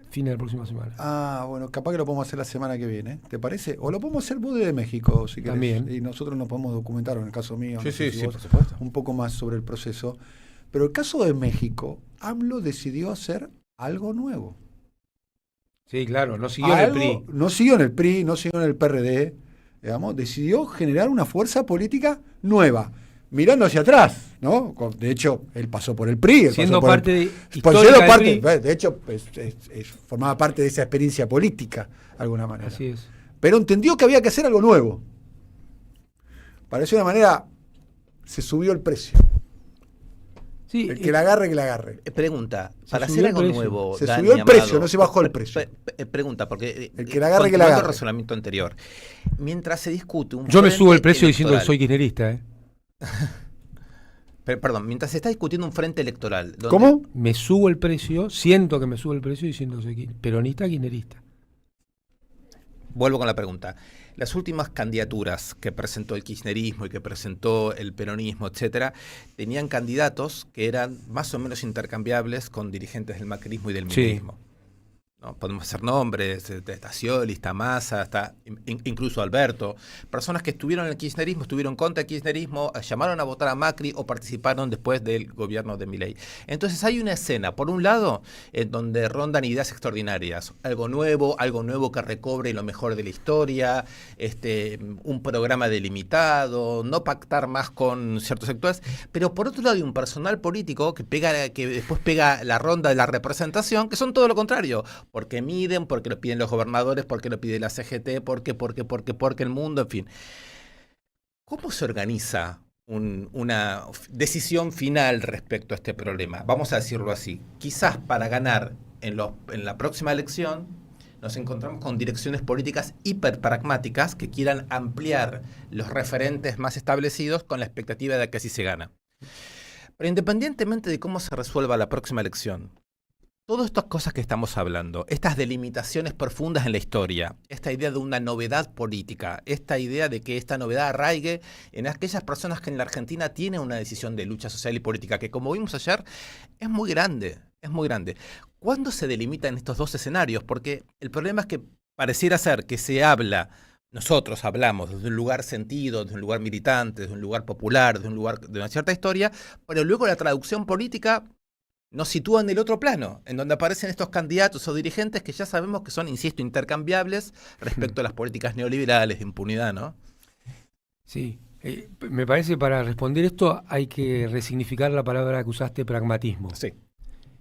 fin de la próxima semana. Ah, bueno, capaz que lo podemos hacer la semana que viene, ¿te parece? O lo podemos hacer vos desde México, si querés. También. Y nosotros nos podemos documentar, en el caso mío. Sí, no sé si por supuesto. Un poco más sobre el proceso. Pero el caso de México, AMLO decidió hacer algo nuevo. Sí, claro, no siguió en el PRI. No siguió en el PRI, no siguió en el PRD, digamos, decidió generar una fuerza política nueva, mirando hacia atrás, ¿no? De hecho, él pasó por el PRI. Siendo parte de hecho, formaba parte de esa experiencia política, de alguna manera. Así es. Pero entendió que había que hacer algo nuevo. Para de una manera, se subió el precio. Sí, el que la agarre, que la agarre. Pregunta, para hacer algo nuevo, se Dani subió el Amado, precio, no se bajó el precio. Pregunta, porque el que la agarre, que la agarre. El razonamiento anterior. Mientras se discute un Yo me subo el precio electoral, diciendo que soy kirchnerista, Perdón, mientras se está discutiendo un frente electoral. ¿Cómo? Me subo el precio, siento que me subo el precio diciendo que soy peronista, kirchnerista. Vuelvo con la pregunta. Las últimas candidaturas que presentó el kirchnerismo y que presentó el peronismo, etcétera, tenían candidatos que eran más o menos intercambiables con dirigentes del macrismo y del mileísmo. ¿No? Podemos hacer nombres, Scioli, Massa, hasta incluso Alberto, personas que estuvieron en el kirchnerismo, estuvieron contra el kirchnerismo, llamaron a votar a Macri o participaron después del gobierno de Milei. Entonces hay una escena, por un lado, en donde rondan ideas extraordinarias, algo nuevo que recobre lo mejor de la historia, un programa delimitado, no pactar más con ciertos sectores, pero por otro lado hay un personal político que después pega la ronda de la representación, que son todo lo contrario. Porque miden, porque lo piden los gobernadores, porque lo pide la CGT, porque el mundo, en fin. ¿Cómo se organiza una decisión final respecto a este problema? Vamos a decirlo así. Quizás para ganar en la próxima elección nos encontramos con direcciones políticas hiperpragmáticas que quieran ampliar los referentes más establecidos con la expectativa de que así se gana. Pero independientemente de cómo se resuelva la próxima elección, todas estas cosas que estamos hablando, estas delimitaciones profundas en la historia, esta idea de una novedad política, esta idea de que esta novedad arraigue en aquellas personas que en la Argentina tienen una decisión de lucha social y política, que como vimos ayer, es muy grande, ¿Cuándo se delimitan estos dos escenarios? Porque el problema es que pareciera ser que nosotros hablamos desde un lugar sentido, desde un lugar militante, desde un lugar popular, desde un lugar de una cierta historia, pero luego la traducción política nos sitúa en el otro plano, en donde aparecen estos candidatos o dirigentes que ya sabemos que son, insisto, intercambiables respecto a las políticas neoliberales de impunidad, ¿no? Sí, me parece para responder esto hay que resignificar la palabra que usaste, pragmatismo. Sí.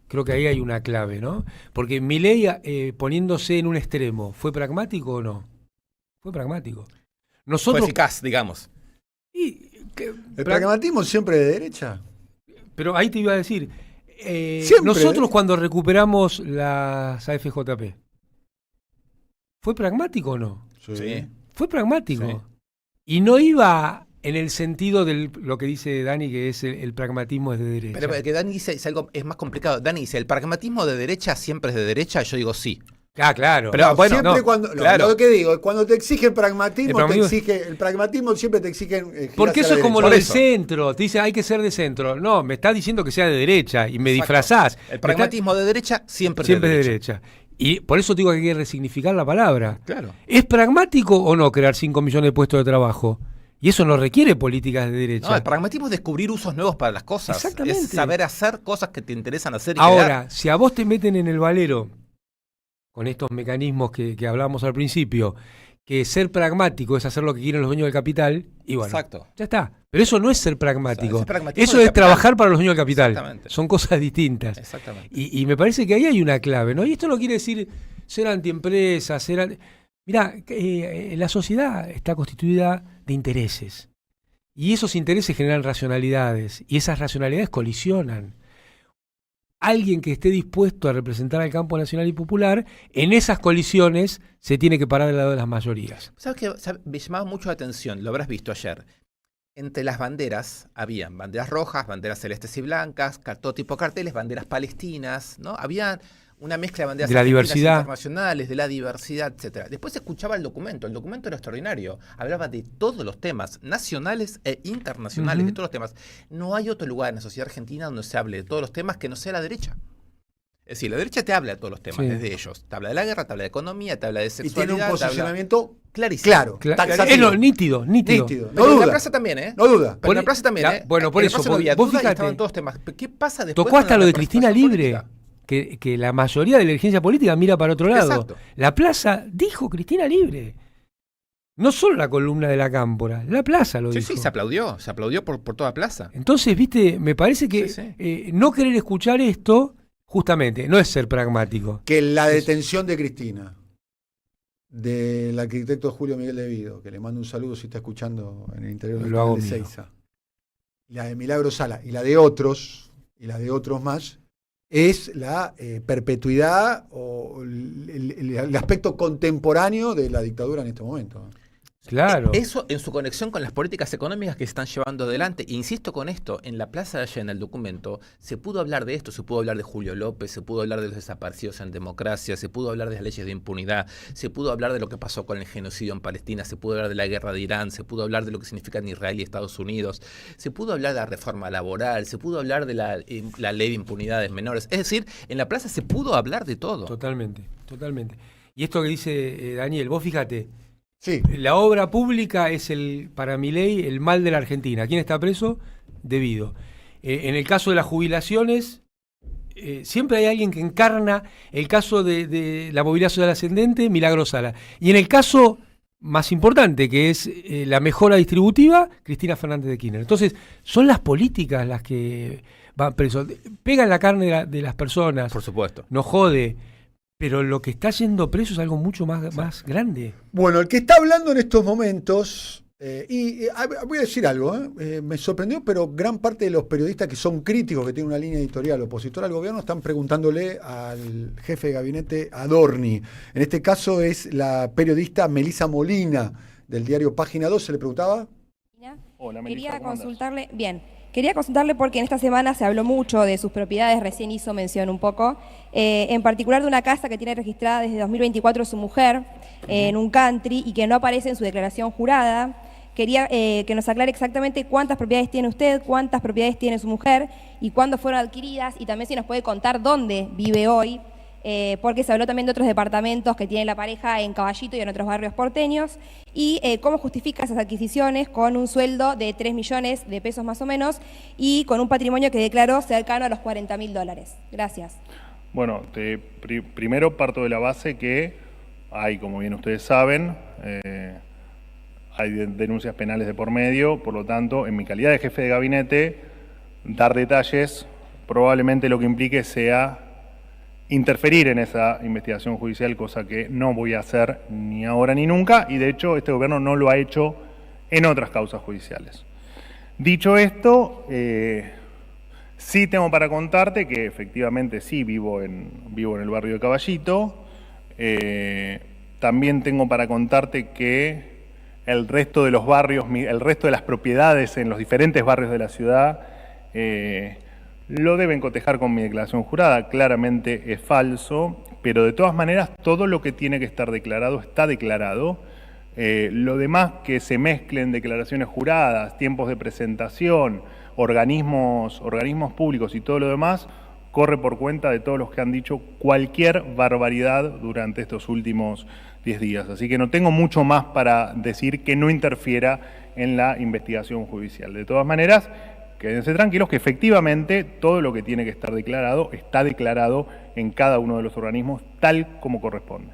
Creo que ahí hay una clave, ¿no? Porque Milei, poniéndose en un extremo, ¿fue pragmático o no? Fue pragmático. Fue eficaz, digamos. ¿El pragmatismo siempre de derecha? Pero ahí te iba a decir... Siempre, nosotros cuando recuperamos las AFJP, ¿fue pragmático o no? Sí. Fue pragmático. Sí. Y no iba en el sentido de lo que dice Dani, que es el pragmatismo es de derecha. Pero que Dani dice, es algo es más complicado. Dani dice, ¿el pragmatismo de derecha siempre es de derecha? Yo digo sí. Ah, claro. Pero bueno, siempre lo que digo, cuando te exige el pragmatismo, el pragmatismo siempre te exige. Porque eso es como lo del centro. Te dice hay que ser de centro. No, me estás diciendo que sea de derecha y me disfrazás. El pragmatismo de derecha siempre es de derecha. Y por eso digo que hay que resignificar la palabra. Claro. ¿Es pragmático o no crear 5 millones de puestos de trabajo? Y eso no requiere políticas de derecha. No, el pragmatismo es descubrir usos nuevos para las cosas. Exactamente. Es saber hacer cosas que te interesan hacer y Ahora, crear. si a vos te meten en el valero con estos mecanismos que hablamos al principio, que ser pragmático es hacer lo que quieren los dueños del capital, y bueno, exacto. Ya está. Pero eso no es ser pragmático. Eso es trabajar para los dueños del capital. Exactamente. Son cosas distintas. Exactamente. Y me parece que ahí hay una clave, ¿no? Y esto no quiere decir ser antiempresa, Mirá, la sociedad está constituida de intereses. Y esos intereses generan racionalidades. Y esas racionalidades colisionan. Alguien que esté dispuesto a representar al campo nacional y popular, en esas colisiones se tiene que parar del lado de las mayorías. ¿Sabes qué? Me llamaba mucho la atención, lo habrás visto ayer. Entre las banderas habían banderas rojas, banderas celestes y blancas, todo tipo de carteles, banderas palestinas, ¿no? Había una mezcla de banderas de la diversidad internacionales, de la diversidad, etcétera. Después se escuchaba el documento era extraordinario. Hablaba de todos los temas, nacionales e internacionales, de todos los temas. No hay otro lugar en la sociedad argentina donde se hable de todos los temas que no sea la derecha. Es decir, la derecha te habla de todos los temas, desde ellos. Te habla de la guerra, te habla de economía, te habla de sexualidad. Y tiene un posicionamiento Clarísimo. Claro. Nítido. No Pero duda. en la plaza también, No duda. Pero en la plaza también, Bueno, por en la eso. plaza no había Vos duda y fíjate, estaban todos temas. ¿Qué pasa después? tocó con hasta la lo de Cristina representación Libre, política? que la mayoría de la dirigencia política mira para otro lado. Exacto. La plaza dijo Cristina Libre. No solo la columna de la Cámpora, la plaza lo dijo. Sí, se aplaudió por toda plaza. Entonces, viste, me parece que no querer escuchar esto, justamente, no es ser pragmático. Que la detención de Cristina, del arquitecto Julio Miguel Devido, que le mando un saludo si está escuchando en el interior del canal de Seiza, la de Milagro Sala y la de otros más, es la perpetuidad o el aspecto contemporáneo de la dictadura en este momento. Claro. Eso en su conexión con las políticas económicas que se están llevando adelante. Insisto con esto, en la plaza de allá en el documento se pudo hablar de esto, se pudo hablar de Julio López, se pudo hablar de los desaparecidos en democracia, se pudo hablar de las leyes de impunidad, se pudo hablar de lo que pasó con el genocidio en Palestina, se pudo hablar de la guerra de Irán, se pudo hablar de lo que significan Israel y Estados Unidos, se pudo hablar de la reforma laboral, se pudo hablar de la ley de impunidades menores. Es decir, en la plaza se pudo hablar de todo. Totalmente. Y esto que dice Daniel, vos fíjate, sí. La obra pública es para Milei el mal de la Argentina. ¿Quién está preso? Devido. En el caso de las jubilaciones, siempre hay alguien que encarna el caso de la movilidad social ascendente, Milagro Sala. Y en el caso más importante, que es la mejora distributiva, Cristina Fernández de Kirchner. Entonces, son las políticas las que van presos. Pegan la carne de las personas. Por supuesto. No jode. Pero lo que está yendo preso es algo mucho más grande. Bueno, el que está hablando en estos momentos, voy a decir algo, me sorprendió, pero gran parte de los periodistas que son críticos, que tienen una línea editorial opositora al gobierno, están preguntándole al jefe de gabinete Adorni. En este caso es la periodista Melisa Molina, del diario Página 2, se le preguntaba. Hola, Melissa, Quería consultarle porque en esta semana se habló mucho de sus propiedades, recién hizo mención un poco, en particular de una casa que tiene registrada desde 2024 su mujer en un country y que no aparece en su declaración jurada. Quería que nos aclare exactamente cuántas propiedades tiene usted, cuántas propiedades tiene su mujer y cuándo fueron adquiridas y también si nos puede contar dónde vive hoy. Porque se habló también de otros departamentos que tiene la pareja en Caballito y en otros barrios porteños, y cómo justifica esas adquisiciones con un sueldo de 3 millones de pesos más o menos y con un patrimonio que declaró cercano a los $40.000. Gracias. Bueno, primero parto de la base que hay, como bien ustedes saben, hay denuncias penales de por medio, por lo tanto, en mi calidad de jefe de gabinete, dar detalles probablemente lo que implique sea interferir en esa investigación judicial, cosa que no voy a hacer ni ahora ni nunca, y de hecho este gobierno no lo ha hecho en otras causas judiciales. Dicho esto, sí tengo para contarte que efectivamente sí vivo en el barrio de Caballito. También tengo para contarte que el resto de los barrios, el resto de las propiedades en los diferentes barrios de la ciudad, lo deben cotejar con mi declaración jurada. Claramente es falso, pero de todas maneras todo lo que tiene que estar declarado está declarado. Lo demás que se mezclen declaraciones juradas, tiempos de presentación, organismos públicos y todo lo demás, corre por cuenta de todos los que han dicho cualquier barbaridad durante estos últimos 10 días. Así que no tengo mucho más para decir que no interfiera en la investigación judicial. De todas maneras, quédense tranquilos que efectivamente todo lo que tiene que estar declarado está declarado en cada uno de los organismos tal como corresponde.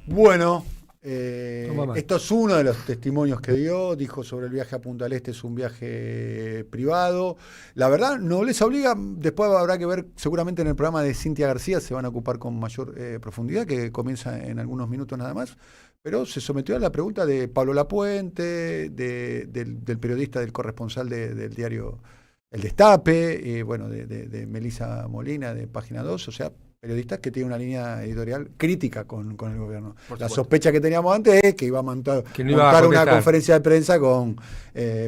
Bueno, esto es uno de los testimonios que dio. Dijo sobre el viaje a Punta del Este, es un viaje privado. La verdad, no les obliga. Después habrá que ver, seguramente en el programa de Cintia García se van a ocupar con mayor profundidad, que comienza en algunos minutos nada más. Pero se sometió a la pregunta de Pablo Lapuente, del periodista, del corresponsal del diario El Destape, bueno, de Melisa Molina, de Página 2, o sea, periodistas que tienen una línea editorial crítica con el gobierno. La sospecha que teníamos antes es que iba a montar una conferencia de prensa con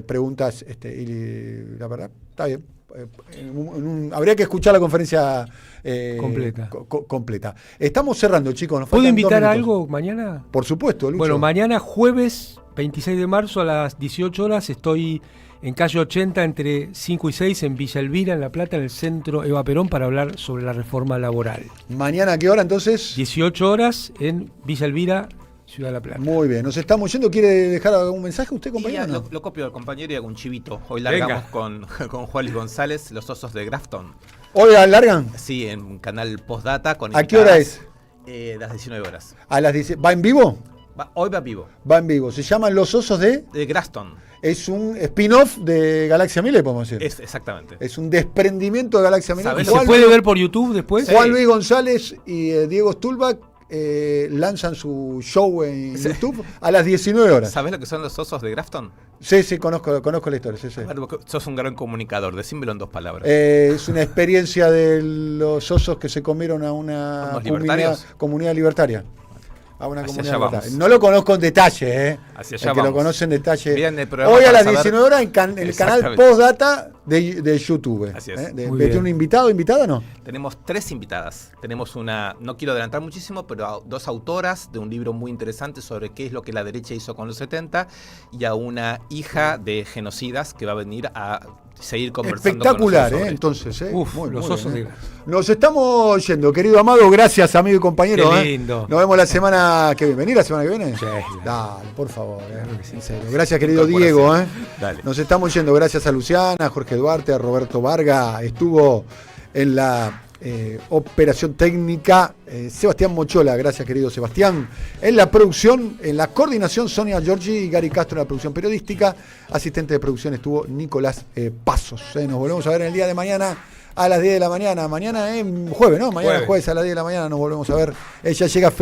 preguntas, y la verdad, está bien. Habría que escuchar la conferencia completa. Estamos cerrando, chicos. ¿Puedo invitar a algo mañana? Por supuesto, Lucho. Bueno, mañana jueves 26 de marzo a las 18 horas estoy en calle 80 entre 5 y 6 en Villa Elvira, en La Plata, en el centro Eva Perón, para hablar sobre la reforma laboral. ¿Mañana a qué hora entonces? 18 horas en Villa Elvira, Ciudad de La Plata. Muy bien, nos estamos yendo. ¿Quiere dejar algún mensaje usted, Y compañero? ya, o no? lo copio del compañero y hago un chivito. Hoy largamos con Juan Luis González, Los Osos de Grafton. ¿Hoy largan? Sí, en canal Postdata. Con ¿A qué hora es? Las 19 horas. A las 10. ¿Va en vivo? Hoy va vivo. Va en vivo. Se llaman Los Osos de Grafton. Es un spin-off de Galaxia Milé, podemos decir. Exactamente. Es un desprendimiento de Galaxia Milé. ¿Se puede ver por YouTube después? Juan Luis González y Diego Stulbach lanzan su show en YouTube a las 19 horas. ¿Sabés lo que son Los Osos de Grafton? Sí, conozco la historia. Sí. Sos un gran comunicador, decímelo en 2 palabras. Es una experiencia de los osos que se comieron a una comunidad libertaria. A una Hacia comunidad allá libertaria. vamos. No lo conozco en detalle, Hacia El allá que lo vamos. conoce en detalle. Miren el programa Hoy a para las saber- 19 horas en el canal Exactamente. Postdata de YouTube. Así es. ¿Tiene un invitado, invitada no? Tenemos 3 invitadas. Tenemos una, no quiero adelantar muchísimo, pero 2 autoras de un libro muy interesante sobre qué es lo que la derecha hizo con los 70 y a una hija de genocidas que va a venir a seguir conversando Espectacular, con nosotros sobre esto. entonces. Muy Los bien, Osos de Nos estamos yendo, querido Amado. Gracias, amigo y compañero. Qué lindo. Nos vemos la semana que viene. ¿Venir la semana que viene? Sí. Dale, por favor. En serio. Gracias, querido Diego. Dale. Nos estamos yendo. Gracias a Luciana, a Jorge Duarte, a Roberto Varga. Estuvo en la operación técnica Sebastián Mochola. Gracias, querido Sebastián. En la producción, en la coordinación, Sonia Giorgi y Gary Castro en la producción periodística. Asistente de producción estuvo Nicolás Pasos. Nos volvemos a ver en el día de mañana a las 10 de la mañana. Mañana es jueves, ¿no? Mañana jueves a las 10 de la mañana nos volvemos a ver. Ya llega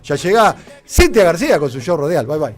ya llega Cintia García con su show Rodial. Bye, bye.